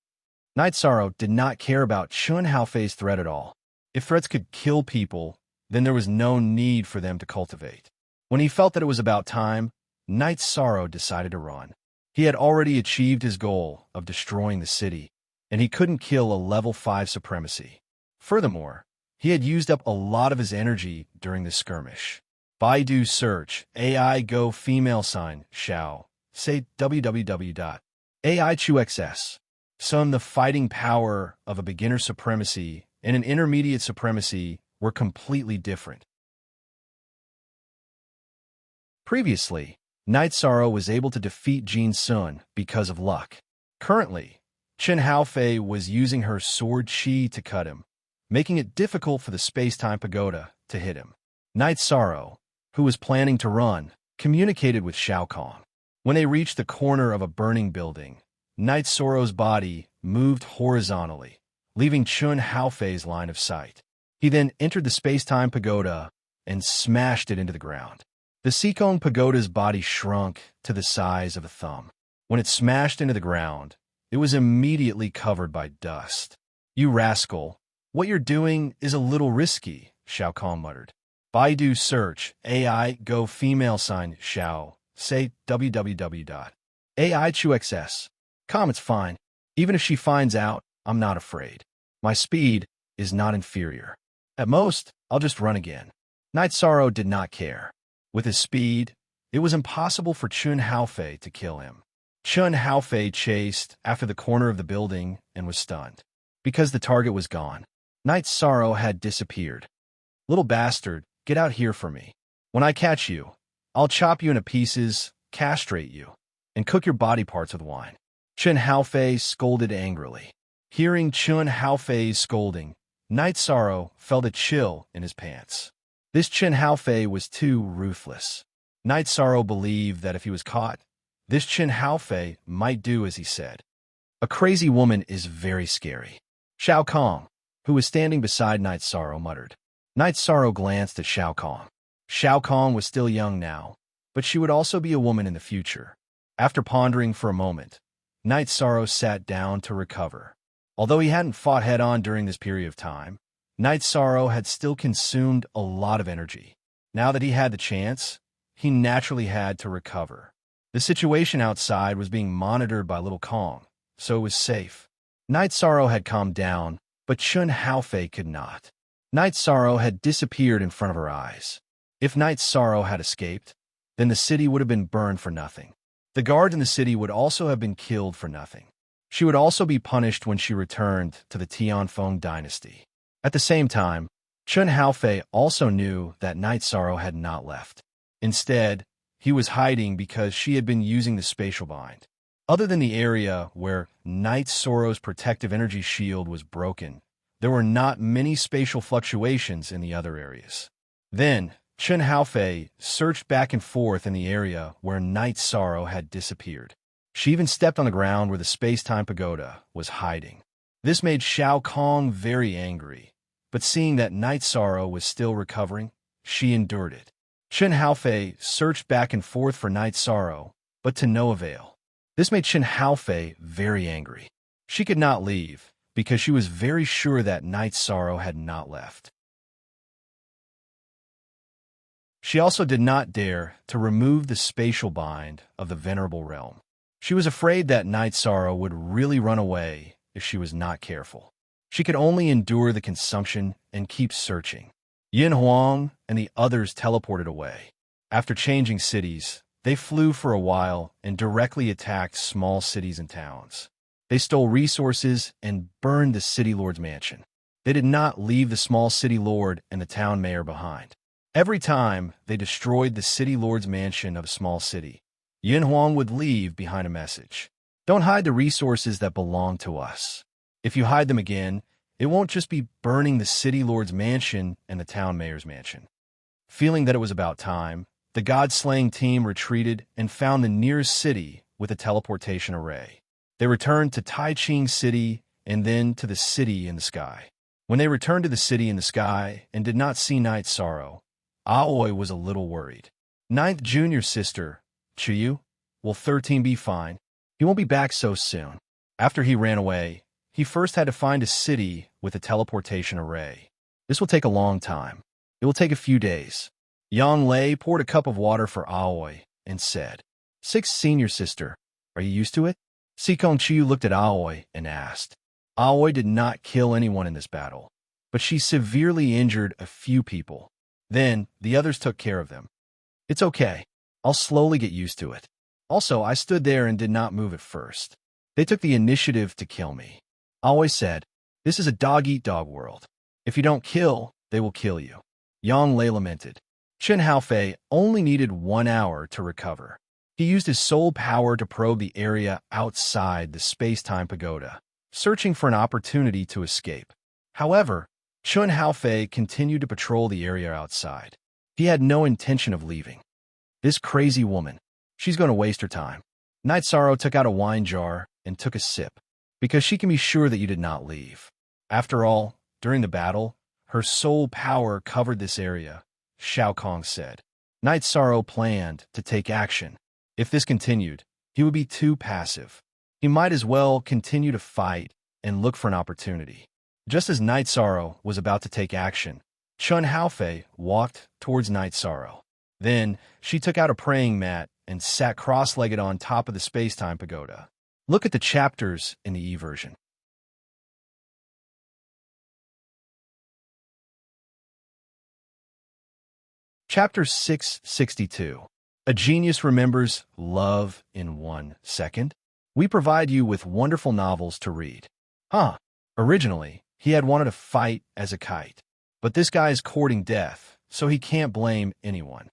Night Sorrow did not care about Chen Haofei's threat at all. If threats could kill people, then there was no need for them to cultivate. When he felt that it was about time, Night Sorrow decided to run. He had already achieved his goal of destroying the city, and he couldn't kill a level 5 supremacy. Furthermore, he had used up a lot of his energy during the skirmish. Baidu search, AI go female sign, Xiao, say www.aichuxs. Some the fighting power of a beginner supremacy and an intermediate supremacy were completely different. Previously, Night Sorrow was able to defeat Jin Sun because of luck. Currently, Chen Haofei was using her sword chi to cut him, making it difficult for the space-time pagoda to hit him. Night Sorrow, who was planning to run, communicated with Shao Kong. When they reached the corner of a burning building, Night Sorrow's body moved horizontally, leaving Chen Haofei's line of sight. He then entered the space-time pagoda and smashed it into the ground. The Sikong pagoda's body shrunk to the size of a thumb. When it smashed into the ground, it was immediately covered by dust. You rascal, what you're doing is a little risky, Shao Kong muttered. Baidu search, AI go female sign, Xiao, say www.aichuxs. It's fine. Even if she finds out, I'm not afraid. My speed is not inferior. At most, I'll just run again. Night Sorrow did not care. With his speed, it was impossible for Chen Haofei to kill him. Chen Haofei chased after the corner of the building and was stunned. Because the target was gone, Night Sorrow had disappeared. Little bastard, get out here for me. When I catch you, I'll chop you into pieces, castrate you, and cook your body parts with wine. Chen Haofei scolded angrily. Hearing Chen Haofei's scolding, Night Sorrow felt a chill in his pants. This Chen Haofei was too ruthless. Night Sorrow believed that if he was caught, this Chen Haofei might do as he said. A crazy woman is very scary. Shao Kong, who was standing beside Night Sorrow, muttered. Night Sorrow glanced at Shao Kong. Shao Kong was still young now, but she would also be a woman in the future. After pondering for a moment, Night Sorrow sat down to recover. Although he hadn't fought head-on during this period of time, Night Sorrow had still consumed a lot of energy. Now that he had the chance, he naturally had to recover. The situation outside was being monitored by Little Kong, so it was safe. Night Sorrow had calmed down, but Chun Haofei could not. Night Sorrow had disappeared in front of her eyes. If Night Sorrow had escaped, then the city would have been burned for nothing. The guards in the city would also have been killed for nothing. She would also be punished when she returned to the Tianfeng dynasty. At the same time, Chun Haofei also knew that Night Sorrow had not left. Instead, he was hiding because she had been using the spatial bind. Other than the area where Night Sorrow's protective energy shield was broken, there were not many spatial fluctuations in the other areas. Then, Chun Haofei searched back and forth in the area where Night Sorrow had disappeared. She even stepped on the ground where the space-time pagoda was hiding. This made Shao Kong very angry, but seeing that Night Sorrow was still recovering, she endured it. Chun Haofei searched back and forth for Night Sorrow, but to no avail. This made Chun Haofei very angry. She could not leave, because she was very sure that Night Sorrow had not left. She also did not dare to remove the spatial bind of the Venerable Realm. She was afraid that Night Sorrow would really run away if she was not careful. She could only endure the consumption and keep searching. Yin Huang and the others teleported away. After changing cities, they flew for a while and directly attacked small cities and towns. They stole resources and burned the city lord's mansion. They did not leave the small city lord and the town mayor behind. Every time they destroyed the city lord's mansion of a small city, Yin Huang would leave behind a message. Don't hide the resources that belong to us. If you hide them again, it won't just be burning the city lord's mansion and the town mayor's mansion. Feeling that it was about time, the god-slaying team retreated and found the nearest city with a teleportation array. They returned to Taiching City and then to the city in the sky. When they returned to the city in the sky and did not see Night Sorrow, Aoi was a little worried. Ninth junior sister, Chiyu, will 13 be fine? He won't be back so soon. After he ran away, he first had to find a city with a teleportation array. This will take a long time. It will take a few days. Yang Lei poured a cup of water for Aoi and said, "Sixth senior sister, are you used to it?" Sikong Chiyu looked at Aoi and asked. Aoi did not kill anyone in this battle, but she severely injured a few people. Then, the others took care of them. It's okay. I'll slowly get used to it. Also, I stood there and did not move at first. They took the initiative to kill me. Aoi said, "This is a dog-eat-dog world. If you don't kill, they will kill you." Yang Lei lamented. Chun Haofei only needed 1 hour to recover. He used his soul power to probe the area outside the space-time pagoda, searching for an opportunity to escape. However, Chun Haofei continued to patrol the area outside. He had no intention of leaving. This crazy woman, she's going to waste her time. Night Sorrow took out a wine jar and took a sip, because she can be sure that you did not leave. After all, during the battle, her soul power covered this area, Shao Kong said. Night Sorrow planned to take action. If this continued, he would be too passive. He might as well continue to fight and look for an opportunity. Just as Night Sorrow was about to take action, Chun Haofei walked towards Night Sorrow. Then, she took out a praying mat and sat cross-legged on top of the space-time pagoda. Look at the chapters in the e-version. Chapter 662. A Genius Remembers Love in 1 Second. We provide you with wonderful novels to read. Originally, he had wanted to fight as a kite. But this guy is courting death, so he can't blame anyone.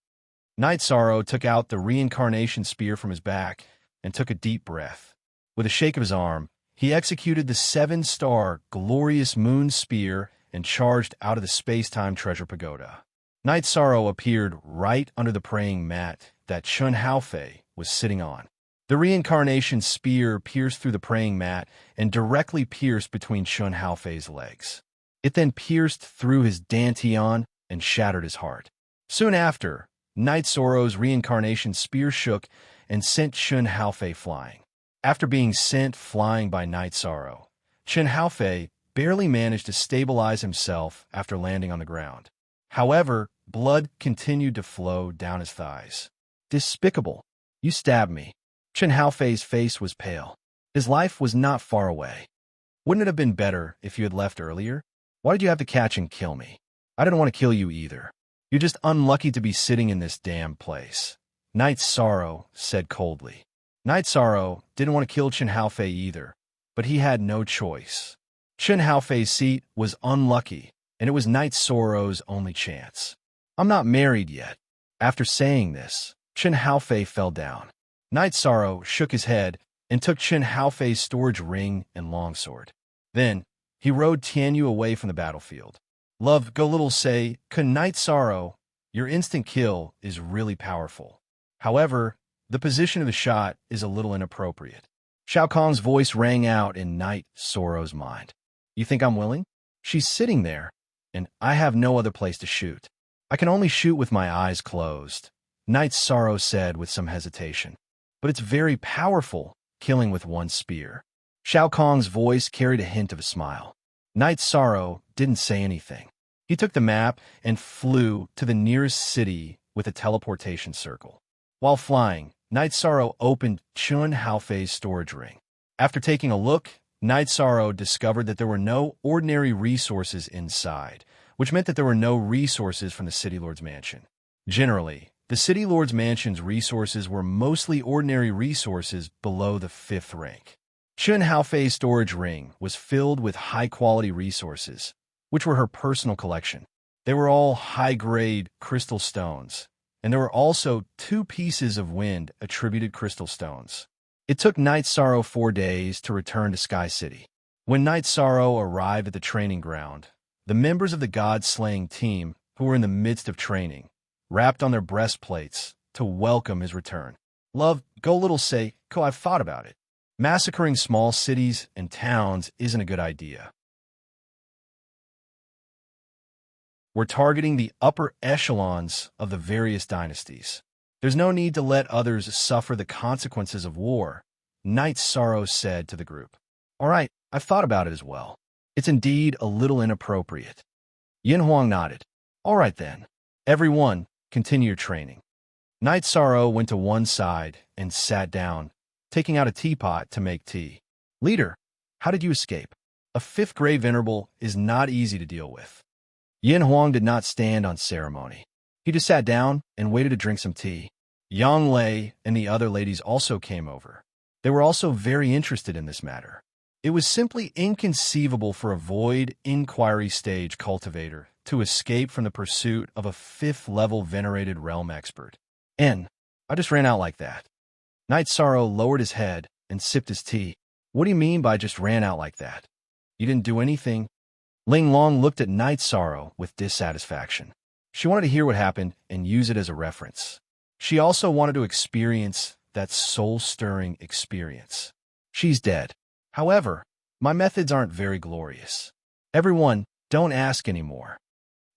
Night Sorrow took out the reincarnation spear from his back and took a deep breath. With a shake of his arm, he executed the 7-star glorious moon spear and charged out of the space-time treasure pagoda. Night Sorrow appeared right under the praying mat that Chun Haofei was sitting on. The reincarnation spear pierced through the praying mat and directly pierced between Chun Haofei's legs. It then pierced through his dantian and shattered his heart. Soon after, Night Sorrow's reincarnation spear shook and sent Chun Haofei flying. After being sent flying by Night Sorrow, Chun Haofei barely managed to stabilize himself after landing on the ground. However, blood continued to flow down his thighs. Despicable. You stabbed me. Chun Haofei's face was pale. His life was not far away. Wouldn't it have been better if you had left earlier? Why did you have to catch and kill me? I didn't want to kill you either. You're just unlucky to be sitting in this damn place. Night Sorrow said coldly. Night Sorrow didn't want to kill Chun Haofei either, but he had no choice. Chun Haofei's seat was unlucky, and it was Night Sorrow's only chance. I'm not married yet. After saying this, Chun Haofei fell down. Night Sorrow shook his head and took Chun Haofei's storage ring and longsword. Then, he rode Tianyu away from the battlefield. Love Go Little say, Night Sorrow, your instant kill is really powerful. However, the position of the shot is a little inappropriate. Shao Kong's voice rang out in Night Sorrow's mind. You think I'm willing? She's sitting there, and I have no other place to shoot. I can only shoot with my eyes closed, Night Sorrow said with some hesitation. But it's very powerful, killing with one spear. Shao Kong's voice carried a hint of a smile. Night Sorrow didn't say anything. He took the map and flew to the nearest city with a teleportation circle. While flying, Night Sorrow opened Chun Haofei's storage ring. After taking a look, Night Sorrow discovered that there were no ordinary resources inside, which meant that there were no resources from the City Lord's mansion. Generally, the City Lord's mansion's resources were mostly ordinary resources below the 5th rank. Chun Haofei's storage ring was filled with high-quality resources, which were her personal collection. They were all high-grade crystal stones, and there were also 2 pieces of wind-attributed crystal stones. It took Night Sorrow 4 days to return to Sky City. When Night Sorrow arrived at the training ground, the members of the God-slaying team, who were in the midst of training, rapped on their breastplates to welcome his return. Love, Go Little say, I've thought about it. Massacring small cities and towns isn't a good idea. We're targeting the upper echelons of the various dynasties. There's no need to let others suffer the consequences of war, Night Sorrow said to the group. All right, I've thought about it as well. It's indeed a little inappropriate. Yin Huang nodded. All right then. Everyone, continue your training. Night Sorrow went to one side and sat down, taking out a teapot to make tea. Leader, how did you escape? A 5th-grade venerable is not easy to deal with. Yin Huang did not stand on ceremony. He just sat down and waited to drink some tea. Yang Lei and the other ladies also came over. They were also very interested in this matter. It was simply inconceivable for a void inquiry stage cultivator to escape from the pursuit of a 5th-level venerated realm expert. I just ran out like that. Night Sorrow lowered his head and sipped his tea. What do you mean by just ran out like that? You didn't do anything? Ling Long looked at Night Sorrow with dissatisfaction. She wanted to hear what happened and use it as a reference. She also wanted to experience that soul-stirring experience. She's dead. However, my methods aren't very glorious. Everyone, don't ask anymore.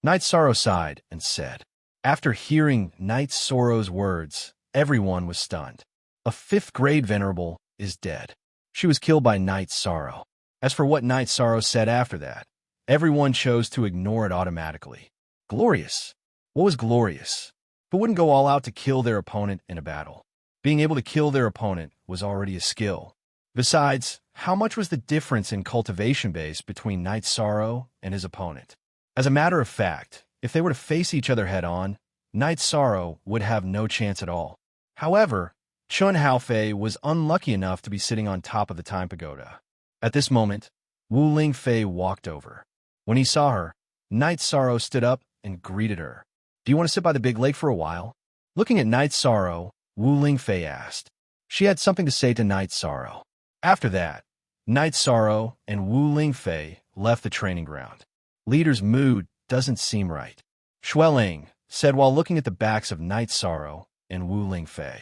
Night Sorrow sighed and said. After hearing Night Sorrow's words, everyone was stunned. A 5th-grade venerable is dead. She was killed by Night Sorrow. As for what Night Sorrow said after that, everyone chose to ignore it automatically. Glorious. What was glorious? Who wouldn't go all out to kill their opponent in a battle? Being able to kill their opponent was already a skill. Besides, how much was the difference in cultivation base between Night Sorrow and his opponent? As a matter of fact, if they were to face each other head-on, Night Sorrow would have no chance at all. However, Chun Haofei was unlucky enough to be sitting on top of the time pagoda. At this moment, Wu Lingfei walked over. When he saw her, Night Sorrow stood up and greeted her. Do you want to sit by the big lake for a while? Looking at Night Sorrow, Wu Lingfei asked. She had something to say to Night Sorrow. After that, Night Sorrow and Wu Lingfei left the training ground. Leader's mood doesn't seem right, Xueling said while looking at the backs of Night Sorrow and Wu Lingfei.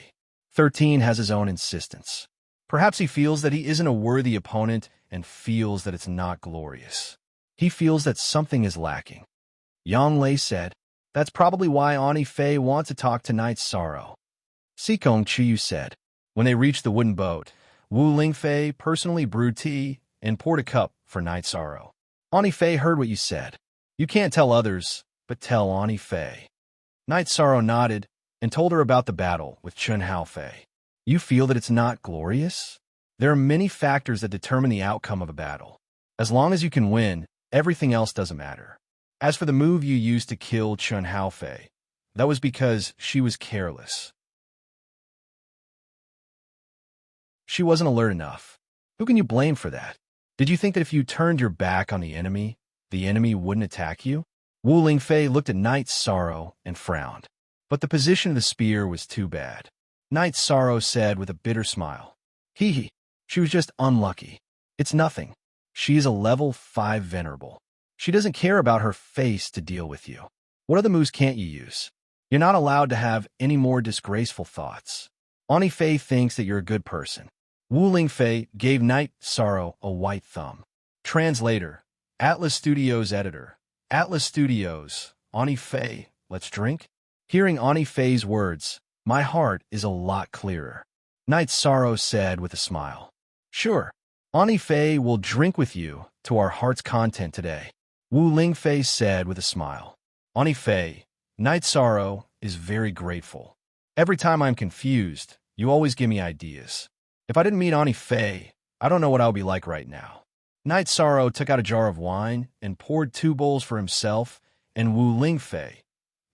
13 has his own insistence. Perhaps he feels that he isn't a worthy opponent and feels that it's not glorious. He feels that something is lacking. Yang Lei said, that's probably why Ani Fei wants to talk to Night Sorrow. Sikong Chiyu said. When they reached the wooden boat, Wu Lingfei personally brewed tea and poured a cup for Night Sorrow. Ani Fei heard what you said. You can't tell others, but tell Ani Fei. Night Sorrow nodded and told her about the battle with Chun Haofei. You feel that it's not glorious? There are many factors that determine the outcome of a battle. As long as you can win, everything else doesn't matter. As for the move you used to kill Chun Haofei, that was because she was careless. She wasn't alert enough. Who can you blame for that? Did you think that if you turned your back on the enemy wouldn't attack you? Wu Lingfei looked at Night Sorrow and frowned. But the position of the spear was too bad. Night Sorrow said with a bitter smile. Hee hee, she was just unlucky. It's nothing. She is a level 5 venerable. She doesn't care about her face to deal with you. What other moves can't you use? You're not allowed to have any more disgraceful thoughts. Ani Fei thinks that you're a good person. Wu Lingfei gave Night Sorrow a white thumb. Translator, Atlas Studios editor. Atlas Studios, Ani Fei, let's drink? Hearing Ani Fei's words, my heart is a lot clearer. Night Sorrow said with a smile. Sure, Ani Fei will drink with you to our heart's content today. Wu Lingfei said with a smile. Ani Fei, Night Sorrow is very grateful. Every time I'm confused, you always give me ideas. If I didn't meet Ani Fei, I don't know what I would be like right now. Night Sorrow took out a jar of wine and poured 2 bowls for himself and Wu Lingfei,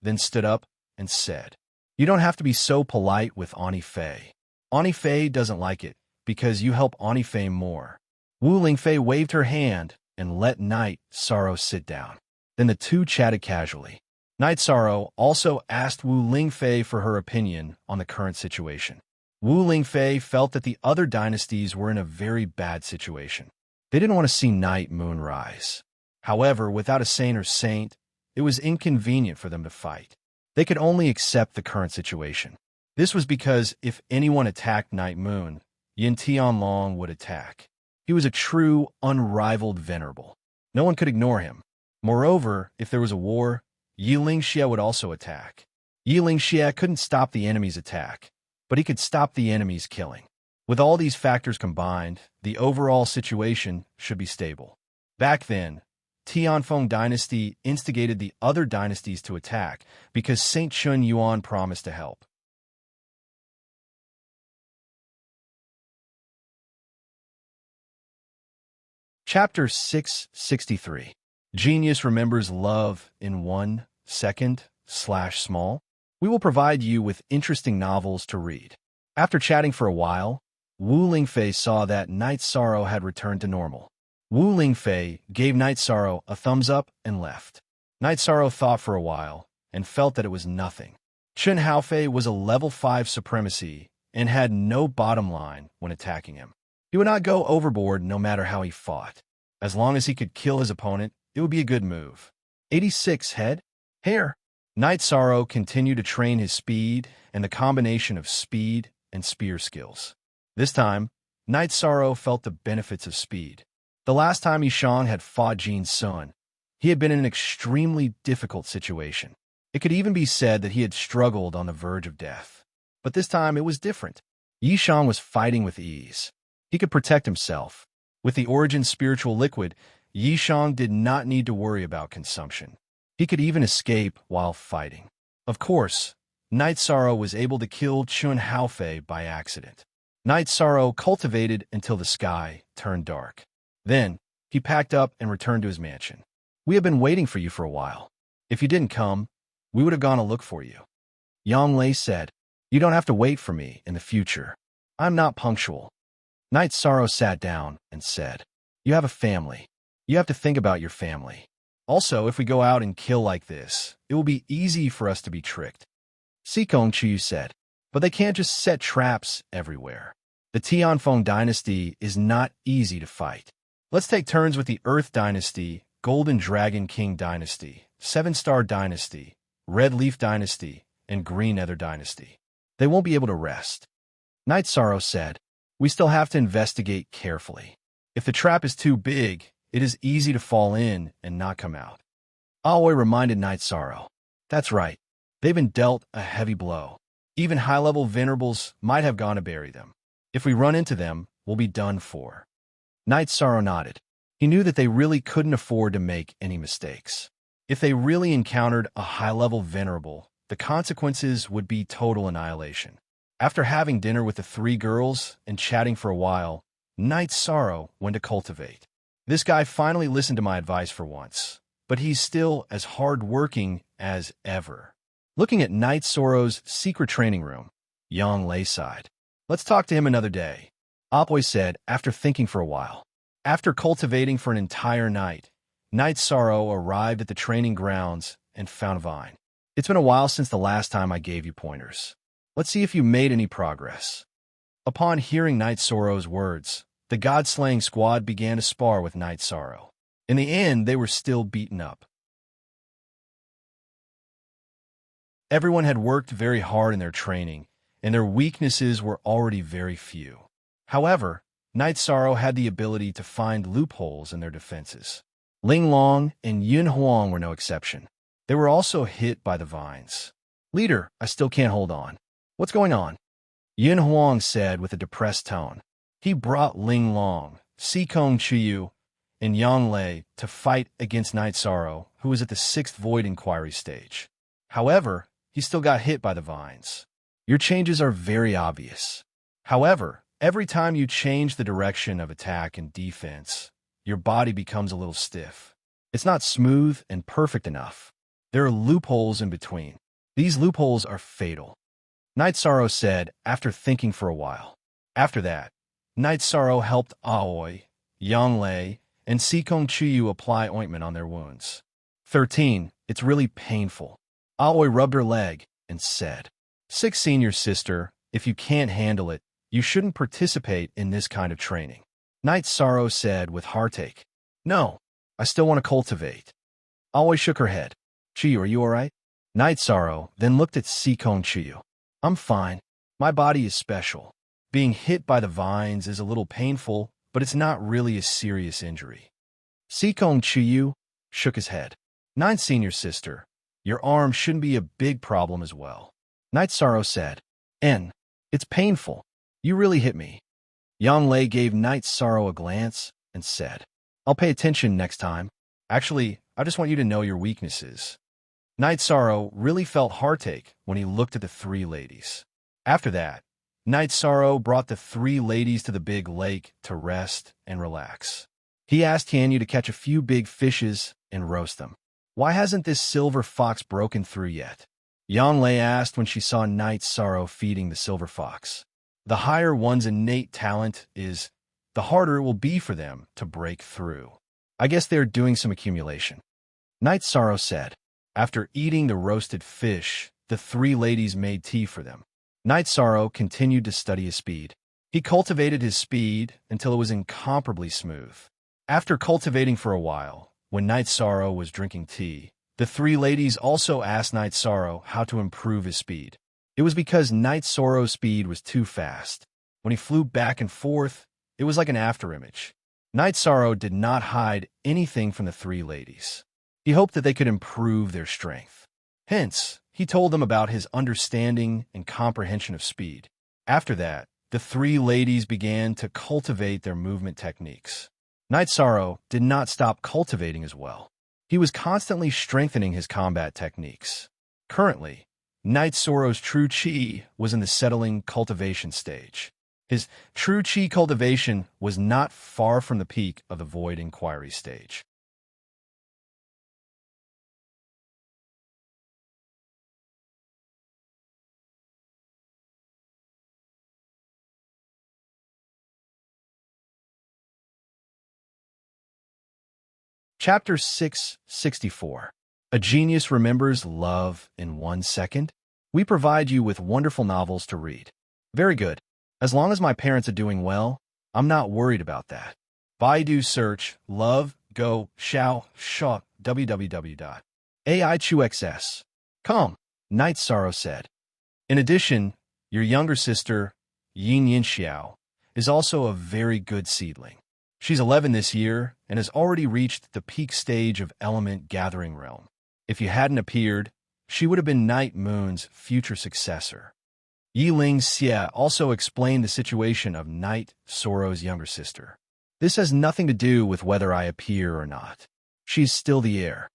then stood up and said, You don't have to be so polite with Ani Fei. Ani Fei doesn't like it because you help Ani Fei more. Wu Lingfei waved her hand and let Night Sorrow sit down. Then the two chatted casually. Night Sorrow also asked Wu Lingfei for her opinion on the current situation. Wu Lingfei felt that the other dynasties were in a very bad situation. They didn't want to see night moon rise. However, without a saint or saint, it was inconvenient for them to fight. They could only accept the current situation. This was because if anyone attacked Night Moon, Yin Tianlong would attack. He was a true, unrivaled venerable. No one could ignore him. Moreover, if there was a war, Yi Lingxie would also attack. Yi Lingxie couldn't stop the enemy's attack, but he could stop the enemy's killing. With all these factors combined, the overall situation should be stable. Back then, Tianfeng dynasty instigated the other dynasties to attack because Saint Chun Yuan promised to help. Chapter 663. Genius remembers love in 1 second /small. We will provide you with interesting novels to read. After chatting for a while, Wu Lingfei saw that Night Sorrow had returned to normal. Wu Lingfei gave Night Sorrow a thumbs up and left. Night Sorrow thought for a while and felt that it was nothing. Chun Haofei was a level 5 supremacy and had no bottom line when attacking him. He would not go overboard no matter how he fought. As long as he could kill his opponent, it would be a good move. 86 head, hair. Night Sorrow continued to train his speed and the combination of speed and spear skills. This time, Night Sorrow felt the benefits of speed. The last time Yishang had fought Jin Sun, he had been in an extremely difficult situation. It could even be said that he had struggled on the verge of death. But this time it was different. Yishang was fighting with ease. He could protect himself. With the Origin spiritual liquid, Yishang did not need to worry about consumption. He could even escape while fighting. Of course, Night Sorrow was able to kill Chun Haofei by accident. Night Sorrow cultivated until the sky turned dark. Then, he packed up and returned to his mansion. We have been waiting for you for a while. If you didn't come, we would have gone to look for you. Yang Lei said, You don't have to wait for me in the future. I'm not punctual. Night Sorrow sat down and said, You have a family. You have to think about your family. Also, if we go out and kill like this, it will be easy for us to be tricked. Sikong Chiyu said, But they can't just set traps everywhere. The Tianfeng dynasty is not easy to fight. Let's take turns with the Earth Dynasty, Golden Dragon King Dynasty, 7-Star Dynasty, Red Leaf Dynasty, and Green Nether Dynasty. They won't be able to rest. Night Sorrow said, We still have to investigate carefully. If the trap is too big, it is easy to fall in and not come out. Aoi reminded Night Sorrow. That's right. They've been dealt a heavy blow. Even high-level venerables might have gone to bury them. If we run into them, we'll be done for. Knight Sorrow nodded. He knew that they really couldn't afford to make any mistakes. If they really encountered a high-level venerable, the consequences would be total annihilation. After having dinner with the three girls and chatting for a while, Knight Sorrow went to cultivate. This guy finally listened to my advice for once, but he's still as hard-working as ever. Looking at Knight Sorrow's secret training room, Yang Lei sighed. Let's talk to him another day, Apoy said after thinking for a while. After cultivating for an entire night, Knight Sorrow arrived at the training grounds and found a vine. It's been a while since the last time I gave you pointers. Let's see if you made any progress. Upon hearing Knight Sorrow's words, the god-slaying squad began to spar with Knight Sorrow. In the end, they were still beaten up. Everyone had worked very hard in their training, and their weaknesses were already very few. However, Knight Sorrow had the ability to find loopholes in their defenses. Ling Long and Yun Huang were no exception. They were also hit by the vines. Leader, I still can't hold on. What's going on? Yun Huang said with a depressed tone. He brought Ling Long, Sikong Chiyu, and Yang Lei to fight against Knight Sorrow, who was at the 6th Void Inquiry stage. However, he still got hit by the vines. Your changes are very obvious. However, every time you change the direction of attack and defense, your body becomes a little stiff. It's not smooth and perfect enough. There are loopholes in between. These loopholes are fatal. Knight Sorrow said after thinking for a while. After that, Knight Sorrow helped Aoi, Yang Lei, and Sikong Chiyu apply ointment on their wounds. 13. It's really painful. Aoi rubbed her leg and said, 6 senior sister, if you can't handle it, you shouldn't participate in this kind of training. Knight Sorrow said with heartache. No, I still want to cultivate. Aoi shook her head. Chiyu, are you alright? Knight Sorrow then looked at Sikong Chiyu. I'm fine. My body is special. Being hit by the vines is a little painful, but it's not really a serious injury. Sikong Chiyu shook his head. 9 senior sister, your arm shouldn't be a big problem as well. Knight Sorrow said, N, it's painful. You really hit me. Yang Lei gave Knight Sorrow a glance and said, I'll pay attention next time. Actually, I just want you to know your weaknesses. Knight Sorrow really felt heartache when he looked at the 3 ladies. After that, Knight Sorrow brought the 3 ladies to the big lake to rest and relax. He asked Tianyu to catch a few big fishes and roast them. Why hasn't this silver fox broken through yet? Yang Lei asked when she saw Knight Sorrow feeding the silver fox. The higher one's innate talent is, the harder it will be for them to break through. I guess they're doing some accumulation. Knight Sorrow said. After eating the roasted fish, the 3 ladies made tea for them. Knight Sorrow continued to study his speed. He cultivated his speed until it was incomparably smooth. After cultivating for a while, when Knight Sorrow was drinking tea, the 3 ladies also asked Knight Sorrow how to improve his speed. It was because Knight Sorrow's speed was too fast. When he flew back and forth, it was like an afterimage. Knight Sorrow did not hide anything from the 3 ladies. He hoped that they could improve their strength. Hence, he told them about his understanding and comprehension of speed. After that, the 3 ladies began to cultivate their movement techniques. Knight Sorrow did not stop cultivating as well. He was constantly strengthening his combat techniques. Currently, Knight Sorrow's true chi was in the settling cultivation stage. His true chi cultivation was not far from the peak of the Void Inquiry stage. Chapter 664. A Genius Remembers Love in 1 Second? We provide you with wonderful novels to read. Very good. As long as my parents are doing well, I'm not worried about that. Baidu search love, go, xiao, shao, www.aichuxs.com. Knight Sorrow said. In addition, your younger sister, Yin Yin Xiao, is also a very good seedling. She's 11 this year and has already reached the peak stage of Element Gathering Realm. If you hadn't appeared, she would have been Night Moon's future successor. Yiling Xie also explained the situation of Knight Soro's younger sister. This has nothing to do with whether I appear or not. She's still the heir.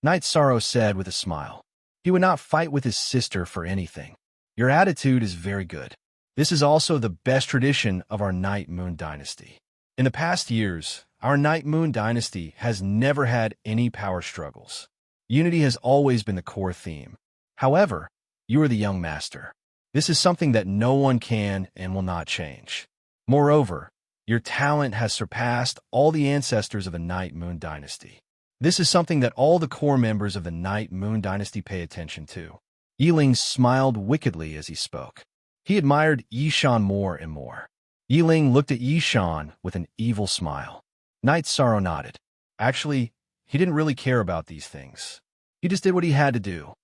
Knight Soro said with a smile. He would not fight with his sister for anything. Your attitude is very good. This is also the best tradition of our Night Moon dynasty. In the past years, our Night Moon dynasty has never had any power struggles. Unity has always been the core theme. However, you are the young master. This is something that no one can and will not change. Moreover, your talent has surpassed all the ancestors of the Night Moon dynasty. This is something that all the core members of the Night Moon dynasty pay attention to. Yiling smiled wickedly as he spoke. He admired Yishan more and more. Yiling looked at Yishan with an evil smile. Knight Soro nodded. Actually, he didn't really care about these things. He just did what he had to do.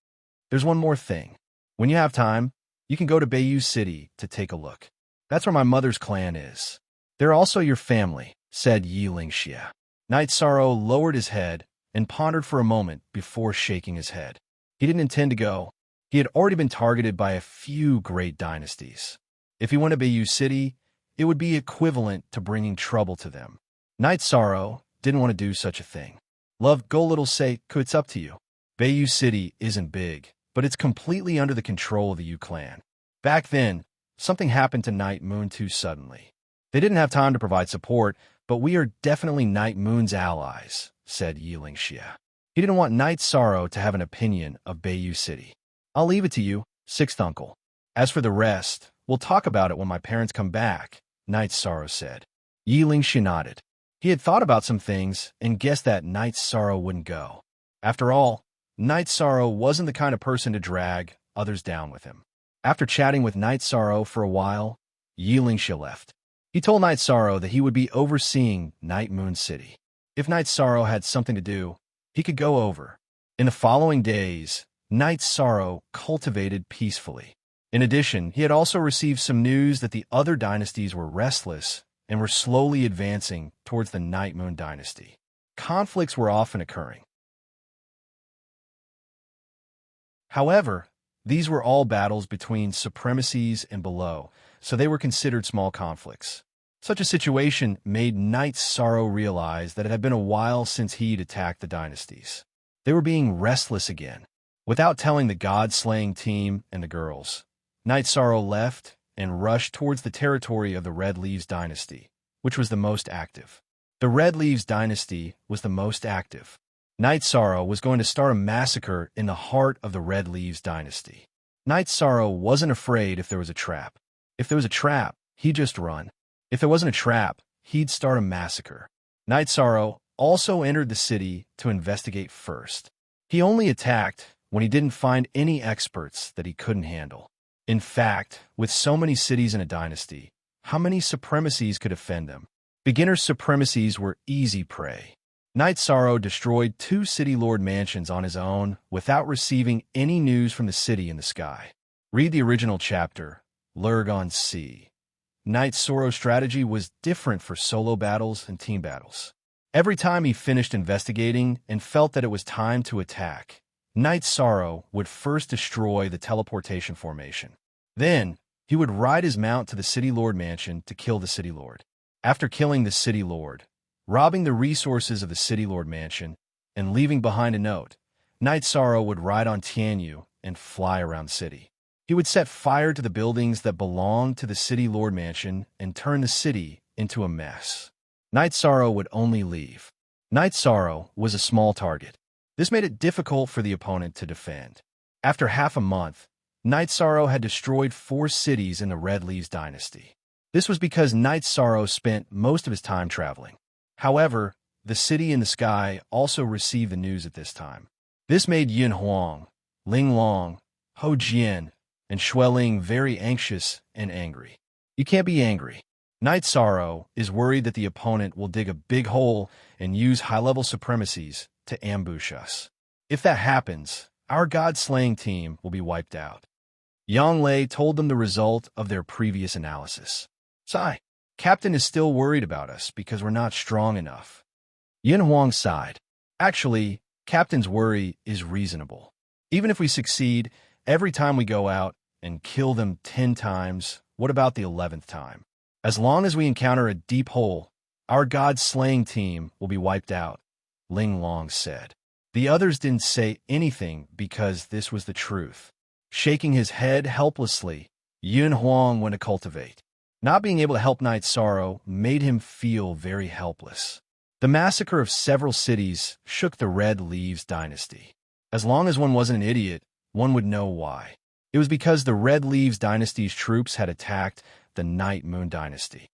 There's one more thing. When you have time, you can go to Bayou City to take a look. That's where my mother's clan is. They're also your family, said Yiling Xie. Knight Soro lowered his head and pondered for a moment before shaking his head. He didn't intend to go. He had already been targeted by a few great dynasties. If he went to Bayou City, it would be equivalent to bringing trouble to them. Knight Soro didn't want to do such a thing. Love, go little say, it's up to you. Bayou City isn't big, but it's completely under the control of the Yu clan. Back then, something happened to Night Moon too suddenly. They didn't have time to provide support, but we are definitely Night Moon's allies, said Yiling Xie. He didn't want Knight Soro to have an opinion of Bayou City. I'll leave it to you, sixth uncle. As for the rest, we'll talk about it when my parents come back, Knight Soro said. Yiling Xie nodded. He had thought about some things and guessed that Knight Soro wouldn't go. After all, Knight Soro wasn't the kind of person to drag others down with him. After chatting with Knight Soro for a while, Yiling Xie left. He told Knight Soro that he would be overseeing Night Moon City. If Knight Soro had something to do, he could go over. In the following days, Knight Soro cultivated peacefully. In addition, he had also received some news that the other dynasties were restless and were slowly advancing towards the Night Moon dynasty. Conflicts were often occurring. However, these were all battles between supremacies and below, so they were considered small conflicts. Such a situation made Knight Soro realize that it had been a while since he'd attacked the dynasties. They were being restless again. Without telling the god-slaying team and the girls, Knight Soro left and rushed towards the territory of the Red Leaves dynasty, which was the most active. The Red Leaves dynasty was the most active. Knight Soro was going to start a massacre in the heart of the Red Leaves dynasty. Knight Soro wasn't afraid if there was a trap. If there was a trap, he'd just run. If there wasn't a trap, he'd start a massacre. Knight Soro also entered the city to investigate first. He only attacked when he didn't find any experts that he couldn't handle. In fact, with so many cities in a dynasty, how many supremacies could offend them? Beginner supremacies were easy prey. Knight Soro destroyed 2 city lord mansions on his own without receiving any news from the city in the sky. Read the original chapter, Lurgon Sea. Knight Soro's strategy was different for solo battles and team battles. Every time he finished investigating and felt that it was time to attack, Knight Soro would first destroy the teleportation formation. Then, he would ride his mount to the city lord mansion to kill the city lord. After killing the city lord, robbing the resources of the city lord mansion, and leaving behind a note, Knight Soro would ride on Tianyu and fly around the city. He would set fire to the buildings that belonged to the city lord mansion and turn the city into a mess. Knight Soro would only leave. Knight Soro was a small target. This made it difficult for the opponent to defend. After half a month, Knight Soro had destroyed 4 cities in the Red Leaves dynasty. This was because Knight Soro spent most of his time traveling. However, the city in the sky also received the news at this time. This made Yin Huang, Ling Long, Ho Jian, and Xueling very anxious and angry. You can't be angry. Knight Soro is worried that the opponent will dig a big hole and use high-level supremacies to ambush us. If that happens, our god-slaying team will be wiped out. Yang Lei told them the result of their previous analysis. Sigh. Captain is still worried about us because we're not strong enough. Yin Huang sighed. Actually, Captain's worry is reasonable. Even if we succeed, every time we go out, and kill them 10 times, what about the 11th time? As long as we encounter a deep hole, our god's slaying team will be wiped out, Ling Long said. The others didn't say anything because this was the truth. Shaking his head helplessly, Yun Huang went to cultivate. Not being able to help Night Sorrow made him feel very helpless. The massacre of several cities shook the Red Leaves dynasty. As long as one wasn't an idiot, one would know why. It was because the Red Leaves dynasty's troops had attacked the Night Moon dynasty.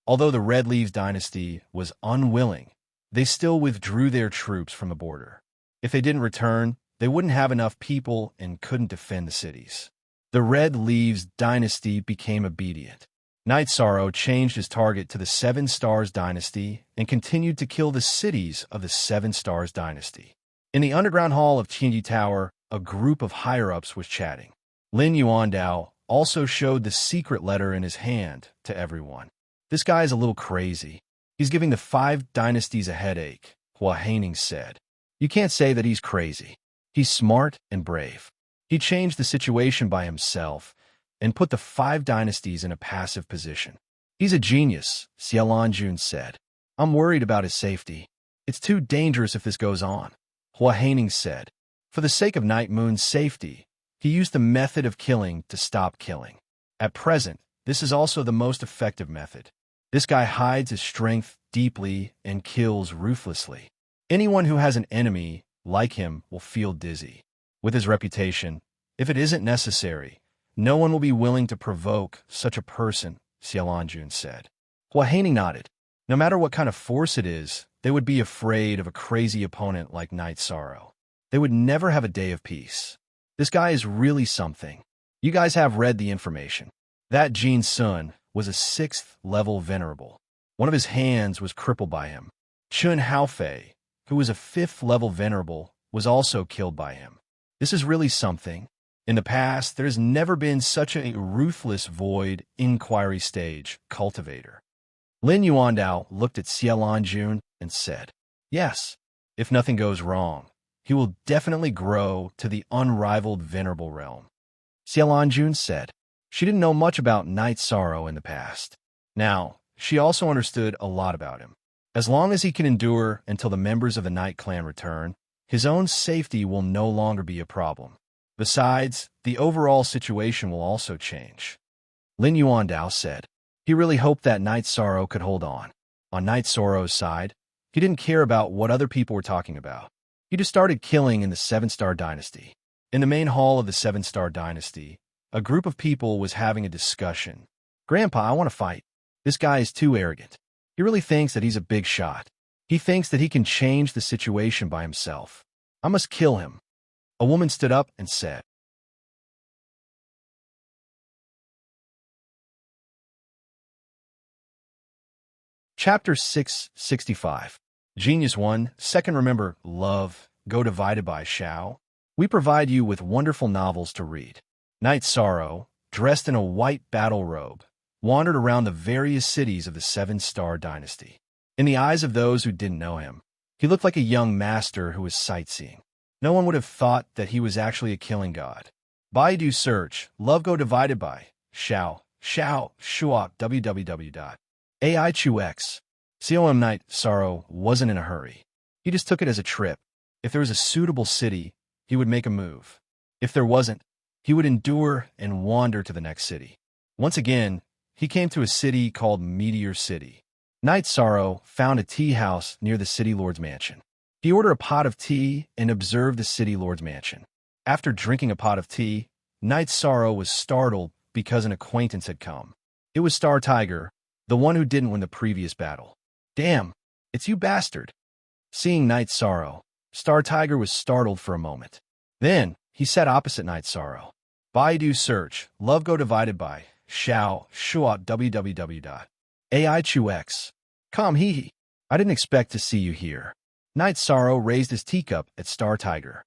Although the Red Leaves dynasty was unwilling, they still withdrew their troops from the border. If they didn't return, they wouldn't have enough people and couldn't defend the cities. The Red Leaves dynasty became obedient. Night Sorrow changed his target to the Seven Stars dynasty and continued to kill the cities of the Seven Stars dynasty. In the underground hall of Qingyi Tower, a group of higher-ups was chatting. Lin Yuandao also showed the secret letter in his hand to everyone. This guy is a little crazy. He's giving the 5 dynasties a headache, Hua Haining said. You can't say that he's crazy. He's smart and brave. He changed the situation by himself and put the 5 dynasties in a passive position. He's a genius, Xiaolanjun said. I'm worried about his safety. It's too dangerous if this goes on, Hua Haining said. For the sake of Night Moon's safety, he used the method of killing to stop killing. At present, this is also the most effective method. This guy hides his strength deeply and kills ruthlessly. Anyone who has an enemy like him will feel dizzy. With his reputation, if it isn't necessary, no one will be willing to provoke such a person, Xiaolanjun said. Hua Haining nodded. No matter what kind of force it is, they would be afraid of a crazy opponent like Night Sorrow. They would never have a day of peace. This guy is really something. You guys have read the information. That Jin Sun was a 6th level venerable. One of his hands was crippled by him. Chun Haofei, who was a 5th level venerable, was also killed by him. This is really something. In the past, there has never been such a ruthless void inquiry stage cultivator. Lin Yuandao looked at Xiaolanjun and said, yes, if nothing goes wrong, he will definitely grow to the unrivaled venerable realm. Xiaolanjun said. She didn't know much about Night Sorrow in the past. Now, she also understood a lot about him. As long as he can endure until the members of the Night Clan return, his own safety will no longer be a problem. Besides, the overall situation will also change. Lin Yuandao said. He really hoped that Night Sorrow could hold on. On Night Sorrow's side, he didn't care about what other people were talking about. He just started killing in the 7-Star Dynasty. In the main hall of the 7-Star Dynasty, a group of people was having a discussion. Grandpa, I want to fight. This guy is too arrogant. He really thinks that he's a big shot. He thinks that he can change the situation by himself. I must kill him. A woman stood up and said. Chapter 665. Genius 1. Second, remember, love, go divided by Shao. We provide you with wonderful novels to read. Night Sorrow, dressed in a white battle robe, wandered around the various cities of the 7-Star Dynasty. In the eyes of those who didn't know him, he looked like a young master who was sightseeing. No one would have thought that he was actually a killing god. Baidu search, love go divided by Shao, Shuak, www.aichux. COM Night Sorrow wasn't in a hurry. He just took it as a trip. If there was a suitable city, he would make a move. If there wasn't, he would endure and wander to the next city. Once again, he came to a city called Meteor City. Night Sorrow found a tea house near the city lord's mansion. He ordered a pot of tea and observed the city lord's mansion. After drinking a pot of tea, Night Sorrow was startled because an acquaintance had come. It was Star Tiger, the one who didn't win the previous battle. Damn, it's you bastard. Seeing Night Sorrow, Star Tiger was startled for a moment. Then, he sat opposite Night Sorrow. Baidu search, love go divided by Shao, Shuat, www.aichux. Come hee. I didn't expect to see you here. Night Sorrow raised his teacup at Star Tiger.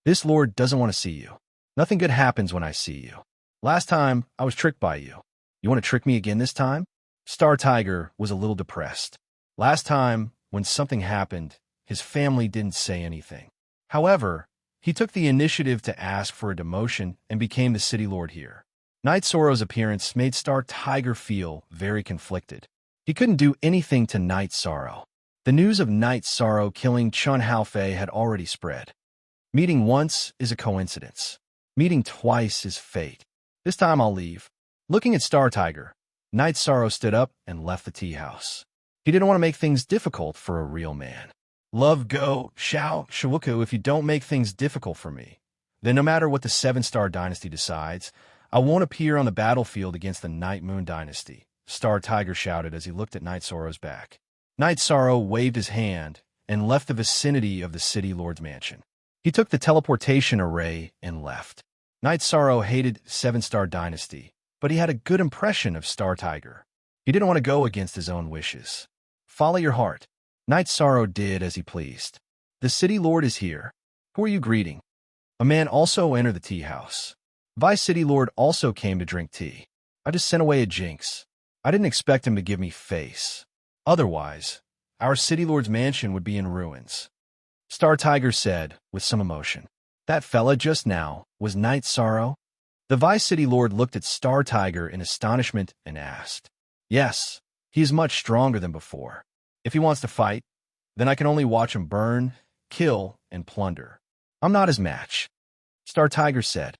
This lord doesn't want to see you. Nothing good happens when I see you. Last time, I was tricked by you. You want to trick me again this time? Star Tiger was a little depressed. Last time, when something happened, his family didn't say anything. However, He took the initiative to ask for a demotion and became the city lord here. Night Sorrow's appearance made Star Tiger feel very conflicted. He couldn't do anything to Night Sorrow. The news of Night Sorrow killing Chun Haofei had already spread. Meeting once is a coincidence. Meeting twice is fate. This time I'll leave. Looking at Star Tiger, Night Sorrow stood up and left the tea house. He didn't want to make things difficult for a real man. Love go, Xiao, Shiwuku, if you don't make things difficult for me, then no matter what the Seven-Star Dynasty decides, I won't appear on the battlefield against the Night Moon Dynasty, Star Tiger shouted as he looked at Night Sorrow's back. Night Sorrow waved his hand and left the vicinity of the City Lord's mansion. He took the teleportation array and left. Night Sorrow hated Seven-Star Dynasty, but he had a good impression of Star Tiger. He didn't want to go against his own wishes. Follow your heart. Night Sorrow did as he pleased. The City Lord is here. Who are you greeting? A man also entered the tea house. Vice City Lord also came to drink tea. I just sent away a jinx. I didn't expect him to give me face. Otherwise, our City Lord's mansion would be in ruins. Star Tiger said, with some emotion. That fella just now was Night Sorrow? The Vice City Lord looked at Star Tiger in astonishment and asked. Yes, he is much stronger than before. If he wants to fight, then I can only watch him burn, kill, and plunder. I'm not his match. Star Tiger said.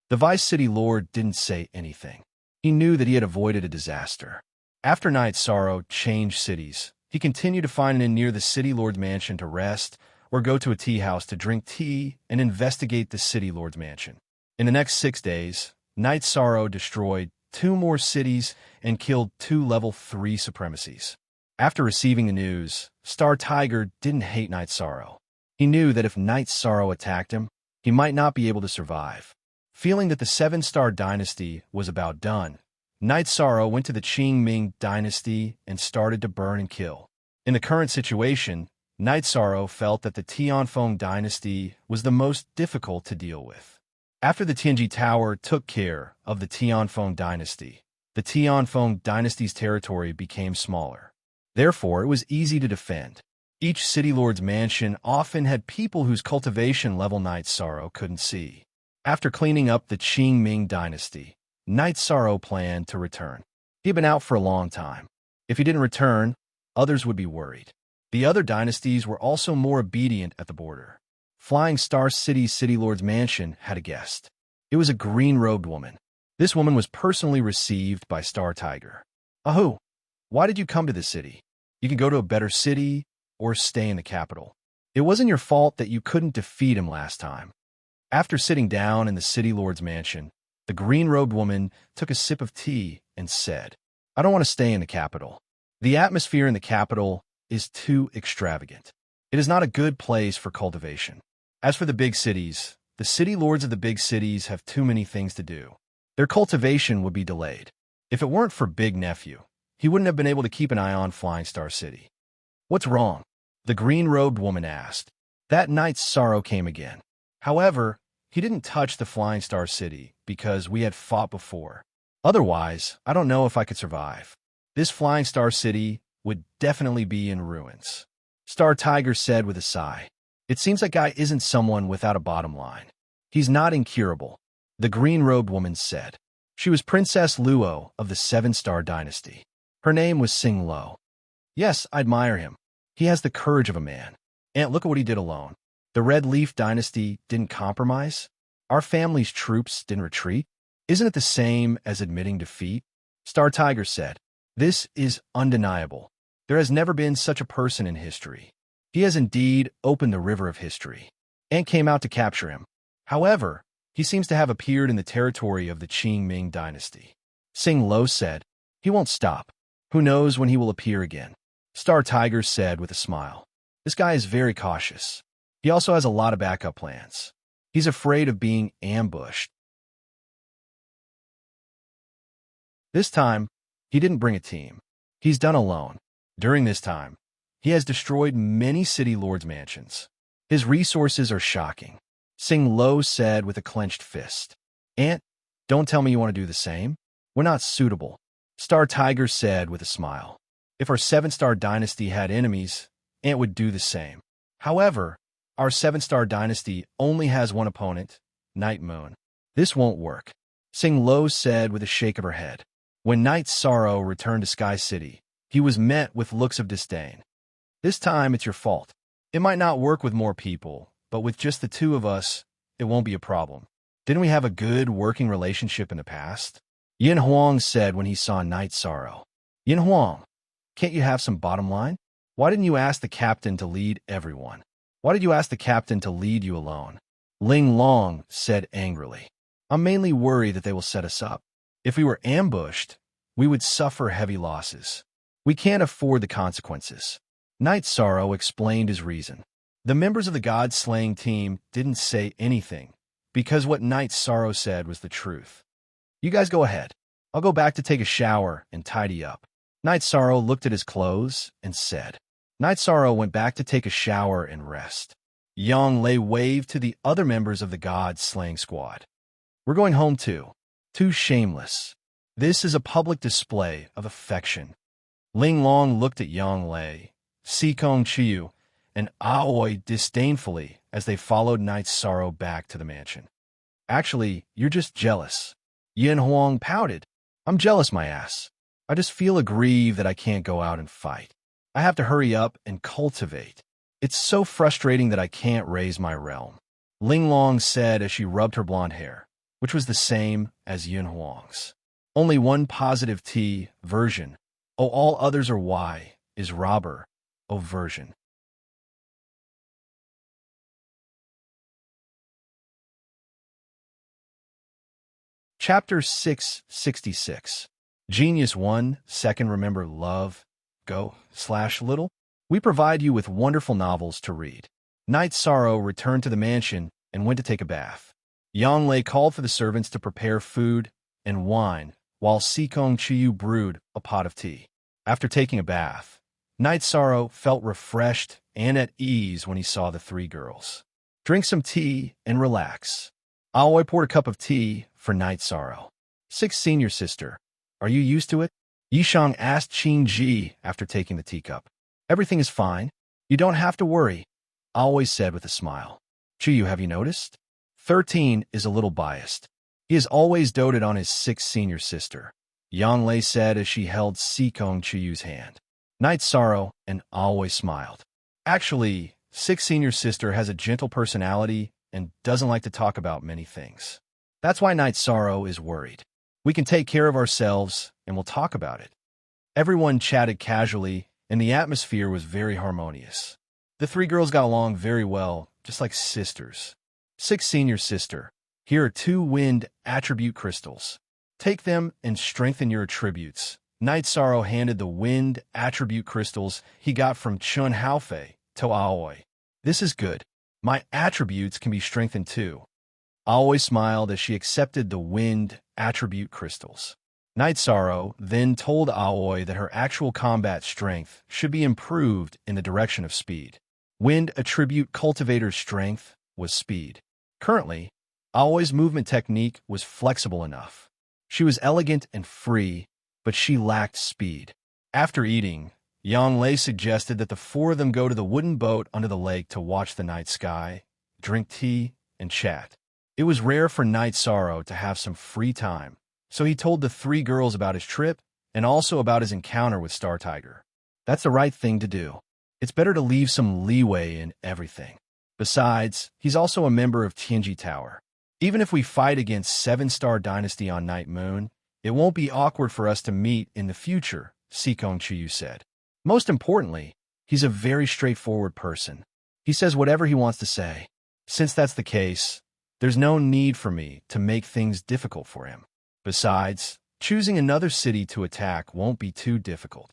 The Vice City Lord didn't say anything. He knew that he had avoided a disaster. After Night Sorrow changed cities, he continued to find an inn near the City Lord's mansion to rest or go to a tea house to drink tea and investigate the City Lord's mansion. In the next 6 days, Night Sorrow destroyed 2 more cities and killed 2 level 3 supremacies. After receiving the news, Star Tiger didn't hate Night Sorrow. He knew that if Night Sorrow attacked him, he might not be able to survive. Feeling that the Seven-Star Dynasty was about done, Night Sorrow went to the Qing-Ming Dynasty and started to burn and kill. In the current situation, Night Sorrow felt that the Tianfeng Dynasty was the most difficult to deal with. After the Tianji Tower took care of the Tianfeng Dynasty, the Tianfeng Dynasty's territory became smaller. Therefore, it was easy to defend. Each City Lord's mansion often had people whose cultivation level Night Sorrow couldn't see. After cleaning up the Qing-Ming Dynasty, Night Sorrow planned to return. He had been out for a long time. If he didn't return, others would be worried. The other dynasties were also more obedient at the border. Flying Star City's City Lord's mansion had a guest. It was a green-robed woman. This woman was personally received by Star Tiger. Ahu, why did you come to the city? You can go to a better city or stay in the capital. It wasn't your fault that you couldn't defeat him last time. After sitting down in the City Lord's mansion, the green-robed woman took a sip of tea and said, I don't want to stay in the capital. The atmosphere in the capital is too extravagant. It is not a good place for cultivation. As for the big cities, the city lords of the big cities have too many things to do. Their cultivation would be delayed. If it weren't for Big Nephew, he wouldn't have been able to keep an eye on Flying Star City. What's wrong? The green-robed woman asked. That night's sorrow came again. However, he didn't touch the Flying Star City because we had fought before. Otherwise, I don't know if I could survive. This Flying Star City would definitely be in ruins. Star Tiger said with a sigh. It seems that guy isn't someone without a bottom line. He's not incurable, the green-robed woman said. She was Princess Luo of the Seven-Star Dynasty. Her name was Sing Lo. Yes, I admire him. He has the courage of a man. And look at what he did alone. The Red Leaf Dynasty didn't compromise. Our family's troops didn't retreat. Isn't it the same as admitting defeat? Star Tiger said. This is undeniable. There has never been such a person in history. He has indeed opened the river of history. Ant came out to capture him. However, he seems to have appeared in the territory of the Qing-Ming Dynasty. Sing Lo said, he won't stop. Who knows when he will appear again? Star Tiger said with a smile. This guy is very cautious. He also has a lot of backup plans. He's afraid of being ambushed. This time, he didn't bring a team. He's done alone. During this time, he has destroyed many city lords' mansions. His resources are shocking. Sing Lo said with a clenched fist. Ant, don't tell me you want to do the same. We're not suitable. Star Tiger said with a smile. If our Seven-Star Dynasty had enemies, and it would do the same. However, our seven-star dynasty only has one opponent, Night Moon. This won't work, Sing Lo said with a shake of her head. When Night Sorrow returned to Sky City, he was met with looks of disdain. This time, it's your fault. It might not work with more people, but with just the two of us, it won't be a problem. Didn't we have a good working relationship in the past? Yin Huang said when he saw Night Sorrow. Yin Huang, can't you have some bottom line? Why didn't you ask the captain to lead everyone? Why did you ask the captain to lead you alone? Ling Long said angrily. I'm mainly worried that they will set us up. If we were ambushed, we would suffer heavy losses. We can't afford the consequences. Night Sorrow explained his reason. The members of the God-slaying team didn't say anything, because what Night Sorrow said was the truth. You guys go ahead. I'll go back to take a shower and tidy up. Night Sorrow looked at his clothes and said. Night Sorrow went back to take a shower and rest. Yang Lei waved to the other members of the God-slaying squad. We're going home too. Too shameless. This is a public display of affection. Ling Long looked at Yang Lei, Sikong Chiu, and Aoi disdainfully as they followed Night Sorrow back to the mansion. Actually, you're just jealous. Yin Huang pouted. I'm jealous, my ass. I just feel aggrieved that I can't go out and fight. I have to hurry up and cultivate. It's so frustrating that I can't raise my realm. Ling Long said as she rubbed her blonde hair, which was the same as Yin Huang's. Only one positive T version. Oh, all others are Y is robber. Oh, version. Chapter 666. Genius 1, second remember love, go/little. We provide you with wonderful novels to read. Night Sorrow returned to the mansion and went to take a bath. Yang Lei called for the servants to prepare food and wine, while Sikong Chiu brewed a pot of tea. After taking a bath, Night Sorrow felt refreshed and at ease when he saw the three girls. Drink some tea and relax. Aoi poured a cup of tea for Night Sorrow. Sixth senior sister, are you used to it? Yishang asked Qin Ji after taking the teacup. Everything is fine. You don't have to worry, Aoi said with a smile. Chiyu, have you noticed? 13 is a little biased. He has always doted on his sixth senior sister, Yang Lei said as she held Sikong Chiyu's hand. Night Sorrow and Aoi smiled. Actually, sixth senior sister has a gentle personality and doesn't like to talk about many things. That's why Night Sorrow is worried. We can take care of ourselves and we'll talk about it. Everyone chatted casually and the atmosphere was very harmonious. The three girls got along very well, just like sisters. Sixth senior sister, here are 2 wind attribute crystals. Take them and strengthen your attributes. Night Sorrow handed the wind attribute crystals he got from Chun Haofei to Aoi. This is good. My attributes can be strengthened too. Aoi smiled as she accepted the wind attribute crystals. Night Sorrow then told Aoi that her actual combat strength should be improved in the direction of speed. Wind attribute cultivator's strength was speed. Currently, Aoi's movement technique was flexible enough. She was elegant and free, but she lacked speed. After eating, Yang Lei suggested that the 4 of them go to the wooden boat under the lake to watch the night sky, drink tea, and chat. It was rare for Night Sorrow to have some free time, so he told the 3 girls about his trip and also about his encounter with Star Tiger. That's the right thing to do. It's better to leave some leeway in everything. Besides, he's also a member of Tianji Tower. Even if we fight against 7-star Dynasty on Night Moon, it won't be awkward for us to meet in the future, Sikong Chiyu said. Most importantly, he's a very straightforward person. He says whatever he wants to say. Since that's the case, there's no need for me to make things difficult for him. Besides, choosing another city to attack won't be too difficult.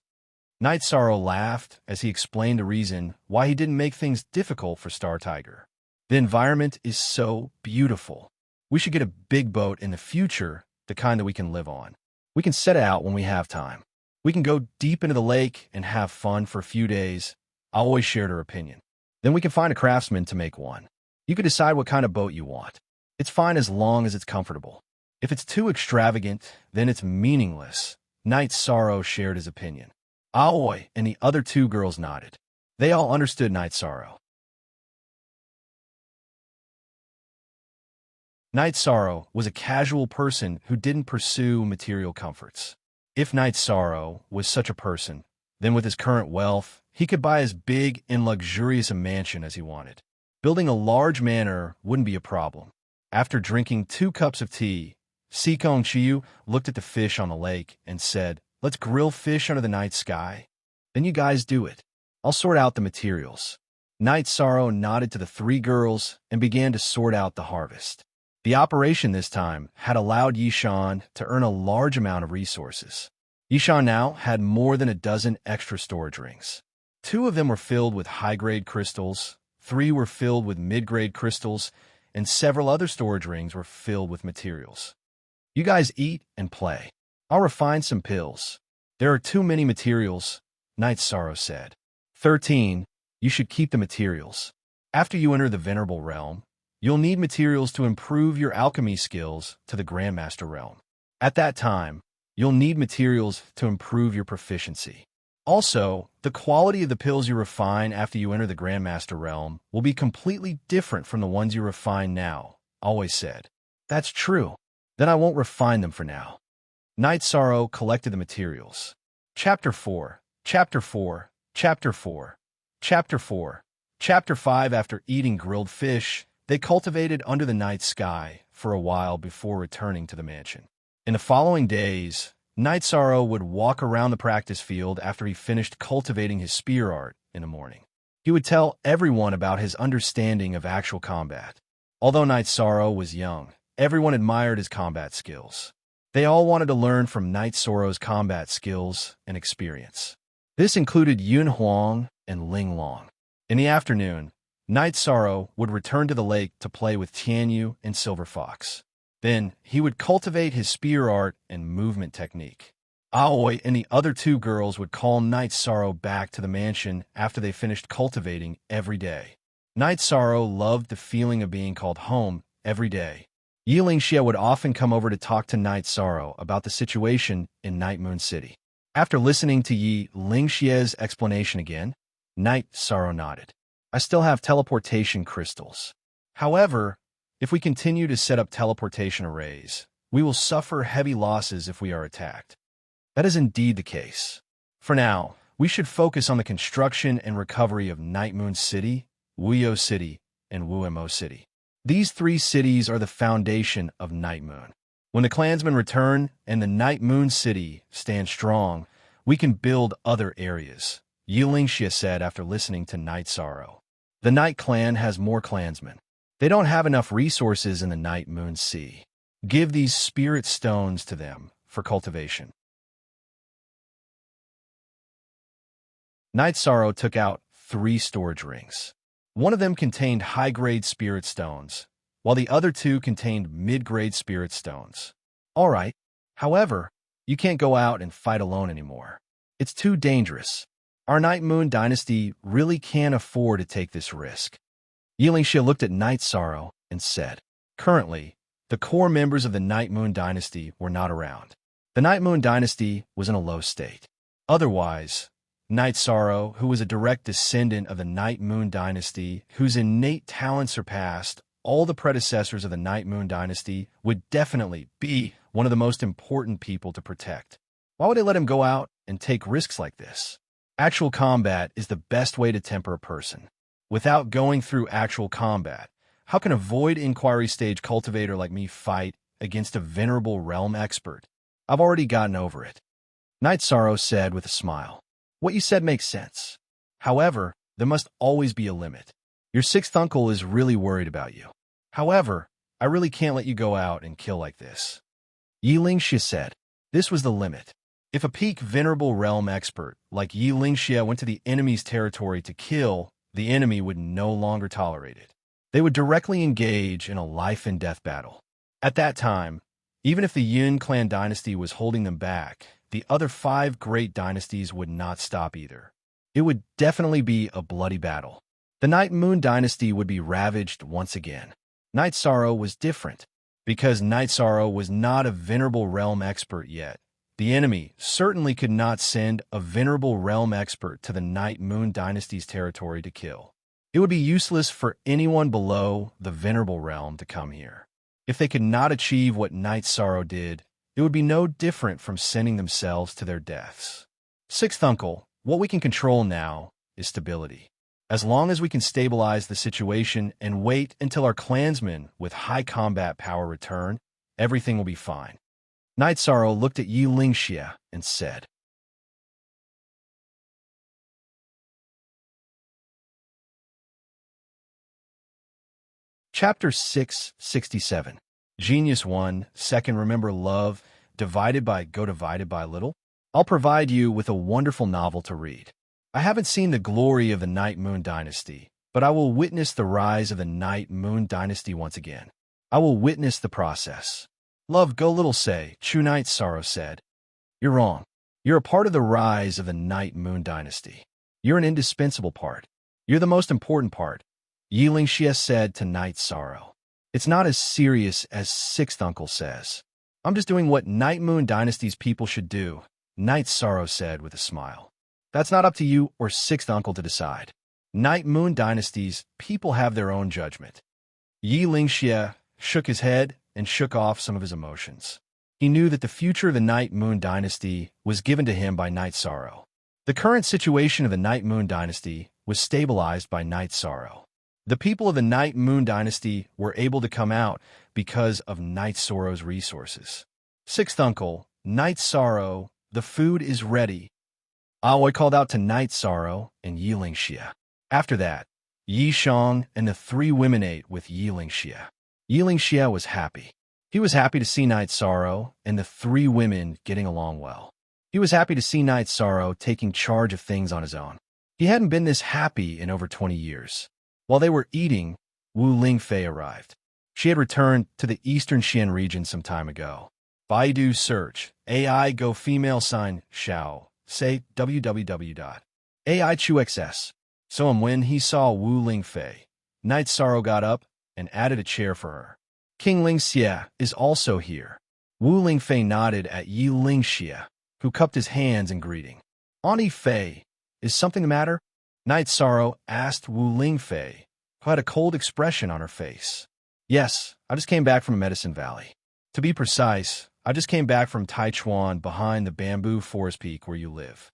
Night Sorrow laughed as he explained the reason why he didn't make things difficult for Star Tiger. The environment is so beautiful. We should get a big boat in the future, the kind that we can live on. We can set out when we have time. We can go deep into the lake and have fun for a few days. I always shared her opinion. Then we can find a craftsman to make one. You can decide what kind of boat you want. It's fine as long as it's comfortable. If it's too extravagant, then it's meaningless. Night Sorrow shared his opinion. Aoi and the other 2 girls nodded. They all understood Night Sorrow. Night Sorrow was a casual person who didn't pursue material comforts. If Night Sorrow was such a person, then with his current wealth, he could buy as big and luxurious a mansion as he wanted. Building a large manor wouldn't be a problem. After drinking 2 cups of tea, Sikong Chiyu looked at the fish on the lake and said, "Let's grill fish under the night sky." "Then you guys do it. I'll sort out the materials." Night Sorrow nodded to the 3 girls and began to sort out the harvest. The operation this time had allowed Yishan to earn a large amount of resources. Yishan now had more than a dozen extra storage rings. 2 of them were filled with high-grade crystals, 3 were filled with mid-grade crystals, and several other storage rings were filled with materials. "You guys eat and play. I'll refine some pills. There are too many materials," Night Sorrow said. 13. You should keep the materials. After you enter the Venerable Realm, you'll need materials to improve your alchemy skills to the Grandmaster Realm. At that time, you'll need materials to improve your proficiency. Also, the quality of the pills you refine after you enter the Grandmaster Realm will be completely different from the ones you refine now, always said. "That's true. Then I won't refine them for now." Night Sorrow collected the materials. Chapter 4, Chapter 4, Chapter 4, Chapter 4, Chapter 5. After eating grilled fish, they cultivated under the night sky for a while before returning to the mansion. In the following days, Night Sorrow would walk around the practice field after he finished cultivating his spear art in the morning. He would tell everyone about his understanding of actual combat. Although Night Sorrow was young, everyone admired his combat skills. They all wanted to learn from Night Sorrow's combat skills and experience. This included Yun Huang and Ling Long. In the afternoon, Night Sorrow would return to the lake to play with Tianyu and Silver Fox. Then he would cultivate his spear art and movement technique. Aoi and the other 2 girls would call Night Sorrow back to the mansion after they finished cultivating every day. Night Sorrow loved the feeling of being called home every day. Yi Lingxie would often come over to talk to Night Sorrow about the situation in Night Moon City. After listening to Yi Lingxie's explanation again, Night Sorrow nodded. "I still have teleportation crystals. However, if we continue to set up teleportation arrays, we will suffer heavy losses if we are attacked." That is indeed the case. For now, we should focus on the construction and recovery of Night Moon City, Wuyo City, and Wuemo City. These 3 cities are the foundation of Night Moon. When the clansmen return and the Night Moon City stands strong, we can build other areas, Yi Lingxie said after listening to Night Sorrow. "The Night Clan has more clansmen. They don't have enough resources in the Night Moon Sea. Give these spirit stones to them for cultivation." Night Sorrow took out 3 storage rings. One of them contained high-grade spirit stones, while the other 2 contained mid-grade spirit stones. "All right. However, you can't go out and fight alone anymore. It's too dangerous. Our Night Moon dynasty really can't afford to take this risk." Yi Lingxie looked at Night Sorrow and said, "Currently, the core members of the Night Moon dynasty were not around. The Night Moon dynasty was in a low state. Otherwise, Night Sorrow, who was a direct descendant of the Night Moon dynasty, whose innate talent surpassed all the predecessors of the Night Moon dynasty, would definitely be one of the most important people to protect. Why would they let him go out and take risks like this? Actual combat is the best way to temper a person. Without going through actual combat, how can a void inquiry stage cultivator like me fight against a venerable realm expert? I've already gotten over it." Night Sorrow said with a smile. "What you said makes sense. However, there must always be a limit. Your 6th uncle is really worried about you. However, I really can't let you go out and kill like this." Yi Lingxie said. This was the limit. If a peak venerable realm expert like Yi Lingxie went to the enemy's territory to kill, the enemy would no longer tolerate it. They would directly engage in a life-and-death battle. At that time, even if the Yun clan dynasty was holding them back, the other 5 great dynasties would not stop either. It would definitely be a bloody battle. The Night Moon dynasty would be ravaged once again. Night Sorrow was different. Because Night Sorrow was not a venerable realm expert yet, The enemy certainly could not send a venerable realm expert to the Night Moon Dynasty's territory to kill. It would be useless for anyone below the venerable realm to come here. If they could not achieve what Night Sorrow did, it would be no different from sending themselves to their deaths. Sixth uncle, what we can control now is stability. As long as we can stabilize the situation and wait until our clansmen with high combat power return, everything will be fine. Night Sorrow looked at Yi Lingxia and said, Chapter 667. Genius 1, Second, remember love, divided by little? I'll provide you with a wonderful novel to read. I haven't seen the glory of the Night Moon Dynasty, but I will witness the rise of the Night Moon Dynasty once again. I will witness the process. Love go little say, True Night Sorrow said. You're wrong. You're a part of the rise of the Night Moon Dynasty. You're an indispensable part. You're the most important part. Yi Lingxia said to Night Sorrow. It's not as serious as Sixth Uncle says. I'm just doing what Night Moon Dynasty's people should do, Night Sorrow said with a smile. That's not up to you or Sixth Uncle to decide. Night Moon Dynasty's people have their own judgment. Yi Lingxia shook his head and shook off some of his emotions. He knew that the future of the Night Moon Dynasty was given to him by Night Sorrow. The current situation of the Night Moon Dynasty was stabilized by Night Sorrow. The people of the Night Moon Dynasty were able to come out because of Night Sorrow's resources. Sixth Uncle, Night Sorrow, the food is ready. Aoi called out to Night Sorrow and Yi Lingxia. After that, Yi Shang and the three women ate with Yi Lingxia. Yi Lingxia was happy. He was happy to see Night Sorrow and the three women getting along well. He was happy to see Night Sorrow taking charge of things on his own. He hadn't been this happy in over 20 years. While they were eating, Wu Lingfei arrived. She had returned to the Eastern Xian region some time ago. Baidu search, AI go female sign, Xiao, say www.aichuxs. So when he saw Wu Lingfei, Night Sorrow got up and added a chair for her. King Lingxia is also here. Wu Lingfei nodded at Yi Lingxia, who cupped his hands in greeting. Auntie Fei, is something the matter? Night Sorrow asked Wu Lingfei, who had a cold expression on her face. Yes, I just came back from Medicine Valley. To be precise, I just came back from Taichuan behind the bamboo forest peak where you live.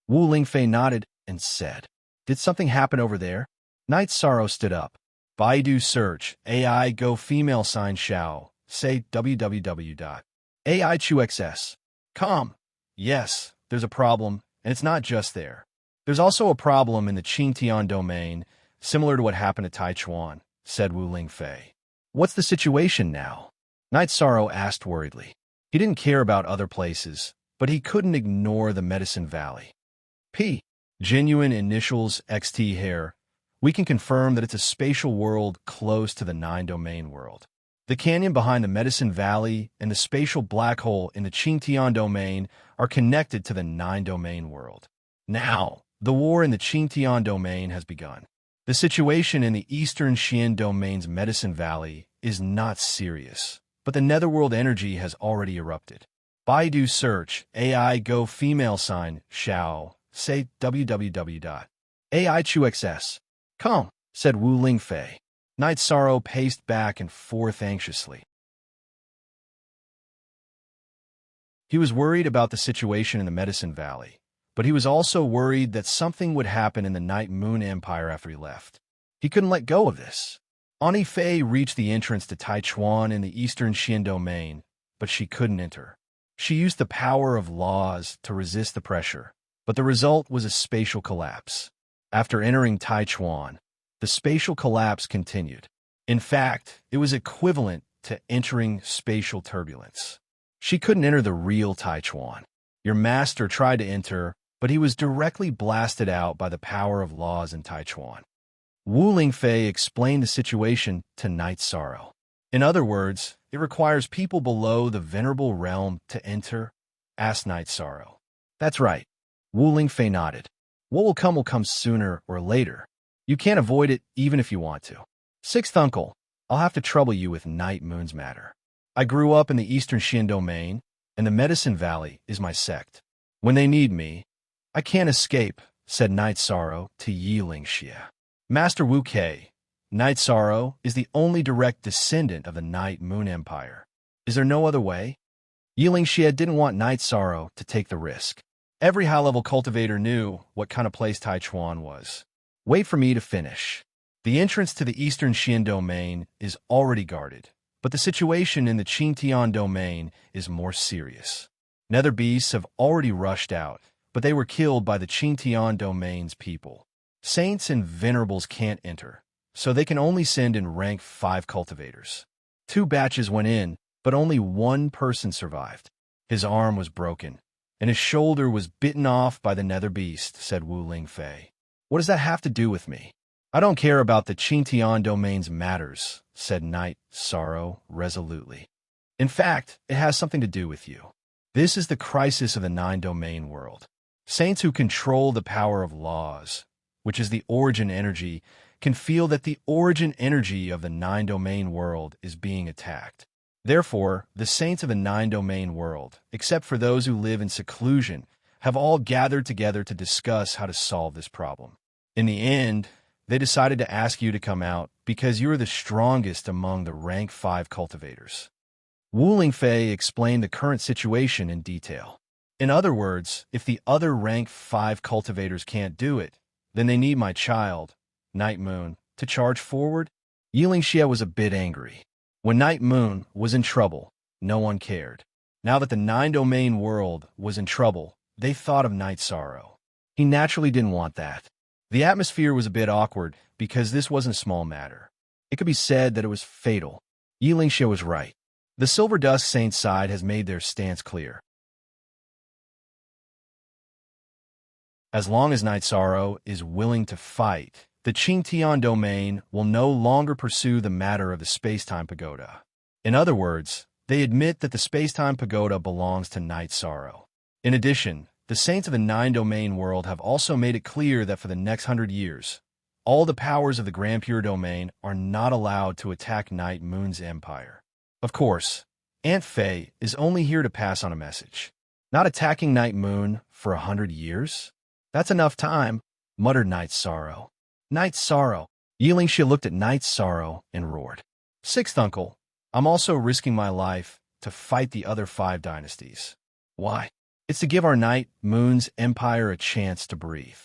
Wu Lingfei nodded and said, Did something happen over there? Night Sorrow stood up. Baidu search, AI go female sign Xiao, say www.aichuxs.com. Yes, there's a problem, and it's not just there. There's also a problem in the Qingtian domain, similar to what happened at Taichuan, said Wu Lingfei. What's the situation now? Night Sorrow asked worriedly. He didn't care about other places, but he couldn't ignore the Medicine Valley. P. Genuine initials XT hair. We can confirm that it's a spatial world close to the nine-domain world. The canyon behind the Medicine Valley and the spatial black hole in the Qingtian domain are connected to the nine-domain world. Now, the war in the Qingtian domain has begun. The situation in the Eastern Xian domain's Medicine Valley is not serious, but the netherworld energy has already erupted. Baidu search, AI go female sign, Xiao, say www.aichuxs.com, said Wu Lingfei. Night Sorrow paced back and forth anxiously. He was worried about the situation in the Medicine Valley, but he was also worried that something would happen in the Night Moon Empire after he left. He couldn't let go of this. Auntie Fei reached the entrance to Taichuan in the Eastern Xian domain, but she couldn't enter. She used the power of laws to resist the pressure, but the result was a spatial collapse. After entering Taichuan, the spatial collapse continued. In fact, it was equivalent to entering spatial turbulence. She couldn't enter the real Taichuan. Your master tried to enter, but he was directly blasted out by the power of laws in Taichuan. Wu Lingfei explained the situation to Night Sorrow. In other words, it requires people below the venerable realm to enter, asked Night Sorrow. That's right. Wu Lingfei nodded. What will come sooner or later. You can't avoid it even if you want to. Sixth Uncle, I'll have to trouble you with Night Moon's matter. I grew up in the Eastern Xian domain, and the Medicine Valley is my sect. When they need me, I can't escape, said Night Sorrow to Yi Lingxia. Master Wu Kei, Night Sorrow is the only direct descendant of the Night Moon Empire. Is there no other way? Yi Lingxia didn't want Night Sorrow to take the risk. Every high-level cultivator knew what kind of place Taichuan was. Wait for me to finish. The entrance to the Eastern Xian domain is already guarded, but the situation in the Qingtian domain is more serious. Nether beasts have already rushed out, but they were killed by the Qingtian domain's people. Saints and venerables can't enter, so they can only send in rank 5 cultivators. 2 batches went in, but only 1 person survived. His arm was broken, and his shoulder was bitten off by the nether beast, said Wu Lingfei. What does that have to do with me? I don't care about the Qingtian domain's matters, said Night Sorrow resolutely. In fact, it has something to do with you. This is the crisis of the 9-domain world. Saints who control the power of laws, which is the origin energy, can feel that the origin energy of the 9-domain world is being attacked. Therefore, the saints of the 9-domain world, except for those who live in seclusion, have all gathered together to discuss how to solve this problem. In the end, they decided to ask you to come out because you are the strongest among the rank 5 cultivators. Wu Lingfei explained the current situation in detail. In other words, if the other rank 5 cultivators can't do it, then they need my child, Night Moon, to charge forward. Yi Lingxia was a bit angry. When Night Moon was in trouble, no one cared. Now that the 9-domain world was in trouble, they thought of Night Sorrow. He naturally didn't want that. The atmosphere was a bit awkward because this wasn't a small matter. It could be said that it was fatal. Yi Lingxia was right. The Silver Dusk Saints side has made their stance clear. As long as Night Sorrow is willing to fight, the Qingtian domain will no longer pursue the matter of the Space-Time Pagoda. In other words, they admit that the Space-Time Pagoda belongs to Night Sorrow. In addition, the Saints of the 9-domain world have also made it clear that for the next 100 years, all the powers of the Grand Pure domain are not allowed to attack Night Moon's empire. Of course, Aunt Fei is only here to pass on a message. Not attacking Night Moon for 100 years? That's enough time, muttered Night Sorrow. Night Sorrow. Yi Lingxia looked at Night Sorrow and roared. 6th uncle, I'm also risking my life to fight the other 5 dynasties. Why? It's to give our Night Moon's empire a chance to breathe.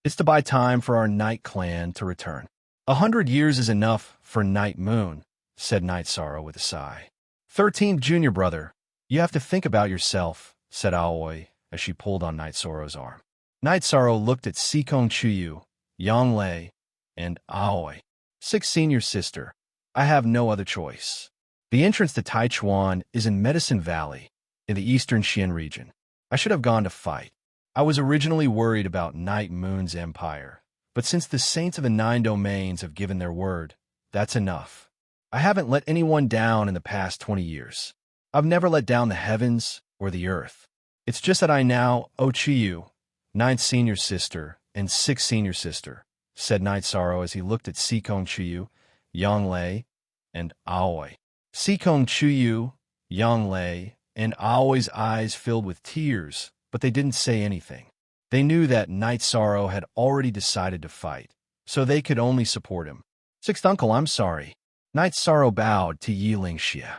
It's to buy time for our Night clan to return. 100 years is enough for Night Moon, said Night Sorrow with a sigh. 13th junior brother, you have to think about yourself, said Aoi as she pulled on Night Sorrow's arm. Night Sorrow looked at Sikong Chuyu, Yang Lei, and Aoi. 6th senior sister, I have no other choice. The entrance to Taichuan is in Medicine Valley, in the Eastern Xian region. I should have gone to fight. I was originally worried about Night Moon's empire, but since the Saints of the 9 domains have given their word, that's enough. I haven't let anyone down in the past 20 years. I've never let down the heavens or the earth. It's just that I now owe Chiyu, 9th senior sister, and 6th senior sister, said Night Sorrow as he looked at Sikong Chuyu, Yang Lei, and Aoi. Sikong Chuyu, Yang Lei, and Aoi's eyes filled with tears, but they didn't say anything. They knew that Night Sorrow had already decided to fight, so they could only support him. 6th uncle, I'm sorry. Night Sorrow bowed to Yi Lingxia.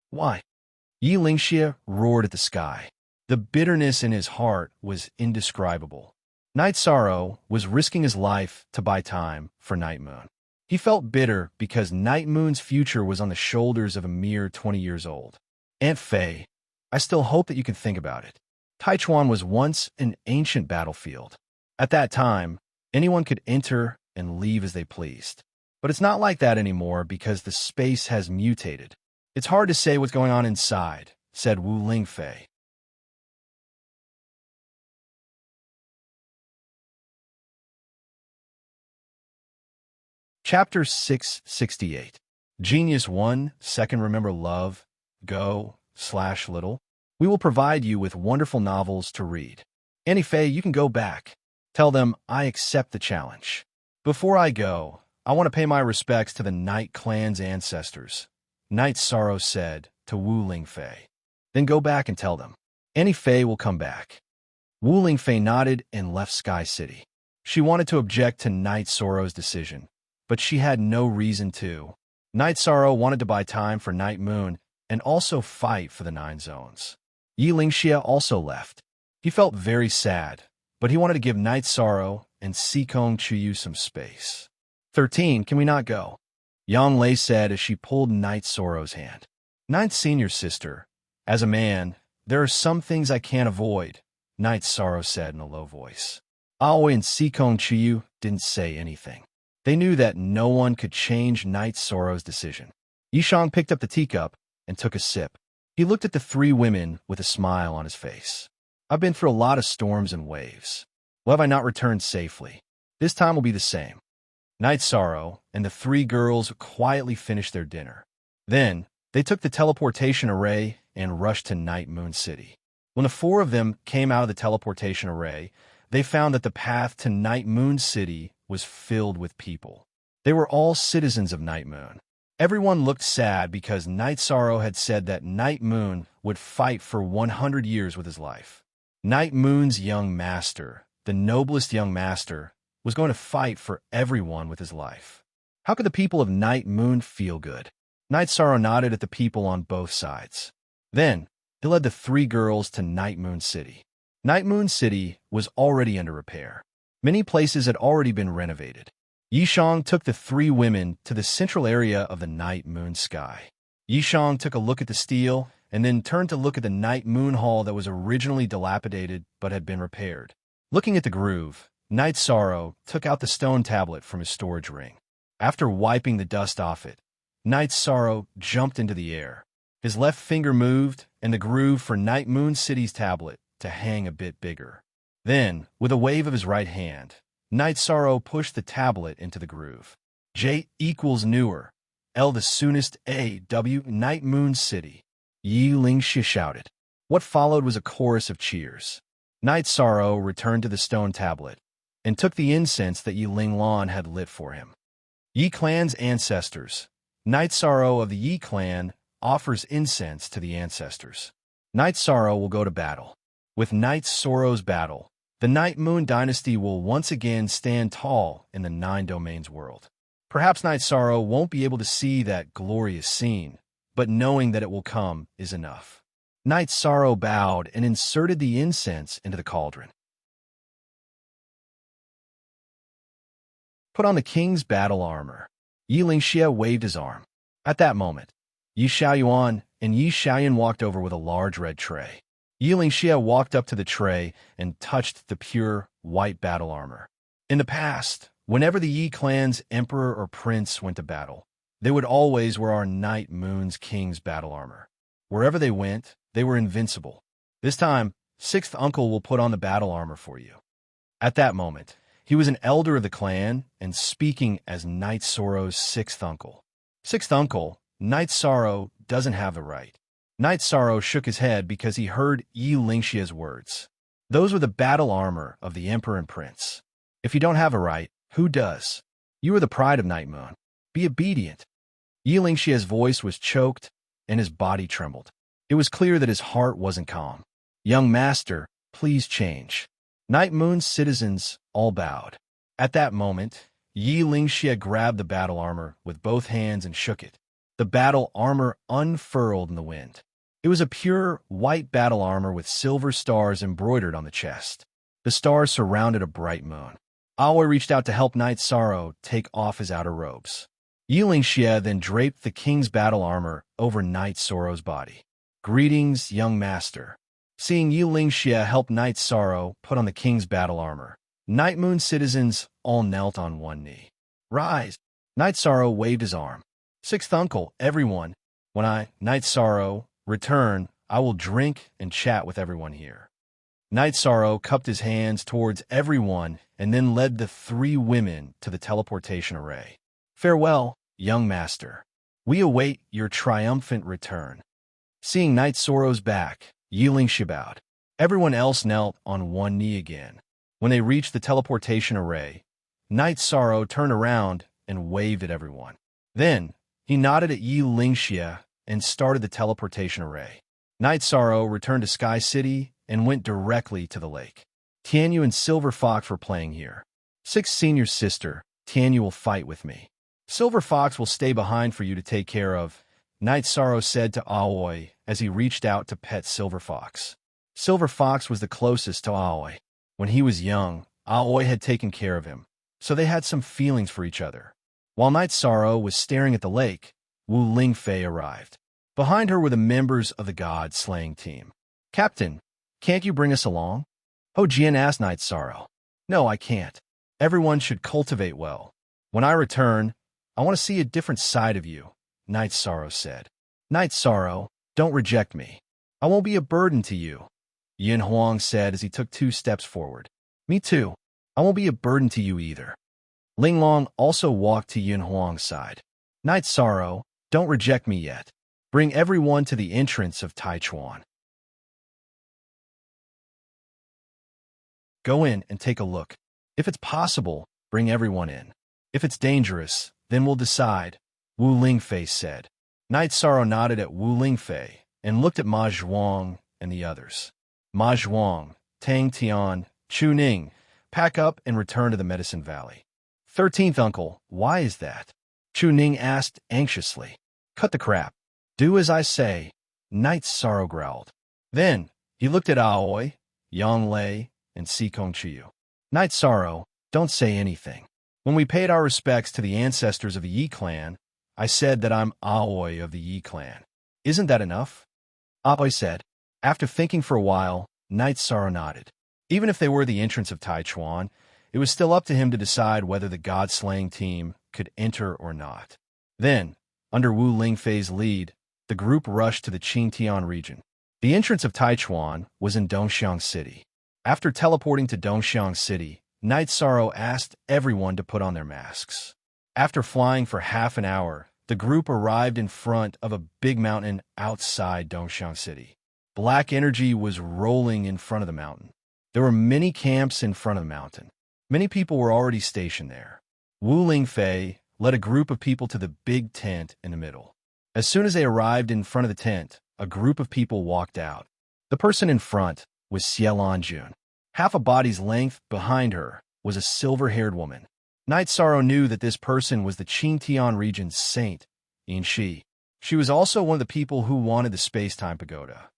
Why? Yi Lingxia roared at the sky. The bitterness in his heart was indescribable. Night Sorrow was risking his life to buy time for Night Moon. He felt bitter because Night Moon's future was on the shoulders of a mere 20 years old. Aunt Fei, I still hope that you can think about it. Taichuan was once an ancient battlefield. At that time, anyone could enter and leave as they pleased. But it's not like that anymore because the space has mutated. It's hard to say what's going on inside, said Wu Lingfei. Chapter 668. Genius 1, Second Remember Love, Go/Little. We will provide you with wonderful novels to read. Annie Fei, you can go back. Tell them I accept the challenge. Before I go, I want to pay my respects to the Night Clan's ancestors, Night Sorrow said to Wu Lingfei. Then go back and tell them. Annie Fei will come back. Wu Lingfei nodded and left Sky City. She wanted to object to Night Sorrow's decision, but she had no reason to. Night Sorrow wanted to buy time for Night Moon and also fight for the 9 zones. Yi Lingxia also left. He felt very sad, but he wanted to give Night Sorrow and Sikong Chuyu some space. 13, can we not go? Yang Lei said as she pulled Night Sorrow's hand. Ninth Senior Sister, as a man, there are some things I can't avoid, Night Sorrow said in a low voice. Aoi and Sikong Chuyu didn't say anything. They knew that no one could change Night Sorrow's decision. Yishang picked up the teacup and took a sip. He looked at the 3 women with a smile on his face. I've been through a lot of storms and waves. Why have I not returned safely? This time will be the same. Night Sorrow and the 3 girls quietly finished their dinner. Then, they took the teleportation array and rushed to Night Moon City. When the 4 of them came out of the teleportation array, they found that the path to Night Moon City was filled with people. They were all citizens of Night Moon. Everyone looked sad because Night Sorrow had said that Night Moon would fight for 100 years with his life. Night Moon's young master, the noblest young master, was going to fight for everyone with his life. How could the people of Night Moon feel good? Night Sorrow nodded at the people on both sides. Then, he led the 3 girls to Night Moon City. Night Moon City was already under repair. Many places had already been renovated. Yishang took the 3 women to the central area of the Night Moon sky. Yishang took a look at the steel and then turned to look at the Night Moon Hall that was originally dilapidated but had been repaired. Looking at the groove, Night Sorrow took out the stone tablet from his storage ring. After wiping the dust off it, Night Sorrow jumped into the air. His left finger moved, and the groove for Night Moon City's tablet to hang a bit bigger. Then, with a wave of his right hand, Night Sorrow pushed the tablet into the groove. J equals newer. L the soonest A W Night Moon City. Yi Lingxia shouted. What followed was a chorus of cheers. Night Sorrow returned to the stone tablet and took the incense that Yi Linglan had lit for him. Yi clan's ancestors. Night Sorrow of the Yi clan offers incense to the ancestors. Night Sorrow will go to battle. With Night Sorrow's battle, the Night Moon dynasty will once again stand tall in the 9 domains world. Perhaps Night Sorrow won't be able to see that glorious scene, but knowing that it will come is enough. Night Sorrow bowed and inserted the incense into the cauldron. Put on the king's battle armor. Yi Lingxia waved his arm. At that moment, Yi Xiaoyuan and Yi Xiaoyan walked over with a large red tray. Yi Lingxia walked up to the tray and touched the pure, white battle armor. In the past, whenever the Yi clan's emperor or prince went to battle, they would always wear our Night Moon's king's battle armor. Wherever they went, they were invincible. This time, 6th uncle will put on the battle armor for you. At that moment, he was an elder of the clan and speaking as Night Sorrow's 6th uncle. 6th uncle, Night Sorrow doesn't have the right. Night Sorrow shook his head because he heard Yi Lingxia's words. Those were the battle armor of the emperor and prince. If you don't have a right, who does? You are the pride of Night Moon. Be obedient. Yi Lingxia's voice was choked and his body trembled. It was clear that his heart wasn't calm. Young master, please change. Night Moon's citizens all bowed. At that moment, Yi Lingxia grabbed the battle armor with both hands and shook it. The battle armor unfurled in the wind. It was a pure, white battle armor with silver stars embroidered on the chest. The stars surrounded a bright moon. Aoi reached out to help Night Sorrow take off his outer robes. Yi Lingxia then draped the king's battle armor over Night Sorrow's body. Greetings, young master. Seeing Yi Lingxia help Night Sorrow put on the king's battle armor, Night Moon citizens all knelt on one knee. Rise! Night Sorrow waved his arm. 6th uncle, everyone. When I, Night Sorrow, return, I will drink and chat with everyone here. Night Sorrow cupped his hands towards everyone and then led the 3 women to the teleportation array. Farewell, young master. We await your triumphant return. Seeing Night Sorrow's back, Yi Lingxia bowed. Everyone else knelt on one knee again. When they reached the teleportation array, Night Sorrow turned around and waved at everyone. Then, he nodded at Yi Lingxia and started the teleportation array. Night Sorrow returned to Sky City and went directly to the lake. Tianyu and Silver Fox were playing here. Six Senior's sister, Tianyu will fight with me. Silver Fox will stay behind for you to take care of, Night Sorrow said to Aoi as he reached out to pet Silver Fox. Silver Fox was the closest to Aoi. When he was young, Aoi had taken care of him, so they had some feelings for each other. While Night Sorrow was staring at the lake, Wu Lingfei arrived. Behind her were the members of the god-slaying team. Captain, can't you bring us along? Ho Jian asked Night Sorrow. No, I can't. Everyone should cultivate well. When I return, I want to see a different side of you, Night Sorrow said. Night Sorrow, don't reject me. I won't be a burden to you, Yin Huang said as he took 2 steps forward. Me too. I won't be a burden to you either. Ling Long also walked to Yin Huang's side. Night Sorrow, don't reject me yet. Bring everyone to the entrance of Taichuan. Go in and take a look. If it's possible, bring everyone in. If it's dangerous, then we'll decide, Wu Lingfei said. Night Sorrow nodded at Wu Lingfei and looked at Ma Zhuang and the others. Ma Zhuang, Tang Tian, Chu Ning, pack up and return to the Medicine Valley. 13th uncle, why is that? Chu Ning asked anxiously. Cut the crap. Do as I say, Night Sorrow growled. Then, he looked at Aoi, Yang Lei, and Sikong Chiu. Night Sorrow, don't say anything. When we paid our respects to the ancestors of the Yi clan, I said that I'm Aoi of the Yi clan. Isn't that enough? Aoi said. After thinking for a while, Night Sorrow nodded. Even if they were the entrance of Taichuan, it was still up to him to decide whether the god-slaying team could enter or not. Then, under Wu Lingfei's lead, the group rushed to the Qingtian region. The entrance of Taichuan was in Dongxiang City. After teleporting to Dongxiang City, Night Sorrow asked everyone to put on their masks. After flying for half an hour, the group arrived in front of a big mountain outside Dongxiang City. Black energy was rolling in front of the mountain. There were many camps in front of the mountain. Many people were already stationed there. Wu Lingfei led a group of people to the big tent in the middle. As soon as they arrived in front of the tent, a group of people walked out. The person in front was Xielan Jun. Half a body's length behind her was a silver-haired woman. Night Sorrow knew that this person was the Qingtian region's saint, Yin Shi. She was also one of the people who wanted the space-time pagoda.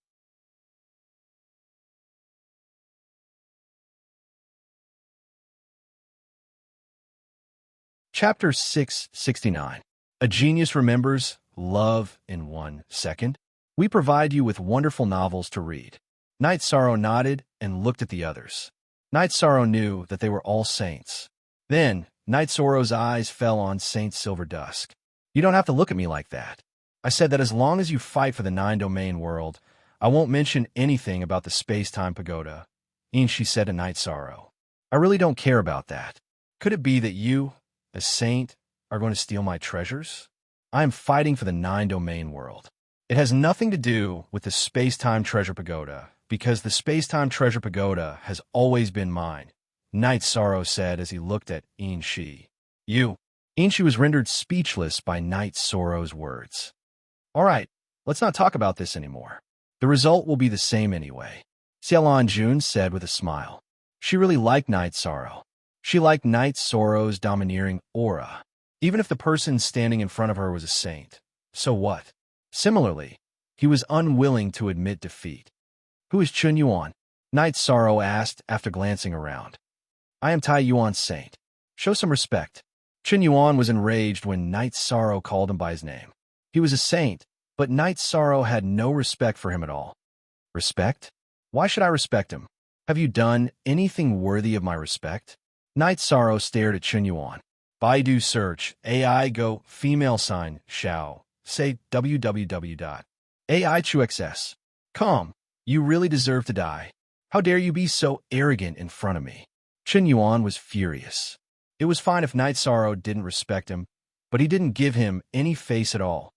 Chapter 669. A Genius Remembers Love in 1 Second. We provide you with wonderful novels to read. Night Sorrow nodded and looked at the others. Night Sorrow knew that they were all saints. Then, Night Sorrow's eyes fell on Saint Silver Dusk. You don't have to look at me like that. I said that as long as you fight for the 9-domain world, I won't mention anything about the space-time pagoda, Inshi said to Night Sorrow. I really don't care about that. Could it be that you, a saint, are going to steal my treasures? I am fighting for the 9-domain world. It has nothing to do with the space-time treasure pagoda, because the space-time treasure pagoda has always been mine, Night Sorrow said as he looked at Inshi. Inshi was rendered speechless by Night Sorrow's words. All right, let's not talk about this anymore. The result will be the same anyway, Xielan Jun said with a smile. She really liked Night Sorrow. She liked Night Sorrow's domineering aura. Even if the person standing in front of her was a saint, so what? Similarly, he was unwilling to admit defeat. Who is Chun Yuan? Night Sorrow asked after glancing around. I am Tai Yuan's saint. Show some respect. Chun Yuan was enraged when Night Sorrow called him by his name. He was a saint, but Night Sorrow had no respect for him at all. Respect? Why should I respect him? Have you done anything worthy of my respect? Night Sorrow stared at Chun Yuan. Baidu search, AI go, female sign, Xiao, say www.aichuxs.com. You really deserve to die. How dare you be so arrogant in front of me? Chun Yuan was furious. It was fine if Night Sorrow didn't respect him, but he didn't give him any face at all.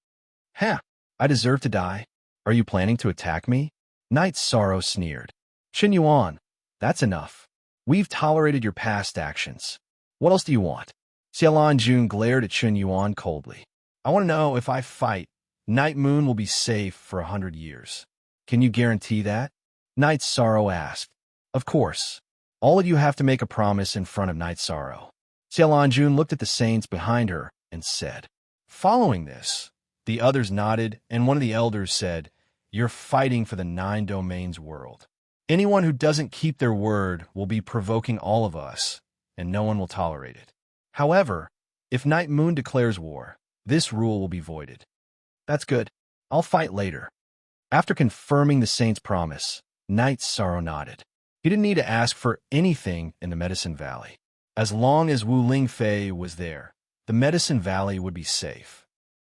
Ha! I deserve to die? Are you planning to attack me? Night Sorrow sneered. Chun Yuan, that's enough. We've tolerated your past actions. What else do you want? Xielan Jun glared at Chun Yuan coldly. I want to know if I fight, Night Moon will be safe for 100 years. Can you guarantee that? Night Sorrow asked. Of course. All of you have to make a promise in front of Night Sorrow. Xiaolanjun looked at the saints behind her and said. Following this, the others nodded, and one of the elders said, You're fighting for the 9 domains world. Anyone who doesn't keep their word will be provoking all of us, and no one will tolerate it. However, if Night Moon declares war, this rule will be voided. That's good. I'll fight later. After confirming the saint's promise, Night Sorrow nodded. He didn't need to ask for anything in the Medicine Valley. As long as Wu Lingfei was there, the Medicine Valley would be safe.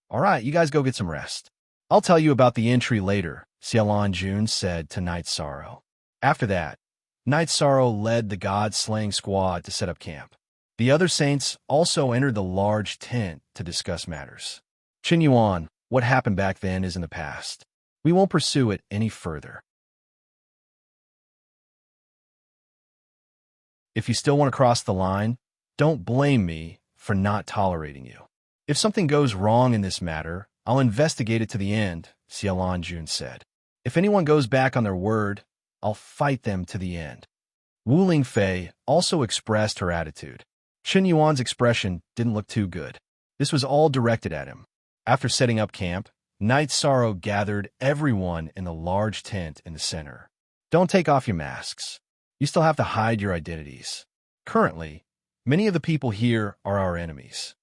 All right, you guys go get some rest. I'll tell you about the entry later, Xiaolanjun said to Night Sorrow. After that, Night Sorrow led the god-slaying squad to set up camp. The other saints also entered the large tent to discuss matters. Qin Yuan, what happened back then is in the past. We won't pursue it any further. If you still want to cross the line, don't blame me for not tolerating you. If something goes wrong in this matter, I'll investigate it to the end, Xiaolanjun said. If anyone goes back on their word, I'll fight them to the end. Wu Lingfei also expressed her attitude. Qin Yuan's expression didn't look too good. This was all directed at him. After setting up camp, Night Sorrow gathered everyone in the large tent in the center. Don't take off your masks. You still have to hide your identities. Currently, many of the people here are our enemies.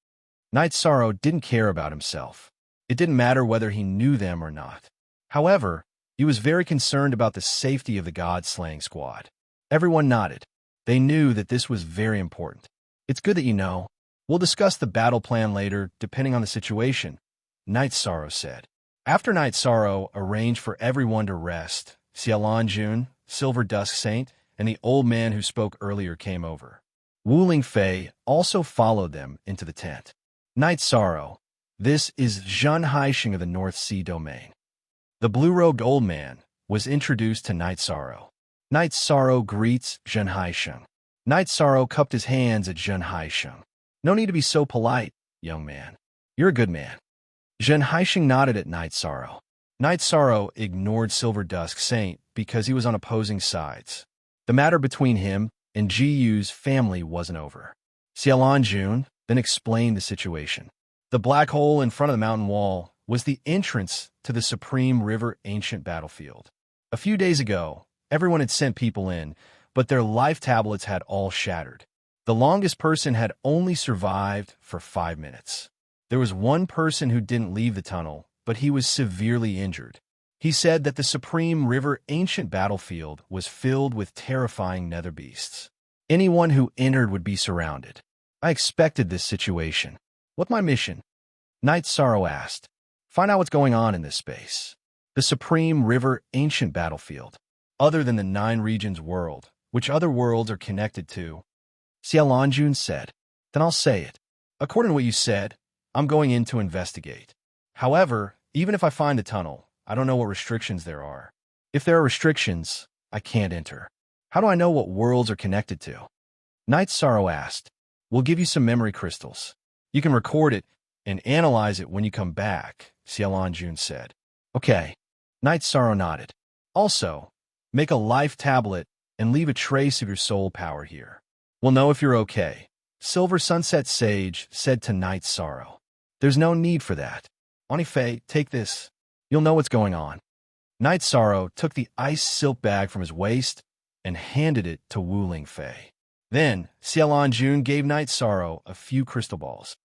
Night Sorrow didn't care about himself. It didn't matter whether he knew them or not. However, he was very concerned about the safety of the god-slaying squad. Everyone nodded. They knew that this was very important. It's good that you know. We'll discuss the battle plan later, depending on the situation, Night Sorrow said. After Night Sorrow arranged for everyone to rest, Xiaolanjun, Silver Dusk Saint, and the old man who spoke earlier came over. Wu Lingfei also followed them into the tent. Night Sorrow, this is Zhen Haixing of the North Sea Domain. The blue-robed old man was introduced to Night Sorrow. Night Sorrow greets Zhen Haixing. Night Sorrow cupped his hands at Zhen Haixing. No need to be so polite, young man. You're a good man. Zhen Haixing nodded at Night Sorrow. Night Sorrow ignored Silver Dusk Saint because he was on opposing sides. The matter between him and Ji Yu's family wasn't over. Xiaolanjun then explained the situation. The black hole in front of the mountain wall was the entrance to the Supreme River ancient battlefield. A few days ago, everyone had sent people in, but their life tablets had all shattered. The longest person had only survived for 5 minutes. There was one person who didn't leave the tunnel, but he was severely injured. He said that the Supreme River ancient battlefield was filled with terrifying nether beasts. Anyone who entered would be surrounded. I expected this situation. What's my mission? Night Sorrow asked. Find out what's going on in this space. The Supreme River ancient battlefield. Other than the 9 regions world, which other worlds are connected to? Xiaolanjun said. Then I'll say it. According to what you said, I'm going in to investigate. However, even if I find the tunnel, I don't know what restrictions there are. If there are restrictions, I can't enter. How do I know what worlds are connected to? Night Sorrow asked. We'll give you some memory crystals. You can record it and analyze it when you come back, Xiaolanjun said. Okay. Night Sorrow nodded. Also, make a life tablet and leave a trace of your soul power here. We'll know if you're okay, Silver Sunset Sage said to Night Sorrow. There's no need for that. Onifei, take this. You'll know what's going on. Night Sorrow took the ice silk bag from his waist and handed it to Wu Lingfei. Then, Xiaolanjun gave Night Sorrow a few crystal balls.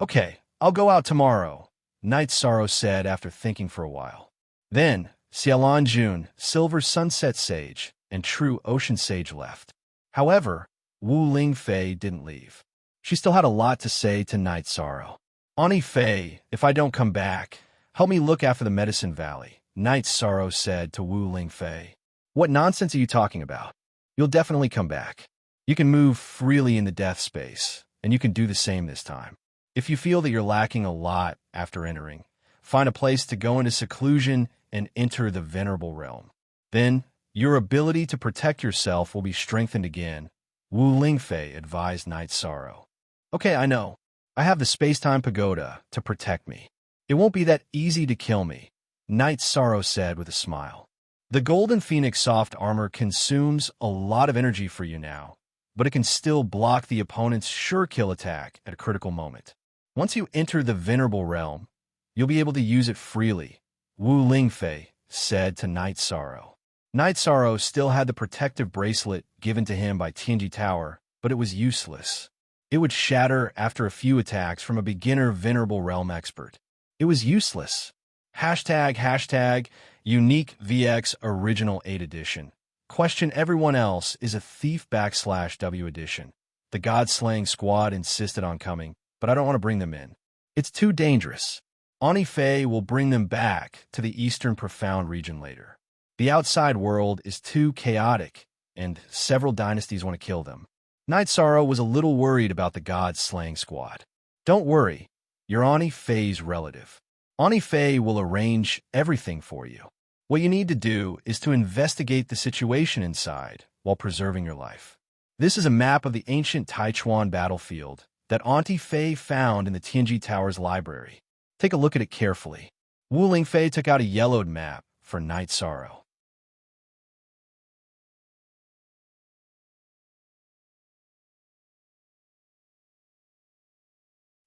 Okay, I'll go out tomorrow, Night Sorrow said after thinking for a while. Then, Xiaolanjun, Silver Sunset Sage, and True Ocean Sage left. However, Wu Lingfei didn't leave. She still had a lot to say to Night Sorrow. Onifei, if I don't come back, help me look after the Medicine Valley, Night Sorrow said to Wu Lingfei. What nonsense are you talking about? You'll definitely come back. You can move freely in the death space, and you can do the same this time. If you feel that you're lacking a lot after entering, find a place to go into seclusion and enter the Venerable Realm. Then, your ability to protect yourself will be strengthened again, Wu Lingfei advised Night Sorrow. Okay, I know. I have the space-time pagoda to protect me. It won't be that easy to kill me, Night Sorrow said with a smile. The Golden Phoenix soft armor consumes a lot of energy for you now, but it can still block the opponent's sure kill attack at a critical moment. Once you enter the Venerable Realm, you'll be able to use it freely, Wu Lingfei said to Night Sorrow. Night Sorrow still had the protective bracelet given to him by Tianji Tower, but it was useless. It would shatter after a few attacks from a beginner Venerable Realm expert. It was useless. Hashtag Unique VX Original 8 Edition. Question everyone else is a Thief /W Edition. The God-slaying squad insisted on coming, but I don't want to bring them in. It's too dangerous. Ani Fei will bring them back to the Eastern Profound region later. The outside world is too chaotic, and several dynasties want to kill them. Night Sorrow was a little worried about the God-slaying squad. Don't worry, you're Ani Fei's relative. Ani Fei will arrange everything for you. What you need to do is to investigate the situation inside while preserving your life. This is a map of the ancient Taichuan battlefield that Auntie Fei found in the Tianji Tower's library. Take a look at it carefully. Wu Lingfei took out a yellowed map for Night Sorrow.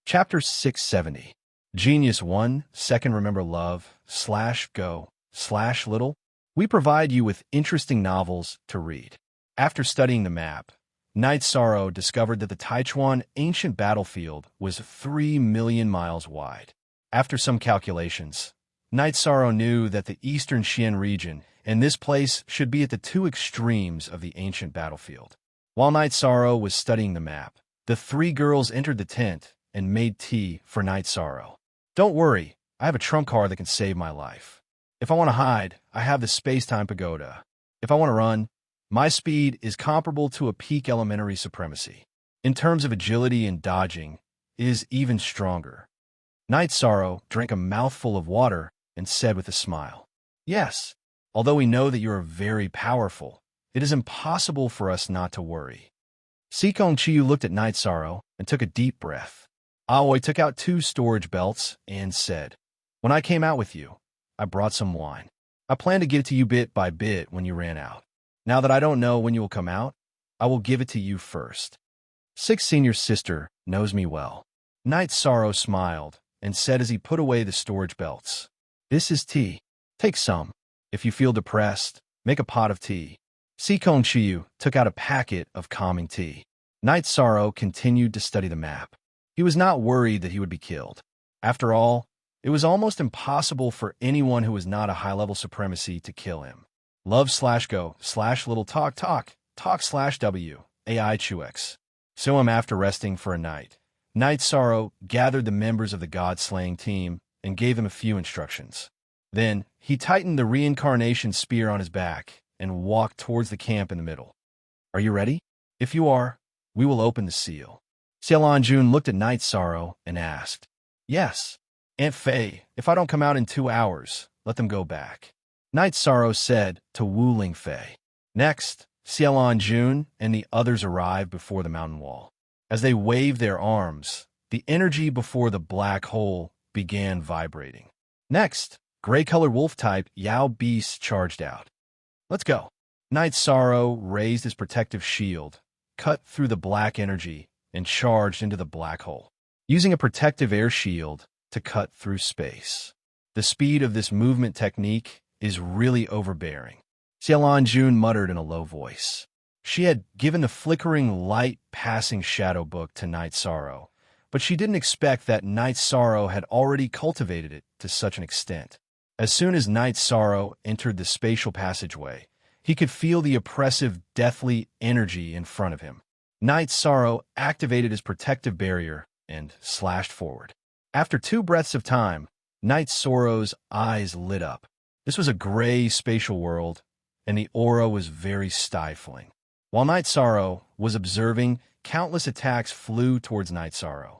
Chapter 670. Genius 1, Second Remember Love, /go, /little. We provide you with interesting novels to read. After studying the map, Night Sorrow discovered that the Taichuan ancient battlefield was 3 million miles wide. After some calculations, Night Sorrow knew that the eastern Xian region and this place should be at the two extremes of the ancient battlefield. While Night Sorrow was studying the map, the three girls entered the tent and made tea for Night Sorrow. Don't worry, I have a trump card that can save my life. If I want to hide, I have the space-time pagoda. If I want to run, my speed is comparable to a peak elementary supremacy. In terms of agility and dodging, it is even stronger. Night Sorrow drank a mouthful of water and said with a smile, "Yes, although we know that you are very powerful, it is impossible for us not to worry." Sikong Chiyu looked at Night Sorrow and took a deep breath. Aoi took out 2 storage belts and said, "When I came out with you, I brought some wine. I planned to give it to you bit by bit when you ran out. Now that I don't know when you will come out, I will give it to you first. Six Senior's sister knows me well." Night Sorrow smiled and said as he put away the storage belts, "This is tea. Take some. If you feel depressed, make a pot of tea." Sikong Chiyu took out a packet of calming tea. Night Sorrow continued to study the map. He was not worried that he would be killed. After all, it was almost impossible for anyone who was not a high-level supremacy to kill him. Love/go/little talk/w AI Chuex. So after resting for a night, Night Sorrow gathered the members of the God-slaying team and gave them a few instructions. Then, he tightened the reincarnation spear on his back and walked towards the camp in the middle. "Are you ready? If you are, we will open the seal." Xiaolan Jun looked at Night Sorrow and asked, "Yes. Aunt Fei, if I don't come out in 2 hours, let them go back." Night Sorrow said to Wu Lingfei. Next, Xiaolan Jun and the others arrived before the mountain wall. As they waved their arms, the energy before the black hole began vibrating. Next, gray-colored wolf-type Yao Beast charged out. "Let's go." Night Sorrow raised his protective shield, cut through the black energy, and charged into the black hole, using a protective air shield to cut through space. The speed of this movement technique is really overbearing, Xiaolan Jun muttered in a low voice. She had given the flickering light passing shadow book to Night Sorrow, but she didn't expect that Night Sorrow had already cultivated it to such an extent. As soon as Night Sorrow entered the spatial passageway, he could feel the oppressive, deathly energy in front of him. Night Sorrow activated his protective barrier and slashed forward. After 2 breaths of time, Night Sorrow's eyes lit up. This was a gray spatial world, and the aura was very stifling. While Night Sorrow was observing, countless attacks flew towards Night Sorrow.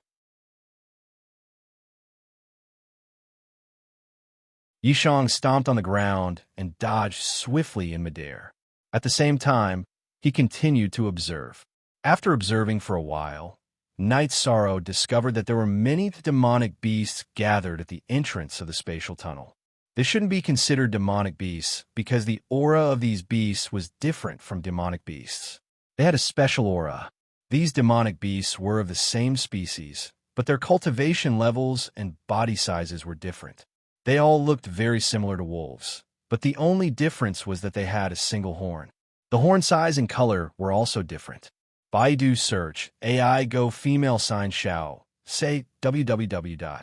Yishang stomped on the ground and dodged swiftly in midair. At the same time, he continued to observe. After observing for a while, Night Sorrow discovered that there were many demonic beasts gathered at the entrance of the spatial tunnel. They shouldn't be considered demonic beasts because the aura of these beasts was different from demonic beasts. They had a special aura. These demonic beasts were of the same species, but their cultivation levels and body sizes were different. They all looked very similar to wolves, but the only difference was that they had a single horn. The horn size and color were also different. Baidu search, AI go female sign Xiao, say www.aichuxs.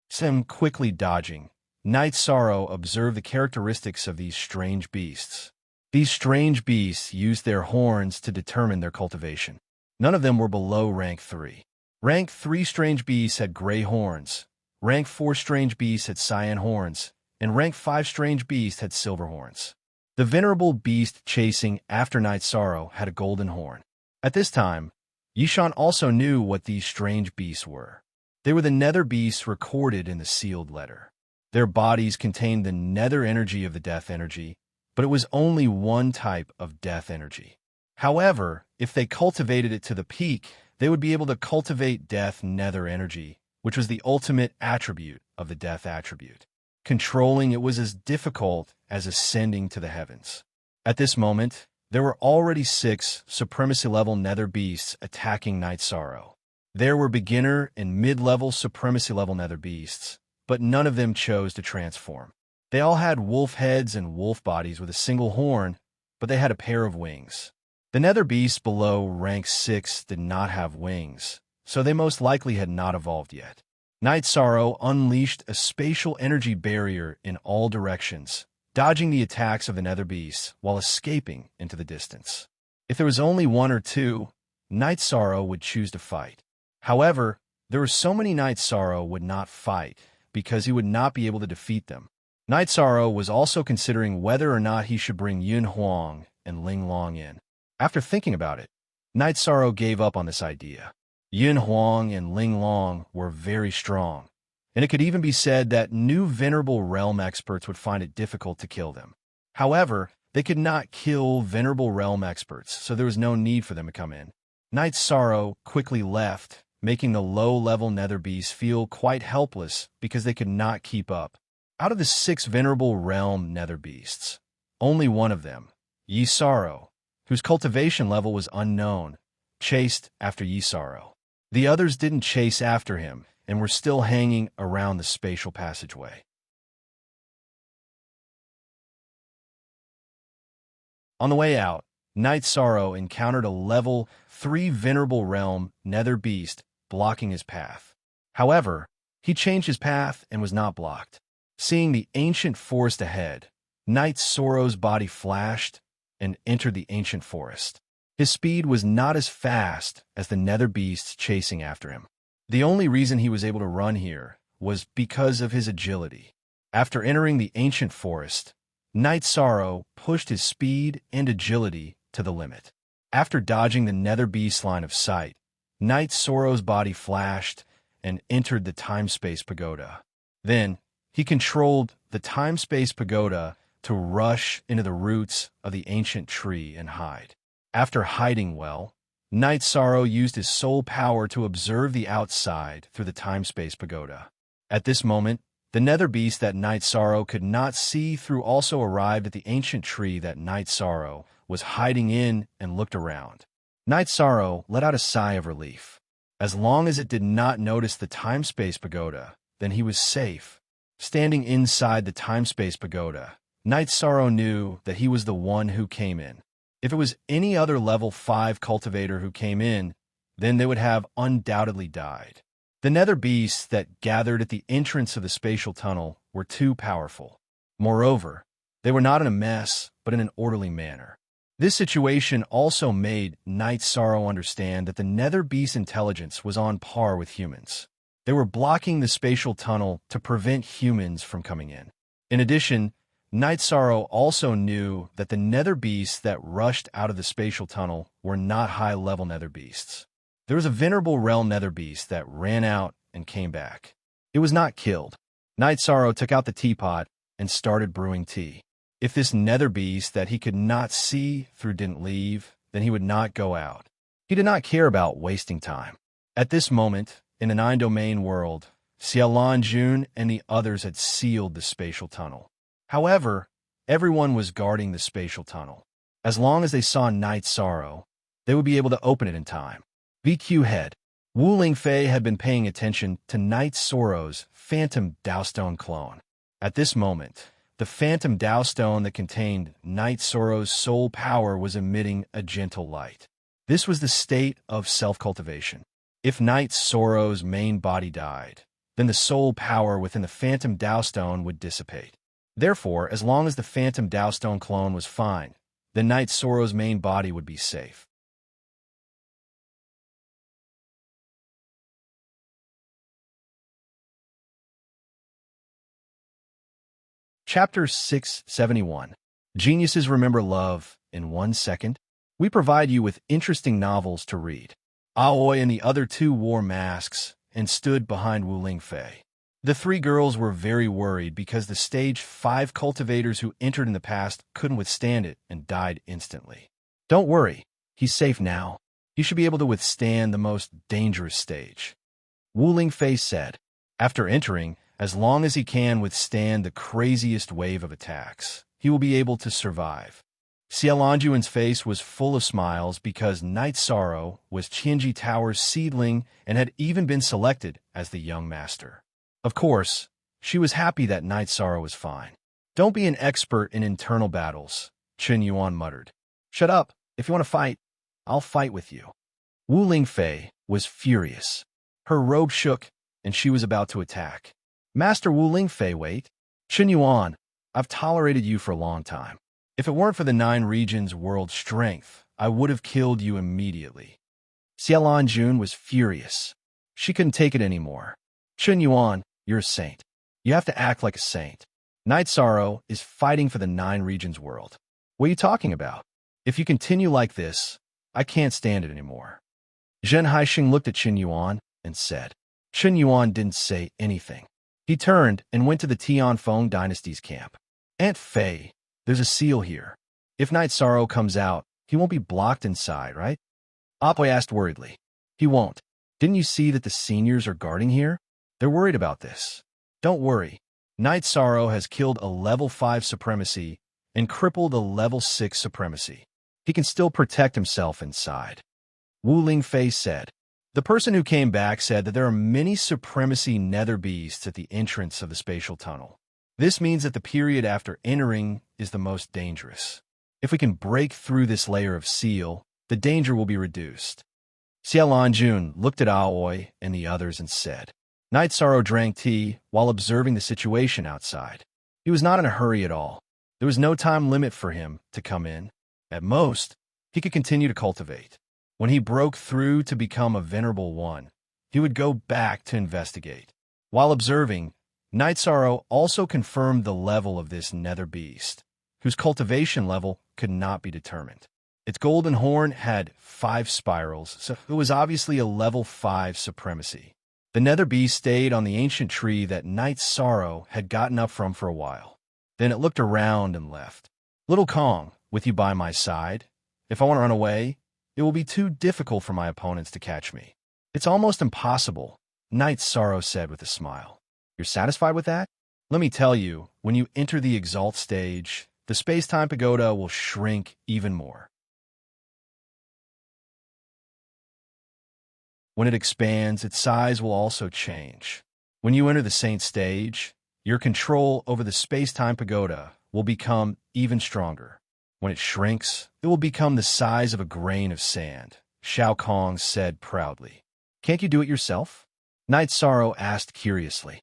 Sim quickly dodging. Night Sorrow observed the characteristics of these strange beasts. These strange beasts used their horns to determine their cultivation. None of them were below rank 3. Rank 3 strange beasts had gray horns. Rank 4 strange beasts had cyan horns, and rank 5 strange beasts had silver horns. The venerable beast chasing after Night Sorrow had a golden horn. At this time, Yishan also knew what these strange beasts were. They were the nether beasts recorded in the sealed letter. Their bodies contained the nether energy of the death energy, but it was only one type of death energy. However, if they cultivated it to the peak, they would be able to cultivate death nether energy, which was the ultimate attribute of the death attribute. Controlling it was as difficult as ascending to the heavens. At this moment, there were already 6 supremacy-level nether beasts attacking Night Sorrow. There were beginner and mid-level supremacy-level nether beasts, but none of them chose to transform. They all had wolf heads and wolf bodies with a single horn, but they had a pair of wings. The nether beasts below rank 6 did not have wings, so they most likely had not evolved yet. Night Sorrow unleashed a spatial energy barrier in all directions, dodging the attacks of the nether beasts while escaping into the distance. If there was only 1 or 2, Night Sorrow would choose to fight. However, there were so many Night Sorrow would not fight because he would not be able to defeat them. Night Sorrow was also considering whether or not he should bring Yun Huang and Ling Long in. After thinking about it, Night Sorrow gave up on this idea. Yun Huang and Ling Long were very strong, and it could even be said that new Venerable Realm experts would find it difficult to kill them. However, they could not kill Venerable Realm experts, so there was no need for them to come in. Night Sorrow quickly left, making the low-level nether beasts feel quite helpless because they could not keep up. Out of the 6 Venerable Realm nether beasts, only one of them, Yi Sorrow, whose cultivation level was unknown, chased after Yi Sorrow. The others didn't chase after him and were still hanging around the spatial passageway. On the way out, Night Sorrow encountered a level 3 Venerable Realm nether beast blocking his path. However, he changed his path and was not blocked. Seeing the ancient forest ahead, Night Sorrow's body flashed and entered the ancient forest. His speed was not as fast as the nether beasts chasing after him. The only reason he was able to run here was because of his agility. After entering the ancient forest, Night Sorrow pushed his speed and agility to the limit. After dodging the nether beast's line of sight, Night Sorrow's body flashed and entered the time-space pagoda. Then, he controlled the time-space pagoda to rush into the roots of the ancient tree and hide. After hiding well, Night Sorrow used his soul power to observe the outside through the time-space pagoda. At this moment, the nether beast that Night Sorrow could not see through also arrived at the ancient tree that Night Sorrow was hiding in and looked around. Night Sorrow let out a sigh of relief. As long as it did not notice the time-space pagoda, then he was safe. Standing inside the time-space pagoda, Night Sorrow knew that he was the one who came in. If it was any other level 5 cultivator who came in, then they would have undoubtedly died. The nether beasts that gathered at the entrance of the spatial tunnel were too powerful. Moreover, they were not in a mess, but in an orderly manner. This situation also made Night Sorrow understand that the nether beast's intelligence was on par with humans. They were blocking the spatial tunnel to prevent humans from coming in. In addition, Night Sorrow also knew that the nether beasts that rushed out of the spatial tunnel were not high-level nether beasts. There was a Venerable Realm nether beast that ran out and came back. It was not killed. Night Sorrow took out the teapot and started brewing tea. If this nether beast that he could not see through didn't leave, then he would not go out. He did not care about wasting time. At this moment, in the nine-domain world, Xiaolan Jun and the others had sealed the spatial tunnel. However, everyone was guarding the spatial tunnel. As long as they saw Night Sorrow, they would be able to open it in time. VQ Head. Wu Lingfei had been paying attention to Night Sorrow's Phantom Dowstone clone. At this moment, the Phantom Dowstone that contained Night Sorrow's soul power was emitting a gentle light. This was the state of self-cultivation. If Night Sorrow's main body died, then the soul power within the Phantom Dowstone would dissipate. Therefore, as long as the Phantom Dowstone clone was fine, then Night Sorrow's main body would be safe. Chapter 671. Geniuses Remember Love in 1 Second. We provide you with interesting novels to read. Aoi and the other two wore masks and stood behind Wu Lingfei. The three girls were very worried because the Stage 5 cultivators who entered in the past couldn't withstand it and died instantly. Don't worry, he's safe now. He should be able to withstand the most dangerous stage. Wu Lingfei said. After entering, as long as he can withstand the craziest wave of attacks, he will be able to survive. Xiaolanjuan's face was full of smiles because Night Sorrow was Qianji Tower's seedling and had even been selected as the young master. Of course, she was happy that Night Sorrow was fine. Don't be an expert in internal battles, Chen Yuan muttered. Shut up. If you want to fight, I'll fight with you. Wu Lingfei was furious. Her robe shook, and she was about to attack. Master Wu Lingfei, wait. Chen Yuan, I've tolerated you for a long time. If it weren't for the 9 regions' world strength, I would have killed you immediately. Xiaolan Jun was furious. She couldn't take it anymore. Chen Yuan, you're a saint. You have to act like a saint. Night Sorrow is fighting for the 9 regions' world. What are you talking about? If you continue like this, I can't stand it anymore. Zhen Haixing looked at Chen Yuan and said. Chen Yuan didn't say anything. He turned and went to the Tianfeng Dynasty's camp. Aunt Fei, there's a seal here. If Night Sorrow comes out, he won't be blocked inside, right? Apoy asked worriedly. He won't. Didn't you see that the seniors are guarding here? They're worried about this. Don't worry. Night Sorrow has killed a level 5 supremacy and crippled a level 6 supremacy. He can still protect himself inside. Wu Lingfei said. The person who came back said that there are many supremacy nether beasts at the entrance of the spatial tunnel. This means that the period after entering is the most dangerous. If we can break through this layer of seal, the danger will be reduced. Xiaolan Jun looked at Aoi and the others and said. Night Sorrow drank tea while observing the situation outside. He was not in a hurry at all. There was no time limit for him to come in. At most, he could continue to cultivate. When he broke through to become a venerable one, he would go back to investigate. While observing, Night Sorrow also confirmed the level of this nether beast, whose cultivation level could not be determined. Its golden horn had 5 spirals, so it was obviously a level 5 supremacy. The nether beast stayed on the ancient tree that Night Sorrow had gotten up from for a while. Then it looked around and left. Little Kong, with you by my side. If I want to run away, it will be too difficult for my opponents to catch me. It's almost impossible, Night Sorrow said with a smile. You're satisfied with that? Let me tell you, when you enter the Exalt stage, the space-time pagoda will shrink even more. When it expands, its size will also change. When you enter the Saint stage, your control over the space-time pagoda will become even stronger. When it shrinks, it will become the size of a grain of sand, Shao Kong said proudly. Can't you do it yourself? Night Sorrow asked curiously.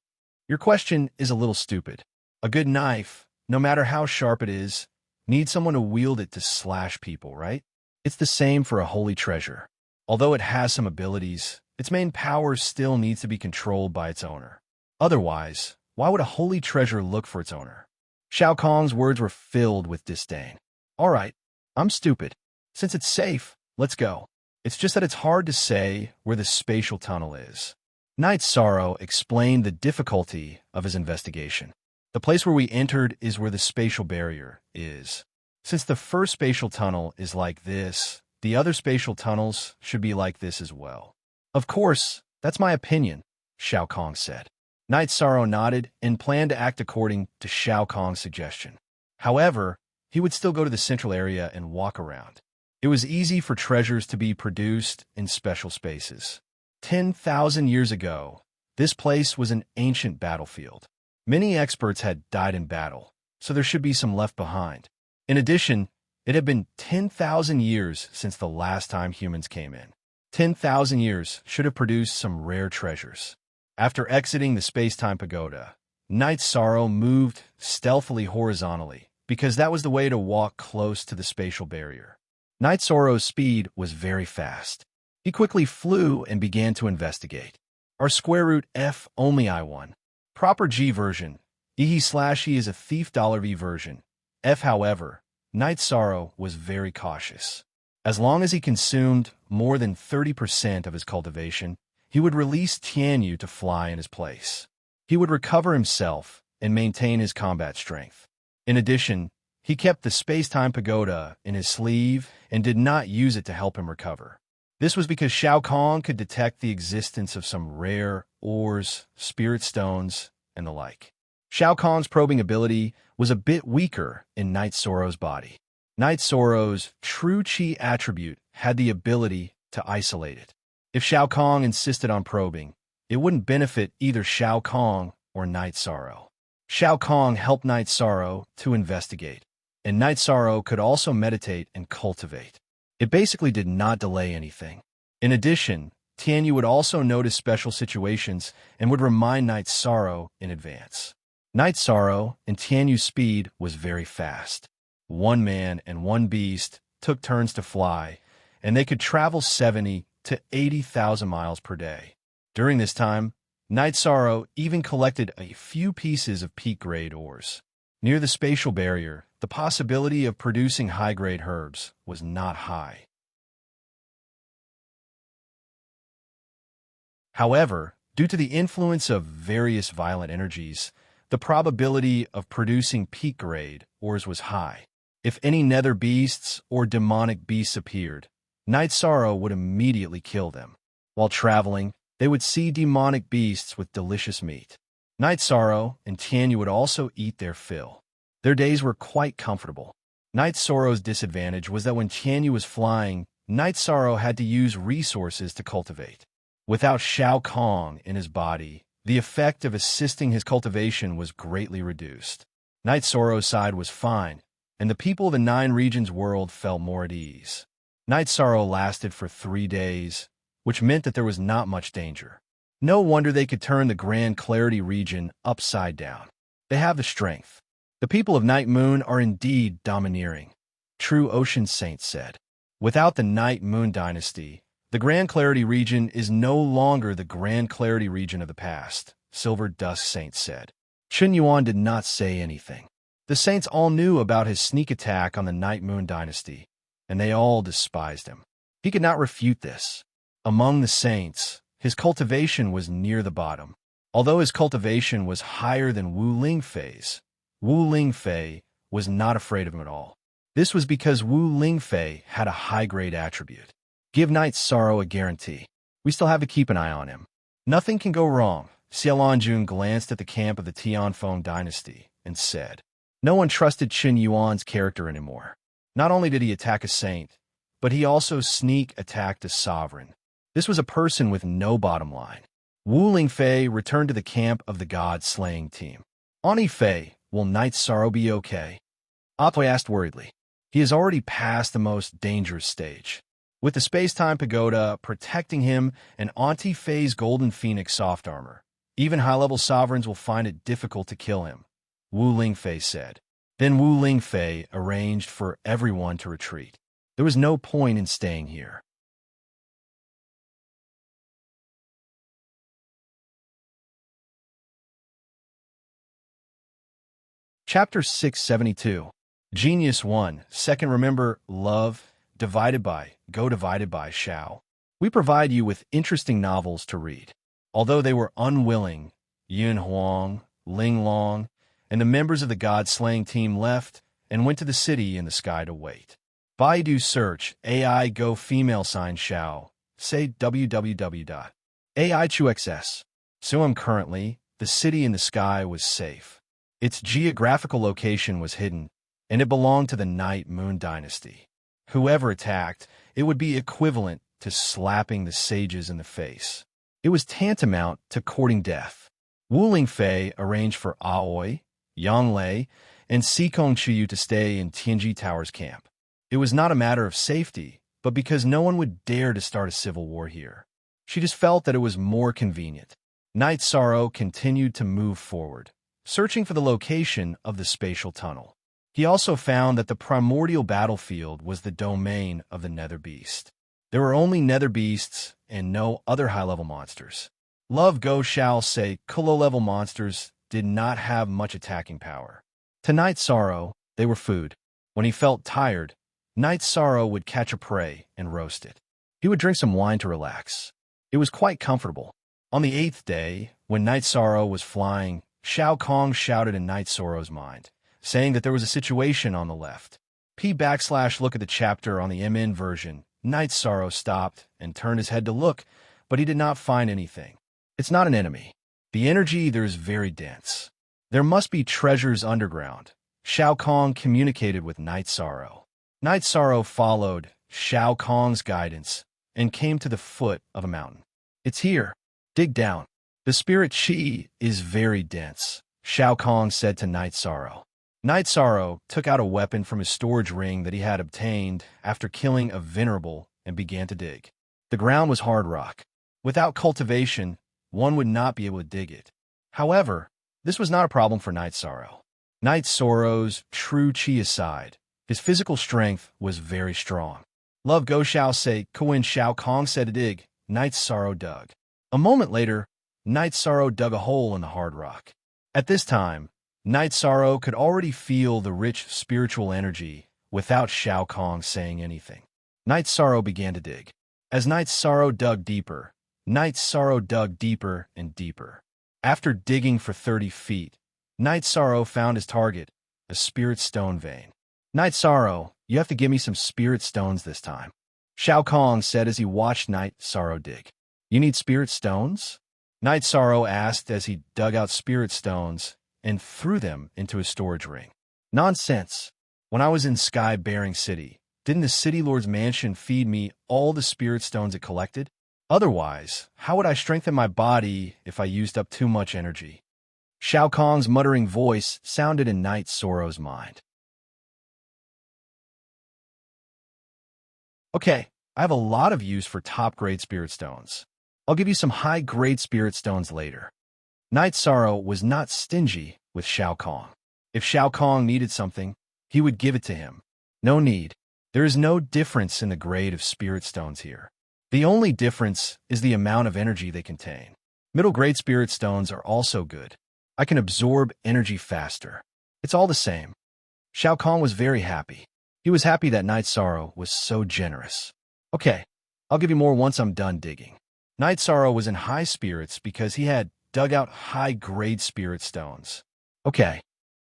Your question is a little stupid. A good knife, no matter how sharp it is, needs someone to wield it to slash people, right? It's the same for a holy treasure. Although it has some abilities, its main power still needs to be controlled by its owner. Otherwise, why would a holy treasure look for its owner? Shao Kong's words were filled with disdain. All right, I'm stupid. Since it's safe, let's go. It's just that it's hard to say where the spatial tunnel is. Night Sorrow explained the difficulty of his investigation. The place where we entered is where the spatial barrier is. Since the first spatial tunnel is like this, The other spatial tunnels should be like this as well. Of course, that's my opinion, Shao Kong said. Knight Sorrow nodded and planned to act according to Shao Kong's suggestion. However, he would still go to the central area and walk around. It was easy for treasures to be produced in special spaces. 10,000 years ago, this place was an ancient battlefield. Many experts had died in battle, so there should be some left behind. In addition, it had been 10,000 years since the last time humans came in. 10,000 years should have produced some rare treasures. After exiting the space-time pagoda, Knight Sorrow moved stealthily horizontally, because that was the way to walk close to the spatial barrier. Knight Sorrow's speed was very fast. He quickly flew and began to investigate. Our square root F only I1. Proper G version. E/E is a thief $V version. F, however, Knight Sorrow was very cautious. As long as he consumed more than 30% of his cultivation, he would release Tianyu to fly in his place. He would recover himself and maintain his combat strength. In addition, he kept the space-time pagoda in his sleeve and did not use it to help him recover. This was because Shao Kong could detect the existence of some rare ores, spirit stones, and the like. Shao Kong's probing ability was a bit weaker in Knight Sorrow's body. Knight Sorrow's true Qi attribute had the ability to isolate it. If Shao Kong insisted on probing, it wouldn't benefit either Shao Kong or Knight Sorrow. Shao Kong helped Knight Sorrow to investigate, and Knight Sorrow could also meditate and cultivate. It basically did not delay anything. In addition, Tianyu would also notice special situations and would remind Knight Sorrow in advance. Knight Sorrow and Tianyu's speed was very fast. One man and one beast took turns to fly, and they could travel 70 to 80,000 miles per day. During this time, Knight Sorrow even collected a few pieces of peak-grade ores. Near the spatial barrier, the possibility of producing high-grade herbs was not high. However, due to the influence of various violent energies, the probability of producing peak-grade ores was high. If any nether beasts or demonic beasts appeared, Knight Sorrow would immediately kill them. While traveling, they would see demonic beasts with delicious meat. Knight Sorrow and Tianyu would also eat their fill. Their days were quite comfortable. Knight Sorrow's disadvantage was that when Tianyu was flying, Knight Sorrow had to use resources to cultivate. Without Shao Kong in his body, the effect of assisting his cultivation was greatly reduced. Knight Sorrow's side was fine, and the people of the 9 regions world felt more at ease. Knight Sorrow lasted for 3 days, which meant that there was not much danger. No wonder they could turn the Grand Clarity region upside down. They have the strength. The people of Night Moon are indeed domineering, true Ocean Saint said. Without the Night Moon dynasty, the Grand Clarity region is no longer the Grand Clarity region of the past, Silver Dusk Saint said. Chen Yuan did not say anything. The saints all knew about his sneak attack on the Night Moon dynasty, and they all despised him. He could not refute this. Among the saints, his cultivation was near the bottom. Although his cultivation was higher than Wu Lingfei's, Wu Lingfei was not afraid of him at all. This was because Wu Lingfei had a high-grade attribute. Give Knight Sorrow a guarantee. We still have to keep an eye on him. Nothing can go wrong. Xiaolanjun glanced at the camp of the Tianfeng dynasty and said, no one trusted Qin Yuan's character anymore. Not only did he attack a saint, but he also sneak attacked a sovereign. This was a person with no bottom line. Wu Lingfei returned to the camp of the god-slaying team. Ani Fei, will Knight Sorrow be okay? Atoy asked worriedly. He has already passed the most dangerous stage. With the space-time pagoda protecting him and Auntie Fei's golden phoenix soft armor, even high-level sovereigns will find it difficult to kill him, Wu Lingfei said. Then Wu Lingfei arranged for everyone to retreat. There was no point in staying here. Chapter 672. Genius 1. Second, remember, love, divided by, go divided by, Shao. We provide you with interesting novels to read. Although they were unwilling, Yun Huang, Ling Long, and the members of the god-slaying team left and went to the city in the sky to wait. Baidu search AI go female sign Xiao. Say www.aichuxs. So currently, the city in the sky was safe. Its geographical location was hidden, and it belonged to the Night Moon dynasty. Whoever attacked, it would be equivalent to slapping the sages in the face. It was tantamount to courting death. Wu Lingfei arranged for Aoi, Yang Lei, and Sikong Chiyu to stay in Tianji Tower's camp. It was not a matter of safety, but because no one would dare to start a civil war here. She just felt that it was more convenient. Night Sorrow continued to move forward, searching for the location of the spatial tunnel. He also found that the primordial battlefield was the domain of the Nether Beast. There were only Nether Beasts and no other high-level monsters. Love Go shall say low-level monsters did not have much attacking power. To Night Sorrow, they were food. When he felt tired, Night Sorrow would catch a prey and roast it. He would drink some wine to relax. It was quite comfortable. On the 8th day, when Night Sorrow was flying, Shao Kong shouted in Night Sorrow's mind, saying that there was a situation on the left. Look at the chapter on the MN version. Night Sorrow stopped and turned his head to look, but he did not find anything. It's not an enemy. The energy there is very dense. There must be treasures underground. Shao Kong communicated with Night Sorrow. Night Sorrow followed Shao Kong's guidance and came to the foot of a mountain. It's here. Dig down. The spirit chi is very dense, Shao Kong said to Night Sorrow. Night Sorrow took out a weapon from his storage ring that he had obtained after killing a venerable and began to dig. The ground was hard rock. Without cultivation, one would not be able to dig it. However, this was not a problem for Night Sorrow. Night Sorrow's true chi aside, his physical strength was very strong. Love Go Shao say, Kowin Shao Kong said to dig. Night Sorrow dug. A moment later, Night Sorrow dug a hole in the hard rock. At this time, Night Sorrow could already feel the rich spiritual energy without Shao Kong saying anything. Night Sorrow began to dig. As Night Sorrow dug deeper, Night Sorrow dug deeper and deeper. After digging for 30 feet, Night Sorrow found his target, a spirit stone vein. Night Sorrow, you have to give me some spirit stones this time, Shao Kong said as he watched Night Sorrow dig. You need spirit stones? Night Sorrow asked as he dug out spirit stones and threw them into his storage ring. Nonsense. When I was in Sky Bearing City, didn't the City Lord's mansion feed me all the spirit stones it collected? Otherwise, how would I strengthen my body if I used up too much energy? Shao Kong's muttering voice sounded in Night Sorrow's mind. Okay, I have a lot of use for top-grade spirit stones. I'll give you some high-grade spirit stones later. Night Sorrow was not stingy with Shao Kong. If Shao Kong needed something, he would give it to him. No need. There is no difference in the grade of spirit stones here. The only difference is the amount of energy they contain. Middle-grade spirit stones are also good. I can absorb energy faster. It's all the same. Shao Kong was very happy. He was happy that Night Sorrow was so generous. Okay, I'll give you more once I'm done digging. Night Sorrow was in high spirits because he had dug out high-grade spirit stones. Okay,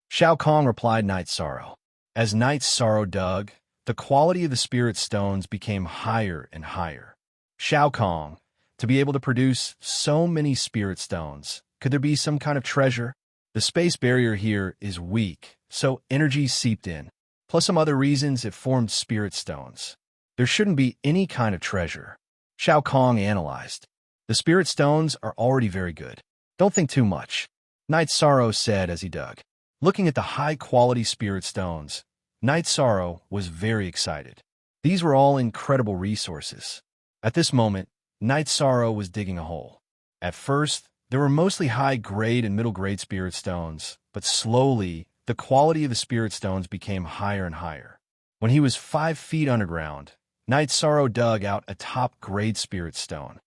Shao Kong replied Night Sorrow. As Night Sorrow dug, the quality of the spirit stones became higher and higher. Shao Kong, to be able to produce so many spirit stones, could there be some kind of treasure? The space barrier here is weak, so energy seeped in. Plus some other reasons it formed spirit stones. There shouldn't be any kind of treasure. Shao Kong analyzed. The spirit stones are already very good. Don't think too much, Night Sorrow said as he dug. Looking at the high-quality spirit stones, Night Sorrow was very excited. These were all incredible resources. At this moment, Night Sorrow was digging a hole. At first, there were mostly high-grade and middle-grade spirit stones, but slowly, the quality of the spirit stones became higher and higher. When he was 5 feet underground, Night Sorrow dug out a top-grade spirit stone.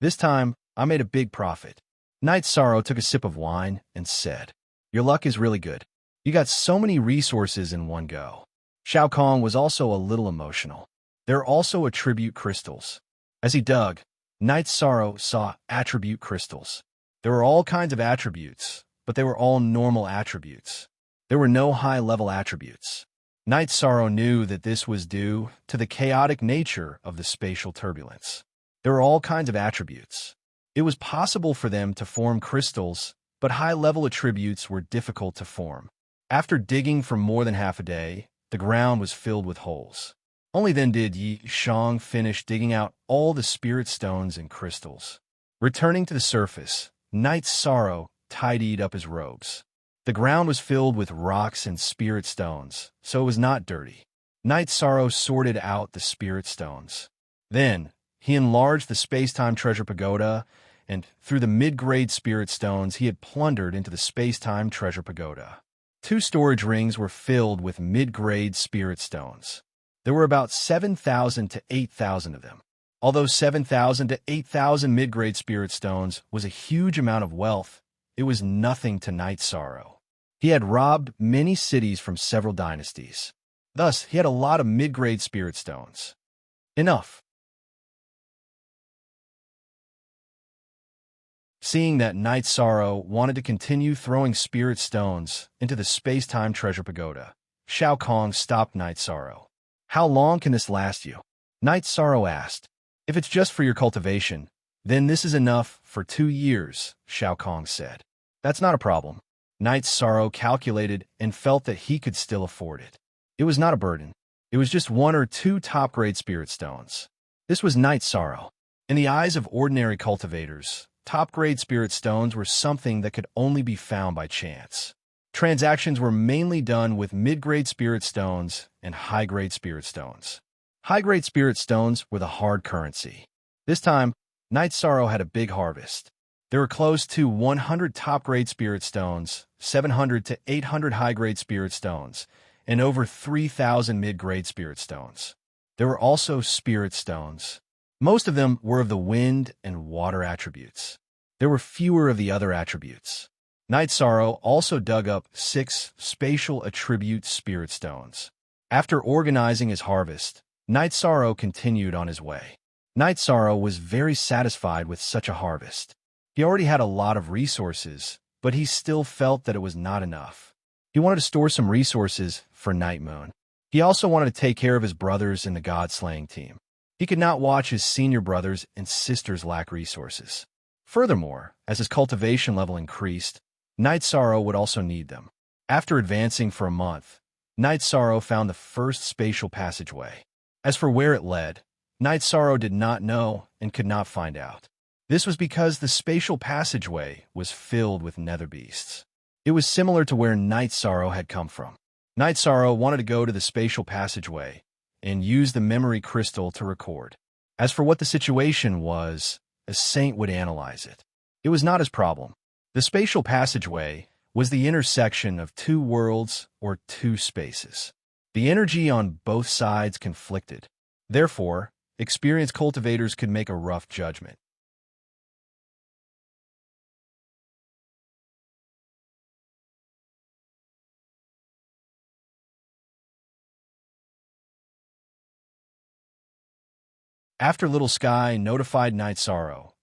This time, I made a big profit. Night Sorrow took a sip of wine and said, Your luck is really good. You got so many resources in one go. Shao Kong was also a little emotional. There are also attribute crystals. As he dug, Night Sorrow saw attribute crystals. There were all kinds of attributes, but they were all normal attributes. There were no high-level attributes. Night Sorrow knew that this was due to the chaotic nature of the spatial turbulence. There were all kinds of attributes. It was possible for them to form crystals, but high-level attributes were difficult to form. After digging for more than half a day, the ground was filled with holes. Only then did Yi Shang finish digging out all the spirit stones and crystals. Returning to the surface, Night Sorrow tidied up his robes. The ground was filled with rocks and spirit stones, so it was not dirty. Night Sorrow sorted out the spirit stones. Then, he enlarged the space-time treasure pagoda, and through the mid-grade spirit stones he had plundered into the space-time treasure pagoda. 2 storage rings were filled with mid-grade spirit stones. There were about 7,000 to 8,000 of them. Although 7,000 to 8,000 mid-grade spirit stones was a huge amount of wealth, it was nothing to Night Sorrow. He had robbed many cities from several dynasties. Thus, he had a lot of mid-grade spirit stones. Enough. Seeing that Night Sorrow wanted to continue throwing spirit stones into the space-time treasure pagoda, Shao Kahn stopped Night Sorrow. "How long can this last you?" Night Sorrow asked. "If it's just for your cultivation, then this is enough for 2 years," Shao Kahn said. "That's not a problem." Night Sorrow calculated and felt that he could still afford it. It was not a burden. It was just 1 or 2 top-grade spirit stones. This was Night Sorrow. In the eyes of ordinary cultivators, top-grade spirit stones were something that could only be found by chance. Transactions were mainly done with mid-grade spirit stones and high-grade spirit stones. High-grade spirit stones were the hard currency. This time, Night Sorrow had a big harvest. There were close to 100 top-grade spirit stones, 700 to 800 high-grade spirit stones, and over 3,000 mid-grade spirit stones. There were also spirit stones. Most of them were of the wind and water attributes. There were fewer of the other attributes. Night Sorrow also dug up 6 spatial attribute spirit stones. After organizing his harvest, Night Sorrow continued on his way. Night Sorrow was very satisfied with such a harvest. He already had a lot of resources, but he still felt that it was not enough. He wanted to store some resources for Night Moon. He also wanted to take care of his brothers in the God-slaying team. He could not watch his senior brothers and sisters lack resources. Furthermore, as his cultivation level increased, Night Sorrow would also need them. After advancing for a month, Night Sorrow found the first spatial passageway. As for where it led, Night Sorrow did not know and could not find out. This was because the spatial passageway was filled with nether beasts. It was similar to where Night Sorrow had come from. Night Sorrow wanted to go to the spatial passageway and use the memory crystal to record. As for what the situation was, a saint would analyze it. It was not his problem. The spatial passageway was the intersection of 2 worlds or 2 spaces. The energy on both sides conflicted. Therefore, experienced cultivators could make a rough judgment. After Little Sky notified Night Sorrow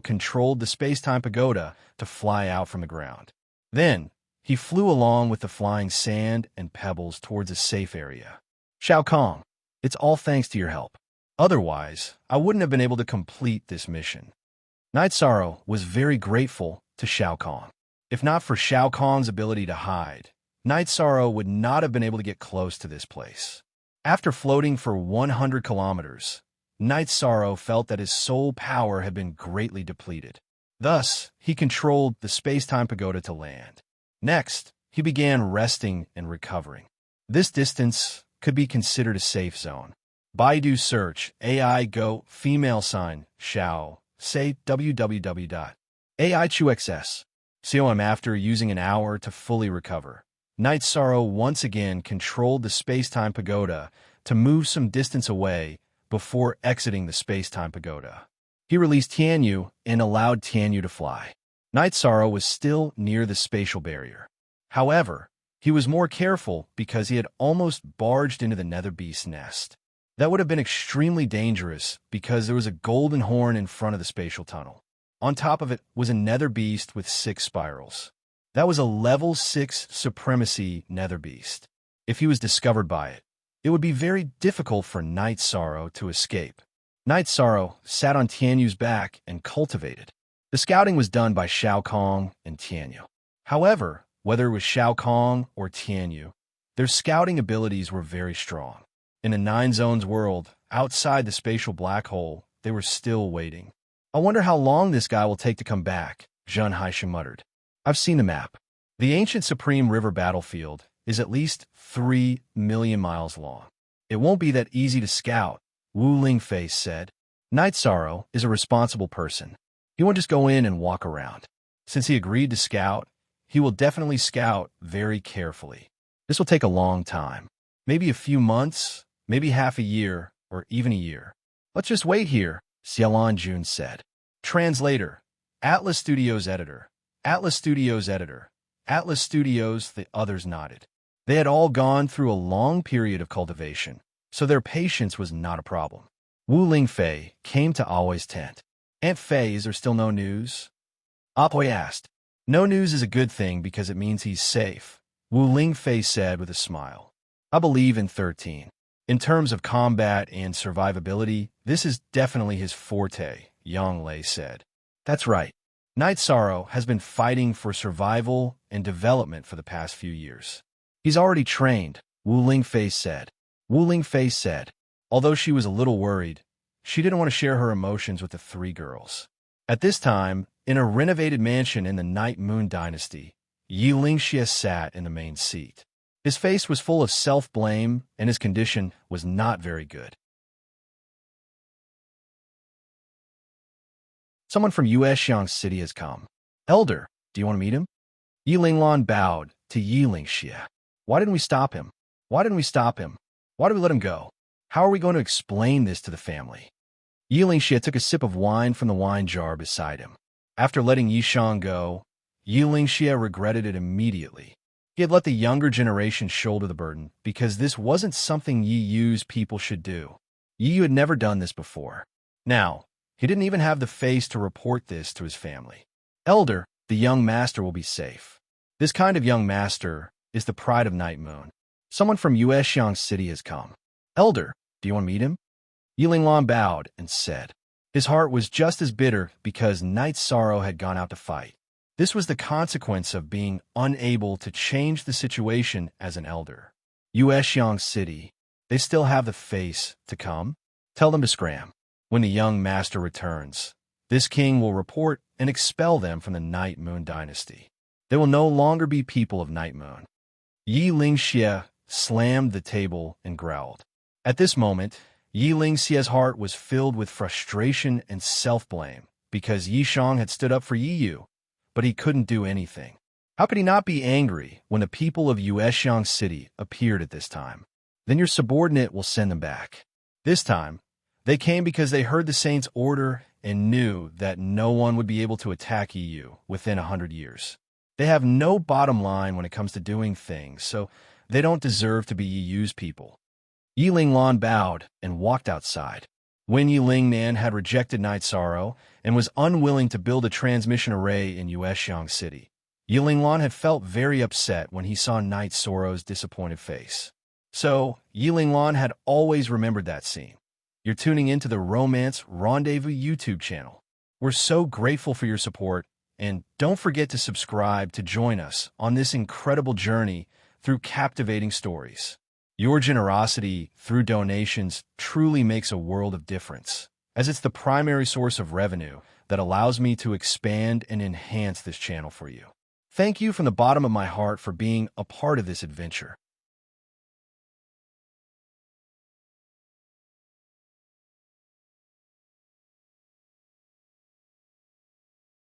controlled the space-time pagoda to fly out from the ground. Then, he flew along with the flying sand and pebbles towards a safe area. "Shao Kahn, it's all thanks to your help. Otherwise, I wouldn't have been able to complete this mission." Night Sorrow was very grateful to Shao Kahn. If not for Shao Kahn's ability to hide, Night Sorrow would not have been able to get close to this place. After floating for 100 kilometers, Night Sorrow felt that his soul power had been greatly depleted. Thus, he controlled the space-time pagoda to land. Next, he began resting and recovering. This distance could be considered a safe zone. Baidu search AI Go female sign Shao say www.aichuxs.com. After using an hour to fully recover, Night Sorrow once again controlled the space-time pagoda to move some distance away before exiting the space-time pagoda. He released Tianyu and allowed Tianyu to fly. Night Sorrow was still near the spatial barrier. However, he was more careful because he had almost barged into the nether beast's nest. That would have been extremely dangerous because there was a golden horn in front of the spatial tunnel. On top of it was a nether beast with 6 spirals. That was a level 6 supremacy nether beast. If he was discovered by it, it would be very difficult for Night Sorrow to escape. Night Sorrow sat on Tianyu's back and cultivated. The scouting was done by Shao Kong and Tianyu. However, whether it was Shao Kong or Tianyu, their scouting abilities were very strong. In a Nine Zones world, outside the spatial black hole, they were still waiting. I wonder how long this guy will take to come back, Zhun Haishu muttered. I've seen the map. The ancient Supreme River battlefield is at least 3 million miles long. It won't be that easy to scout, Wu Lingfei said. Night Sorrow is a responsible person. He won't just go in and walk around. Since he agreed to scout, he will definitely scout very carefully. This will take a long time. Maybe a few months, maybe half a year, or even a year. Let's just wait here, Xiaolan Jun said. Translator, Atlas Studios editor, Atlas Studios editor, Atlas Studios, the others nodded. They had all gone through a long period of cultivation, so their patience was not a problem. Wu Lingfei came to Aoi's tent. Aunt Fei, is there still no news? Aoi asked. No news is a good thing because it means he's safe, Wu Lingfei said with a smile. I believe in 13. In terms of combat and survivability, this is definitely his forte, Yang Lei said. That's right. Night Sorrow has been fighting for survival and development for the past few years. He's already trained, Wu Lingfei said. Wu Lingfei said. Although she was a little worried, she didn't want to share her emotions with the three girls. At this time, in a renovated mansion in the Night Moon Dynasty, Yi Lingxie sat in the main seat. His face was full of self-blame, and his condition was not very good. Someone from Yuexiang City has come. Elder, do you want to meet him? Yi Linglan bowed to Yi Lingxie. Why didn't we stop him? Why didn't we stop him? Why did we let him go? How are we going to explain this to the family? Yi Lingxie took a sip of wine from the wine jar beside him. After letting Yi Shang go, Yi Lingxie regretted it immediately. He had let the younger generation shoulder the burden because this wasn't something Yi Yu's people should do. Yi Yu had never done this before. Now, he didn't even have the face to report this to his family. Elder, the young master will be safe. This kind of young master is the pride of Night Moon. Someone from Yuexiang City has come. Elder, do you want to meet him? Yi Linglan bowed and said. His heart was just as bitter because Night Sorrow had gone out to fight. This was the consequence of being unable to change the situation as an elder. Yuexiang City, they still have the face to come? Tell them to scram. When the young master returns, this king will report and expel them from the Night Moon Dynasty. They will no longer be people of Night Moon. Yi Lingxie slammed the table and growled. At this moment, Yi Lingxie's heart was filled with frustration and self-blame because Yi Shang had stood up for Yi Yu, but he couldn't do anything. How could he not be angry when the people of Yuexiang City appeared at this time? Then your subordinate will send them back. This time, they came because they heard the Saint's order and knew that no one would be able to attack Yi Yu within 100 years. They have no bottom line when it comes to doing things, so they don't deserve to be Yi Yu's people. Yi Linglan bowed and walked outside. When Yi Lingnan had rejected Night Sorrow and was unwilling to build a transmission array in Yuexiang City, Yi Linglan had felt very upset when he saw Night Sorrow's disappointed face. So, Yi Linglan had always remembered that scene. You're tuning into the Romance Rendezvous YouTube channel. We're so grateful for your support, and don't forget to subscribe to join us on this incredible journey through captivating stories. Your generosity through donations truly makes a world of difference, as it's the primary source of revenue that allows me to expand and enhance this channel for you. Thank you from the bottom of my heart for being a part of this adventure.